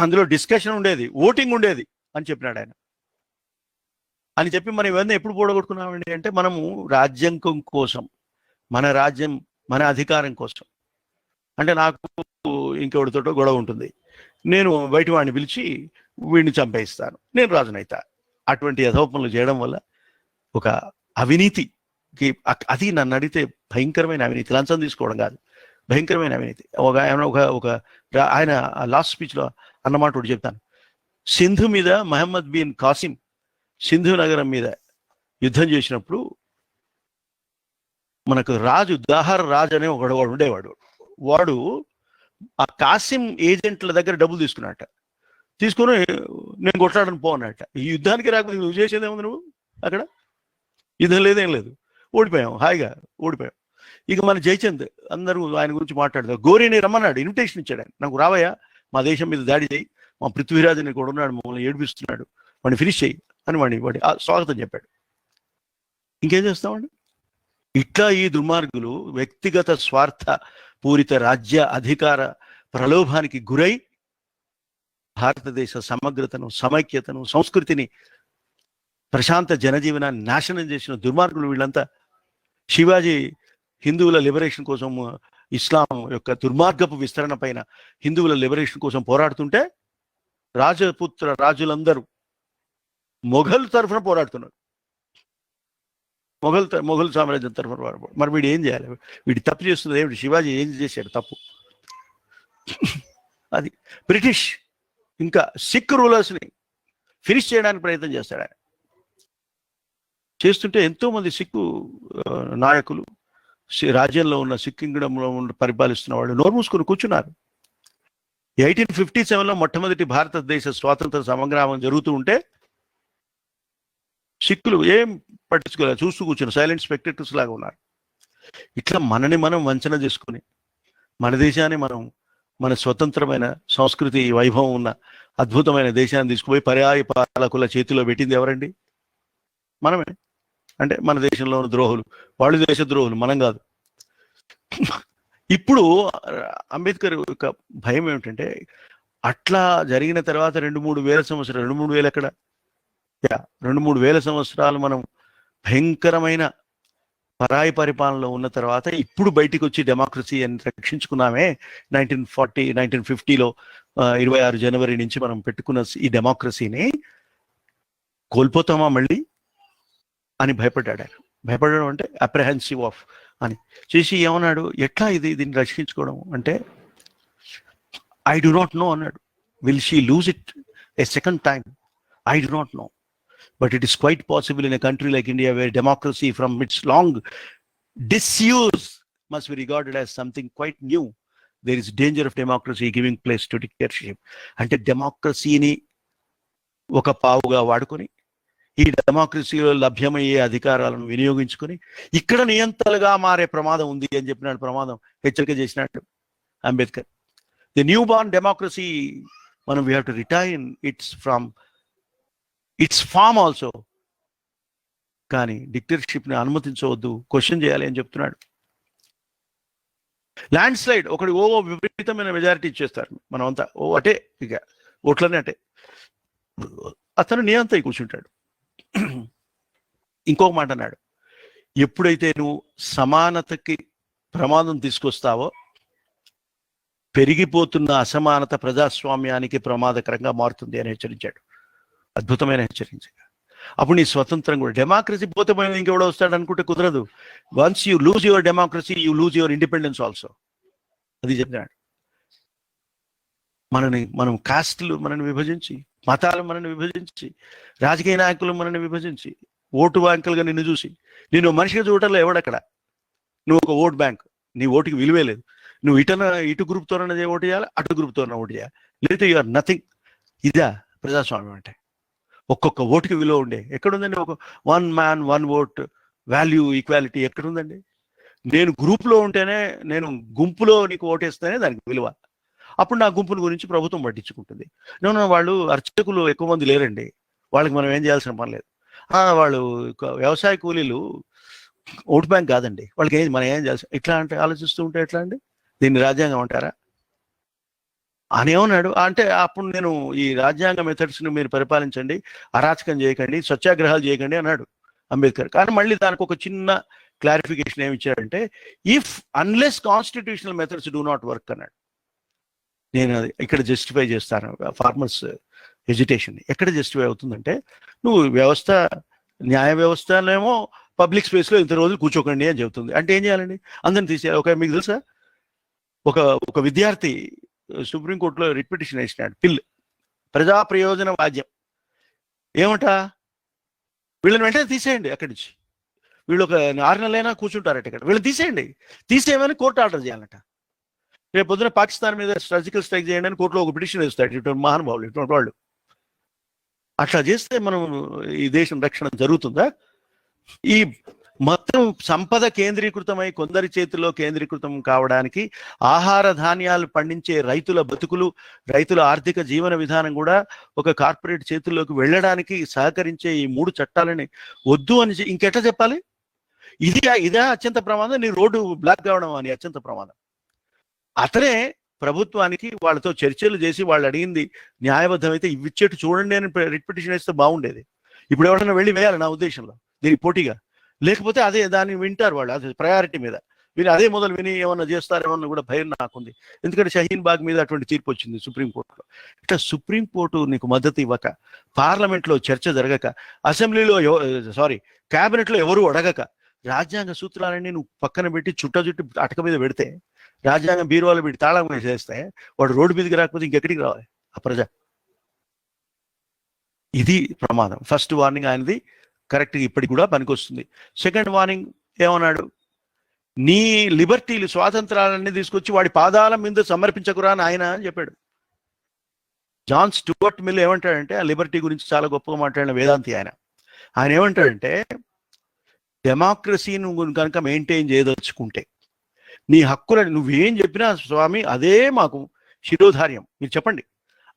అందులో డిస్కషన్ ఉండేది, ఓటింగ్ ఉండేది అని చెప్పినాడు ఆయన. అని చెప్పి మనం ఇవన్నీ ఎప్పుడు పోడగొట్టుకున్నామండి అంటే, మనము రాజ్యాంగం కోసం, మన రాజ్యం, మన అధికారం కోసం. అంటే నాకు ఇంకెవరితోటో గొడవ ఉంటుంది, నేను బయట వాడిని పిలిచి వీడిని చంపేస్తాను, నేను రాజునైతా. అటువంటి యథోపనలు చేయడం వల్ల ఒక అవినీతికి, అది నన్ను అడిగితే భయంకరమైన అవినీతి, లంచం తీసుకోవడం కాదు, భయంకరమైన అవినీతి. ఆయన లాస్ట్ స్పీచ్లో అన్నమాట ఒకటి చెప్తాను. సింధు మీద మహమ్మద్ బిన్ కాసిం సింధు నగరం మీద యుద్ధం చేసినప్పుడు మనకు రాజు దాహర్ రాజ్ అనే ఒకడు ఉండేవాడు. వాడు ఆ కాసిం ఏజెంట్ల దగ్గర డబ్బులు తీసుకున్నట్ట, తీసుకుని నేను కొట్లాడని పోనట్ట. ఈ యుద్ధానికి రాకపోతే నువ్వు చేసేదేముంది, నువ్వు అక్కడ యుద్ధం లేదేం లేదు, ఓడిపోయాం, హాయిగా ఓడిపోయాం. ఇక మన జయచంద్ అందరూ ఆయన గురించి మాట్లాడతారు. గోరీని రమ్మన్నాడు, ఇన్విటేషన్ ఇచ్చాడు ఆయన, నాకు రావయ్యా, మా దేశం మీద దాడి చేయి, మా పృథ్వీరాజుని కూడా ఉన్నాడు, మమ్మల్ని ఏడిపిస్తున్నాడు, వాడిని ఫినిష్ చేయి అని వాడి స్వాగతం చెప్పాడు. ఇంకేం చేస్తామండి? ఇట్లా ఈ దుర్మార్గులు వ్యక్తిగత స్వార్థ పూరిత రాజ్య అధికార ప్రలోభానికి గురై భారతదేశ సమగ్రతను, సమైక్యతను, సంస్కృతిని, ప్రశాంత జనజీవనాన్ని నాశనం చేసిన దుర్మార్గులు వీళ్ళంతా. శివాజీ హిందువుల లిబరేషన్ కోసం, ఇస్లాం యొక్క దుర్మార్గపు విస్తరణ పైన హిందువుల లిబరేషన్ కోసం పోరాడుతుంటే రాజులందరూ మొఘల్ తరఫున పోరాడుతున్నారు, మొఘల్ సామ్రాజ్యం తరఫున పోరాడు. మరి వీడు ఏం చేయాలి? వీడు తప్పు చేస్తుంది ఏమిటి? శివాజీ ఏం చేశాడు తప్పు? అది బ్రిటిష్ ఇంకా సిక్ రూలర్స్ని ఫినిష్ చేయడానికి ప్రయత్నం చేస్తాడు ఆయన. చేస్తుంటే ఎంతో మంది సిక్కు నాయకులు, రాజ్యంలో ఉన్న సిక్ కింగ్డంలో పరిపాలిస్తున్న వాళ్ళు నోరు మూసుకొని కూర్చున్నారు. 1857లో మొట్టమొదటి భారతదేశ స్వాతంత్ర సంగ్రామం జరుగుతూ ఉంటే సిక్కులు ఏం పట్టించుకోలేదు, చూస్తూ కూర్చుని సైలెంట్ స్పెక్టేటర్స్ లాగా ఉన్నారు. ఇట్లా మనని మనం వంచన చేసుకుని మన దేశాన్ని మనం, మన స్వతంత్రమైన సంస్కృతి వైభవం ఉన్న అద్భుతమైన దేశాన్ని తీసుకుపోయి పర్యాయ పాలకుల చేతిలో పెట్టింది ఎవరండి? మనమే. అంటే మన దేశంలో ఉన్న ద్రోహులు, వాళ్ళు దేశ ద్రోహులు, మనం కాదు. ఇప్పుడు అంబేద్కర్ యొక్క భయం ఏమిటంటే, అట్లా జరిగిన తర్వాత 2-3 వేల సంవత్సరాలు, 2-3 వేలు ఎక్కడ, 2-3 వేల సంవత్సరాలు మనం భయంకరమైన పరాయి పరిపాలనలో ఉన్న తర్వాత ఇప్పుడు బయటికి వచ్చి డెమోక్రసీ అని రక్షించుకున్నామే. 1950లో 26 జనవరి నుంచి మనం పెట్టుకున్న ఈ డెమోక్రసీని కోల్పోతామా మళ్ళీ అని భయపడ్డాడు ఆయన. భయపడడం అంటే అప్రహెన్సివ్ ఆఫ్ అని చేసి ఏమన్నాడు, ఎట్లా దీన్ని రక్షించుకోవడం అంటే, ఐ డు నాట్ నో అన్నాడు. Will she lose it a second time? I do not know, but it is quite possible in a country like India, where democracy from its long disuse must be regarded as something quite new, there is danger of democracy giving place to dictatorship. అంటే డెమోక్రసీని ఒక పావుగా వాడుకొని ఈ డెమోక్రసీలో లభ్యమయ్యే అధికారాలను వినియోగించుకొని ఇక్కడ నియంతలుగా మారే ప్రమాదం ఉంది అని చెప్పినాడు. ప్రమాదం హెచ్చరిక చేసినట్టు Ambedkar. The newborn democracy మనం we have to retain its form also. కానీ డిక్టేటర్షిప్ని అనుమతించవద్దు, క్వశ్చన్ చేయాలి అని చెప్తున్నాడు. ల్యాండ్ స్లైడ్ ఒకటి విపరీతమైన మెజారిటీ ఇచ్చేస్తారు, మనం అంతా అటే, ఇక ఓట్లనే అటే, అతను నియంత్రణ కూర్చుంటాడు. ఇంకొక మాట అన్నాడు, ఎప్పుడైతే నువ్వు సమానతకి ప్రమాదం తీసుకొస్తావో పెరిగిపోతున్న అసమానత ప్రజాస్వామ్యానికి ప్రమాదకరంగా మారుతుంది అని హెచ్చరించాడు. అద్భుతమైన హెచ్చరించ. అప్పుడు నీ స్వతంత్రం కూడా, డెమోక్రసీ పోతే పోయింది ఇంకెవడో వస్తాడు అనుకుంటే కుదరదు. Once you lose your democracy you lose your independence also. అది చెప్పినాడు. మనం కాస్ట్లు మనని విభజించి, మతాలు మనని విభజించి, రాజకీయ నాయకులు మనని విభజించి, ఓటు బ్యాంకులుగా నిన్ను చూసి, నేను మనిషిగా చూడటంలో ఎవడక్కడ, నువ్వు ఒక ఓట్ బ్యాంక్, నీ ఓటుకి విలువే లేదు. నువ్వు ఇటు గ్రూప్తోనే ఓటు చేయాలి, అటు గ్రూప్తోనే ఓటు చేయాలి, లేకపోతే యు ఆర్ నథింగ్. ఇదా ప్రజాస్వామ్యం అంటే? ఒక్కొక్క ఓటుకి విలువ ఉండే ఎక్కడుందండి? ఒక 1 man 1 vote వాల్యూ ఈక్వాలిటీ ఎక్కడుందండి? నేను గ్రూప్లో ఉంటేనే, నేను గుంపులో నీకు ఓటేస్తేనే దానికి విలువ. అప్పుడు నా గుంపుల గురించి ప్రభుత్వం పట్టించుకుంటుంది. నేను వాళ్ళు అర్చకులు ఎక్కువ మంది లేరండి, వాళ్ళకి మనం ఏం చేయాల్సిన పని లేదు. వాళ్ళు వ్యవసాయ కూలీలు ఓటు బ్యాంక్ కాదండి, వాళ్ళకి మనం ఏం చేయాల్సి, ఇట్లా అంటే ఆలోచిస్తూ ఉంటే ఎట్లా అండి? దీన్ని రాజ్యాంగం అంటారా అని ఏమన్నాడు. అంటే అప్పుడు నేను ఈ రాజ్యాంగ మెథడ్స్ని మీరు పరిపాలించండి, అరాచకం చేయకండి, సత్యాగ్రహాలు చేయకండి అన్నాడు అంబేద్కర్. కానీ మళ్ళీ దానికి ఒక చిన్న క్లారిఫికేషన్ ఏమి ఇచ్చాడంటే, unless constitutional methods do not work అన్నాడు. నేను అది ఇక్కడ జస్టిఫై చేస్తాను ఫార్మర్స్ ఎజిటేషన్. ఎక్కడ జస్టిఫై అవుతుందంటే, నువ్వు వ్యవస్థ, న్యాయ వ్యవస్థనేమో పబ్లిక్ స్పేస్లో ఇంత రోజులు కూర్చోకండి అని చెబుతుంది. అంటే ఏం చేయాలండి? అందరిని తీసేయాలి. మీకు తెలుసా, ఒక విద్యార్థి సుప్రీంకోర్టులో రిట్ పిటిషన్ వేసినాడు, ప్రజా ప్రయోజన వాద్యం. ఏమంట, వీళ్ళని వెంటనే తీసేయండి అక్కడి నుంచి, వీళ్ళు ఒక 6 నెలలైనా కూర్చుంటారట ఇక్కడ, వీళ్ళని తీసేయండి, తీసేయమని కోర్టు ఆర్డర్ చేయాలట. రేపు పొద్దున పాకిస్తాన్ మీద సర్జికల్ స్ట్రైక్ చేయండి అని కోర్టులో ఒక పిటిషన్ వేస్తాడు ఇటువంటి మహానుభావులు, ఇటువంటి వాళ్ళు. అట్లా చేస్తే మనం ఈ దేశం రక్షణ జరుగుతుందా? ఈ మొత్తం సంపద కేంద్రీకృతమై కొందరి చేతుల్లో కేంద్రీకృతం కావడానికి ఆహార ధాన్యాలు పండించే రైతుల బతుకులు, రైతుల ఆర్థిక జీవన విధానం కూడా ఒక కార్పొరేట్ చేతుల్లోకి వెళ్ళడానికి సహకరించే ఈ 3 చట్టాలని వద్దు అని ఇంకెట్లా చెప్పాలి? ఇదే అత్యంత ప్రమాదం, నీ రోడ్డు బ్లాక్ కావడం అని అత్యంత ప్రమాదం. అతనే ప్రభుత్వానికి వాళ్ళతో చర్చలు చేసి వాళ్ళు అడిగింది న్యాయబద్ధమైతే ఇచ్చేట్టు చూడండి అని రిట్ పిటిషన్ వేస్తే బాగుండేది. ఇప్పుడు ఎవరైనా వెళ్ళి వేయాలి నా ఉద్దేశంలో దీనికి పోటీగా, లేకపోతే అదే దాన్ని వింటారు వాళ్ళు, అది ప్రయారిటీ మీద విని అదే మొదలు విని ఏమన్నా చేస్తారేమన్నా కూడా భయం నాకుంది. ఎందుకంటే షహీన్ బాగ్ మీద అటువంటి తీర్పు వచ్చింది సుప్రీంకోర్టులో. ఇట్లా సుప్రీంకోర్టు నీకు మద్దతు ఇవ్వక, పార్లమెంట్లో చర్చ జరగక, అసెంబ్లీలో క్యాబినెట్లో ఎవరు అడగక, రాజ్యాంగ సూత్రాలన్నీ నువ్వు పక్కన పెట్టి చుట్టూ అటక మీద పెడితే, రాజ్యాంగం బీరువాలో పెట్టి తాళం చేస్తే వాడు రోడ్డు మీదకి రాకపోతే ఇంకెక్కడికి రావాలి ఆ ప్రజ? ఇది ప్రమాదం. ఫస్ట్ వార్నింగ్ ఆయనది కరెక్ట్గా ఇప్పటికి కూడా పనికొస్తుంది. సెకండ్ వార్నింగ్ ఏమన్నాడు, నీ లిబర్టీలు, స్వాతంత్రాలన్నీ తీసుకొచ్చి వాడి పాదాల మీద సమర్పించకురా అని ఆయన అని చెప్పాడు. జాన్ స్టూవర్ట్ మిల్ ఏమంటాడంటే, ఆ లిబర్టీ గురించి చాలా గొప్పగా మాట్లాడిన వేదాంతి ఆయన ఏమంటాడంటే, డెమోక్రసీని కనుక మెయింటైన్ చేయదలుచుకుంటే, నీ హక్కులని నువ్వేం చెప్పినా స్వామి అదే మాకు శిరోధార్యం, మీరు చెప్పండి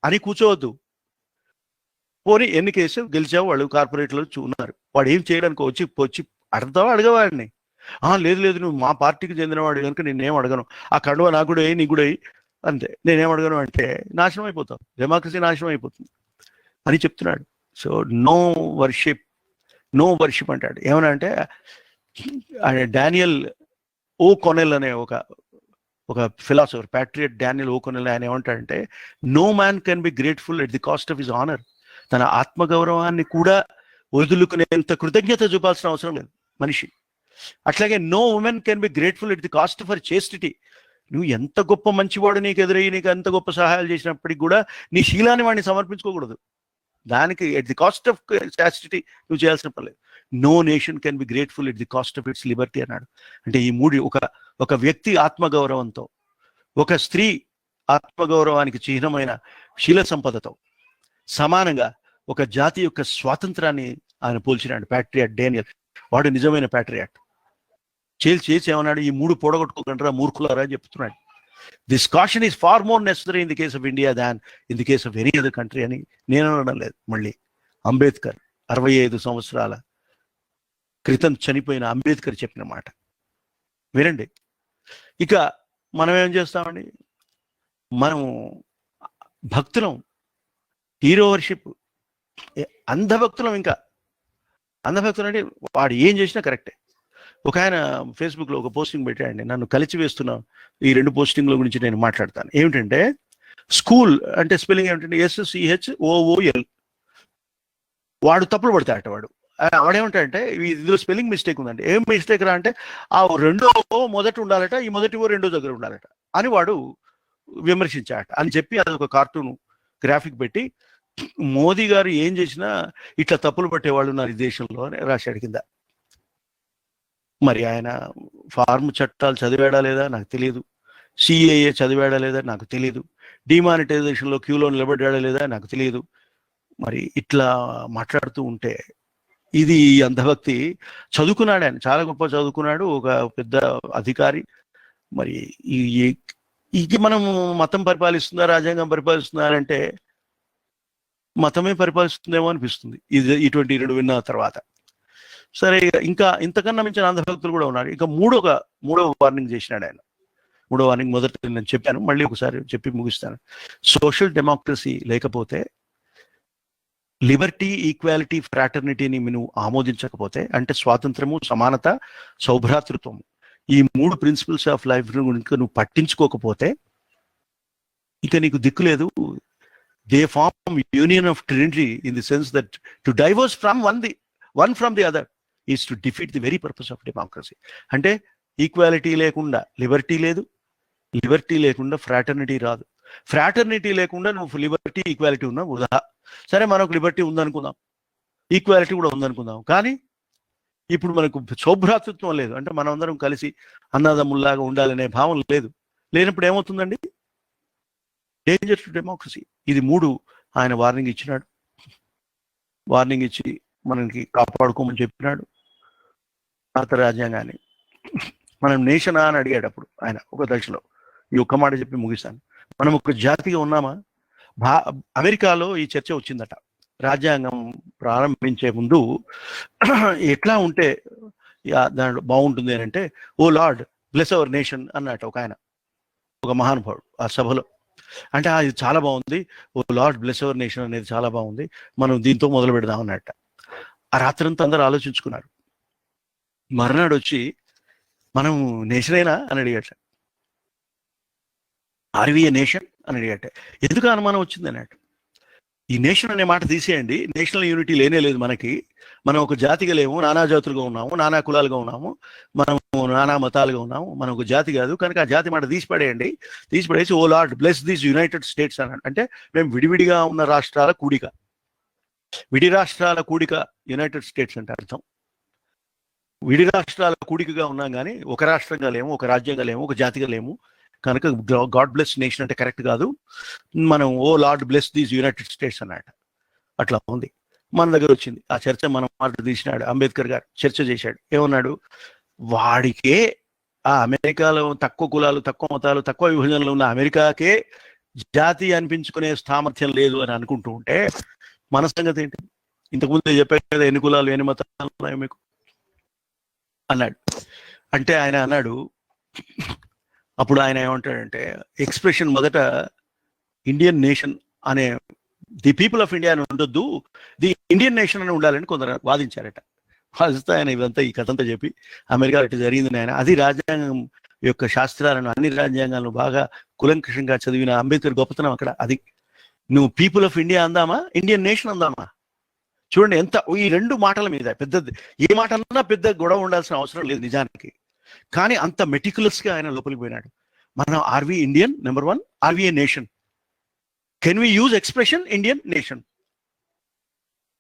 అని కూర్చోవద్దు. పోనీ ఎన్ని కేసులు గెలిచావు, వాళ్ళు కార్పొరేట్లో ఉన్నారు, వాడు ఏం చేయడానికి వచ్చి అడగవాడిని, లేదు నువ్వు మా పార్టీకి చెందినవాడు కనుక నేనేం అడగను, ఆ కండువ నాకు కూడా నీ కూడా అంతే, నేనేం అడగను అంటే నాశనం అయిపోతావు, డెమోక్రసీ నాశనం అయిపోతుంది అని చెప్తున్నాడు. సో నో వర్షిప్ అంటాడు. ఏమన్నా అంటే డానియల్ ఓ కొనెల్ అనే ఒక philosopher, patriot Daniel O'Connell, ఆయన ఏమంటాడంటే, no man can be grateful at the cost of his honour. తన ఆత్మగౌరవాన్ని కూడా వదులుకునేంత కృతజ్ఞత చూపాల్సిన అవసరం లేదు మనిషి. అట్లాగే no women can be grateful at the cost of her chastity. నువ్వు ఎంత గొప్ప మంచివాడు నీకు ఎదురయ్యి నీకు ఎంత గొప్ప సహాయాలు చేసినప్పటికీ కూడా నీ శీలాన్ని వాడిని సమర్పించుకోకూడదు. దానికి at the cost of chastity నువ్వు చేయాల్సిన పర్లేదు. No nation can be grateful at the cost of its liberty అన్నాడు. అంటే ఈ 3 ఒక వ్యక్తి ఆత్మగౌరవంతో, ఒక స్త్రీ ఆత్మగౌరవానికి చిహ్నమైన శీల సంపదతో సమానంగా ఒక జాతి యొక్క స్వాతంత్రాన్ని ఆయన పోల్చినాడు. ప్యాట్రియాట్ డేనియల్, వాడు నిజమైన ప్యాట్రియాట్. చేసి ఏమన్నాడు, ఈ 3 పొడగొట్టుకోకుండా మూర్ఖులారా చెప్తున్నాడు. This caution is far more necessary in the case of India than in the case of any other country అని నేను అనడం లేదు. మళ్ళీ అంబేద్కర్ 65 సంవత్సరాల క్రితం చనిపోయిన అంబేద్కర్ చెప్పిన మాట వినండి. ఇక మనం ఏం చేస్తామండి, మనం భక్తులం, హీరో వర్షిప్, అంధభక్తులం. ఇంకా అంధభక్తులు అంటే వాడు ఏం చేసినా కరెక్టే. ఒక ఆయన ఫేస్బుక్లో ఒక పోస్టింగ్ పెట్టాడండి, నన్ను కలిసి వేస్తున్న ఈ 2 పోస్టింగ్ల గురించి నేను మాట్లాడతాను. ఏమిటంటే స్కూల్ అంటే స్పెల్లింగ్ ఏమిటంటే SCHOOL. వాడు తప్పులు పడతాడట. వాడేమంటాడంటే ఇదిలో స్పెల్లింగ్ మిస్టేక్ ఉందండి. ఏం మిస్టేక్ రా అంటే ఆ రెండో మొదట ఉండాలట, ఈ మొదటివో రెండో దగ్గర ఉండాలట అని వాడు విమర్శించాడట. అని చెప్పి అదొక కార్టూన్ గ్రాఫిక్ పెట్టి మోదీ గారు ఏం చేసినా ఇట్లా తప్పులు పట్టేవాళ్ళు ఉన్నారు ఈ దేశంలో అని రాశాడు కింద. మరి ఆయన ఫార్మ్ చట్టాలు చదివాడా లేదా నాకు తెలియదు, CAA చదివాడా లేదా నాకు తెలియదు, డిమానిటైజేషన్లో క్యూలో నిలబడ్డా లేదా నాకు తెలియదు. మరి ఇట్లా మాట్లాడుతూ ఉంటే ఇది అంధభక్తి. చదువుకున్నాడు ఆయన, చాలా గొప్ప చదువుకున్నాడు, ఒక పెద్ద అధికారి. మరి ఇది మనం మతం పరిపాలిస్తుందా రాజ్యాంగం పరిపాలిస్తుందా అంటే మతమే పరిపాలిస్తుందేమో అనిపిస్తుంది ఇది ఇటువంటి 2 విన్న తర్వాత. సరే, ఇంకా ఇంతకన్నా మించిన అంధభక్తులు కూడా ఉన్నారు. ఇంకా మూడవ వార్నింగ్ చేసినాడు ఆయన. మూడో వార్నింగ్ మొదట నేను చెప్పాను, మళ్ళీ ఒకసారి చెప్పి ముగిస్తాను. సోషల్ డెమోక్రసీ లేకపోతే, లిబర్టీ, ఈక్వాలిటీ, ఫ్రాటర్నిటీని నువ్వు ఆమోదించకపోతే, అంటే స్వాతంత్రము, సమానత, సౌభ్రాతృత్వం, ఈ 3 ప్రిన్సిపల్స్ ఆఫ్ లైఫ్ నువ్వు పట్టించుకోకపోతే ఇక నీకు దిక్కు లేదు. They form union of trinity in the sense that to diverse from one from the other is to defeat the very purpose of democracy. అంటే ఈక్వాలిటీ లేకుండా లిబర్టీ లేదు, లిబర్టీ లేకుండా ఫ్రాటర్నిటీ రాదు, ఫ్రాటర్నిటీ లేకుండా నువ్వు లిబర్టీ ఈక్వాలిటీ ఉన్నా వృధా. సరే, మనకు లిబర్టీ ఉందనుకుందాం, ఈక్వాలిటీ కూడా ఉందనుకుందాం, కానీ ఇప్పుడు మనకు సౌభ్రాతృత్వం లేదు. అంటే మనం అందరం కలిసి అన్నదమ్ముల్లాగా ఉండాలనే భావం లేదు. లేనప్పుడు ఏమవుతుందండి, డేంజర్ టు డెమోక్రసీ. ఇది 3 ఆయన వార్నింగ్ ఇచ్చినాడు. వార్నింగ్ ఇచ్చి మనకి కాపాడుకోమని చెప్పినాడు. భారత రాజ్యాంగాన్ని మనం నేషనా అని అడిగాడు అప్పుడు ఆయన ఒక దశలో. ఈ ఒక్క మాట చెప్పి ముగిస్తాను. మనం ఒక జాతిగా ఉన్నామా? అమెరికాలో ఈ చర్చ వచ్చిందట. రాజ్యాంగం ప్రారంభించే ముందు ఎట్లా ఉంటే దాంట్లో బాగుంటుంది అని అంటే, ఓ లార్డ్ బ్లెస్ అవర్ నేషన్ అన్నట్టు ఒక ఆయన, ఒక మహానుభావుడు ఆ సభలో. అంటే అది చాలా బాగుంది, ఓ లార్డ్ బ్లెస్ అవర్ నేషన్ అనేది చాలా బాగుంది, మనం దీంతో మొదలు పెడదాం అన్నట్ట. ఆ రాత్రంతా అందరూ ఆలోచించుకున్నారు. మర్నాడు వచ్చి మనం నేషనేనా అని అడిగట. ఆర్వీ ఏ నేషన్ అని అడిగట. ఎందుకు అనుమానం వచ్చింది అన్నట్టు. ఈ నేషన్ అనే మాట తీసేయండి, నేషనల్ యూనిటీ లేనే లేదు మనకి. మనం ఒక జాతిగా లేము, నానా జాతులుగా ఉన్నాము, నానా కులాలుగా ఉన్నాము, మనము నానా మతాలుగా ఉన్నాము, మనం ఒక జాతి కాదు. కనుక ఆ జాతి మాట తీసిపడేయండి. తీసిపడేసి O Lord bless these United States అన్నాడు. అంటే మేము విడివిడిగా ఉన్న రాష్ట్రాల కూడిక, విడి రాష్ట్రాల కూడిక యునైటెడ్ స్టేట్స్ అంటే అర్థం. విడి రాష్ట్రాల కూడికగా ఉన్నాం కానీ ఒక రాష్ట్రంగా లేము, ఒక రాజ్యంగా లేము, ఒక జాతిగా లేము. కనుక గాడ్ బ్లెస్ నేషన్ అంటే కరెక్ట్ కాదు. మనం O Lord bless these United States అన్నమాట. అట్లా ఉంది. మన దగ్గర వచ్చింది ఆ చర్చ. మనం మాట తీసినాడు అంబేద్కర్ గారు, చర్చ చేశాడు. ఏమన్నాడు, వాడికే ఆ అమెరికాలో తక్కువ కులాలు, తక్కువ మతాలు, తక్కువ విభజనలు ఉన్న అమెరికాకే జాతి అనిపించుకునే సామర్థ్యం లేదు అని అనుకుంటూ ఉంటే మన సంగతి ఏంటి? ఇంతకుముందు చెప్పారు కదా, ఎన్ని కులాలు ఎన్ని మతాలు ఉన్నాయో మీకు అన్నాడు. అంటే ఆయన అన్నాడు, అప్పుడు ఆయన ఏమంటాడంటే, ఎక్స్ప్రెషన్ మొదట ఇండియన్ నేషన్ అనే, ది పీపుల్ ఆఫ్ ఇండియా అని ఉండొద్దు, ది ఇండియన్ నేషన్ అని ఉండాలని కొందరు వాదించారట. వాదిస్తే ఆయన ఇదంతా ఈ కథంతా చెప్పి అమెరికా ఇటు జరిగింది ఆయన. అది రాజ్యాంగం యొక్క శాస్త్రాలను, అన్ని రాజ్యాంగాలను బాగా కులంకషంగా చదివిన అంబేద్కర్ గొప్పతనం అక్కడ. అది నువ్వు పీపుల్ ఆఫ్ ఇండియా అందామా, ఇండియన్ నేషన్ అందామా? చూడండి ఎంత ఈ 2 మాటల మీద పెద్దది. ఏ మాట అన్నా పెద్ద గొడవ ఉండాల్సిన అవసరం లేదు నిజానికి. కానీ అంత మెటిక్యులస్గా ఆయన లోపలికి పోయినాడు. మనం are we Indian, number 1, are we a nation, can we use expression Indian nation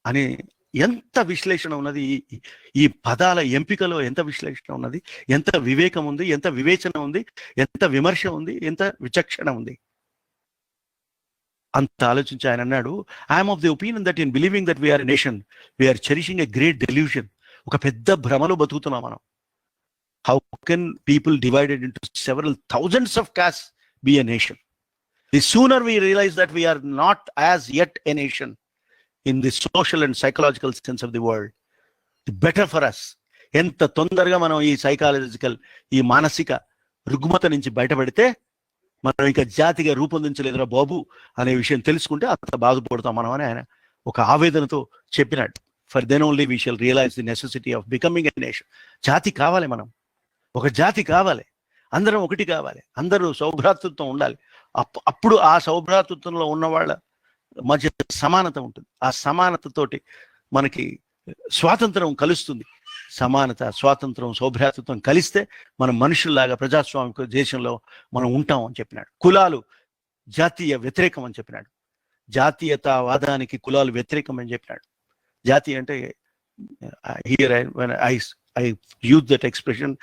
అని ఎంత విశ్లేషణ ఉన్నది, ఈ పదాల ఎంపికలో ఎంత విశ్లేషణ ఉన్నది, ఎంత వివేకం ఉంది, ఎంత వివేచన ఉంది, ఎంత విమర్శ ఉంది, ఎంత విచక్షణ ఉంది. అంత ఆలోచించి ఆయన అన్నాడు, I'm of the opinion that in believing that we are a nation we are cherishing a great delusion. ఒక పెద్ద భ్రమలో బతుకుతున్నాం మనం. How can people divided into several thousands of caste be a nation? The sooner we realize that we are not as yet a nation in the social and psychological sense of the word, the better for us. ఎంత తొందరగా మనం ఈ psychological, ఈ మానసిక రుగ్మత నుంచి బయటపడితే మనం ఇంకా జాతిగా రూపొందించలేదురా బాబు అనే విషయం తెలుసుకుంటే అంత బాధపడతాం మనం అని ఆయన ఒక ఆవేదనతో చెప్పినాడు. For then only we shall realize the necessity of becoming a nation. జాతి కావాలి, మనం ఒక జాతి కావాలి, అందరం ఒకటి కావాలి, అందరూ సౌభ్రాతృత్వం ఉండాలి. అప్పుడు ఆ సౌభ్రాతృత్వంలో ఉన్న వాళ్ళ మధ్య సమానత ఉంటుంది. ఆ సమానతతోటి మనకి స్వాతంత్రం కలుస్తుంది. సమానత, స్వాతంత్రం, సౌభ్రాతృత్వం కలిస్తే మనం మనుషుల్లాగా ప్రజాస్వామిక దేశంలో మనం ఉంటాం అని చెప్పినాడు. కులాలు జాతీయ వ్యతిరేకం అని చెప్పినాడు. జాతీయతావాదానికి కులాలు వ్యతిరేకం అని చెప్పినాడు. జాతి అంటే here I use that expression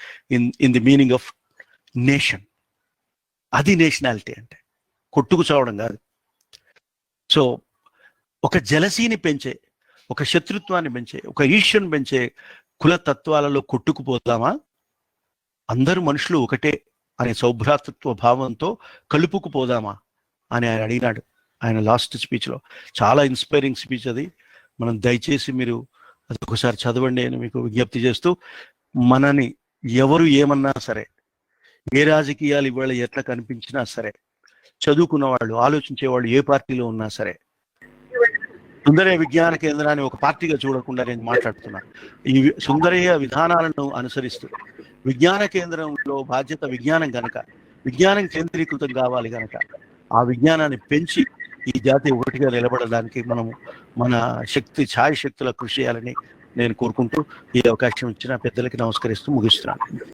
in the meaning of nation. అది నేషనాలిటీ అంటే, కొట్టుకు చావడం కాదు. సో ఒక జలసీని పెంచే, ఒక శత్రుత్వాన్ని పెంచే, ఒక ఈర్ష్యను పెంచే కుల తత్వాలలో కొట్టుకుపోతామా? అందరూ మనుషులు ఒకటే అనే సౌభ్రాతృత్వ భావంతో కలుపుకుపోదామా అని ఆయన అడిగినాడు ఆయన లాస్ట్ స్పీచ్లో. చాలా ఇన్స్పైరింగ్ స్పీచ్ అది. మనం దయచేసి మీరు అది ఒకసారి చదవండి అని మీకు విజ్ఞప్తి చేస్తూ, మనని ఎవరు ఏమన్నా సరే, ఏ రాజకీయాలు ఇవాళ ఎట్లా కనిపించినా సరే, చదువుకున్న వాళ్ళు, ఆలోచించే వాళ్ళు ఏ పార్టీలో ఉన్నా సరే, సుందరయ్య విజ్ఞాన కేంద్రాన్ని ఒక పార్టీగా చూడకుండా నేను మాట్లాడుతున్నాను. ఈ సుందరయ్య విధానాలను అనుసరిస్తూ విజ్ఞాన కేంద్రంలో బాధ్యత విజ్ఞానం కనుక, విజ్ఞానం కేంద్రీకృతం కావాలి కనుక, ఆ విజ్ఞానాన్ని పెంచి ఈ జాతి ఒకటిగా నిలబడడానికి మనము మన ఛాయ శక్తుల కృషి చేయాలని నేను కోరుకుంటూ ఈ అవకాశం ఇచ్చిన పెద్దలకి నమస్కరిస్తూ ముగిస్తున్నాను.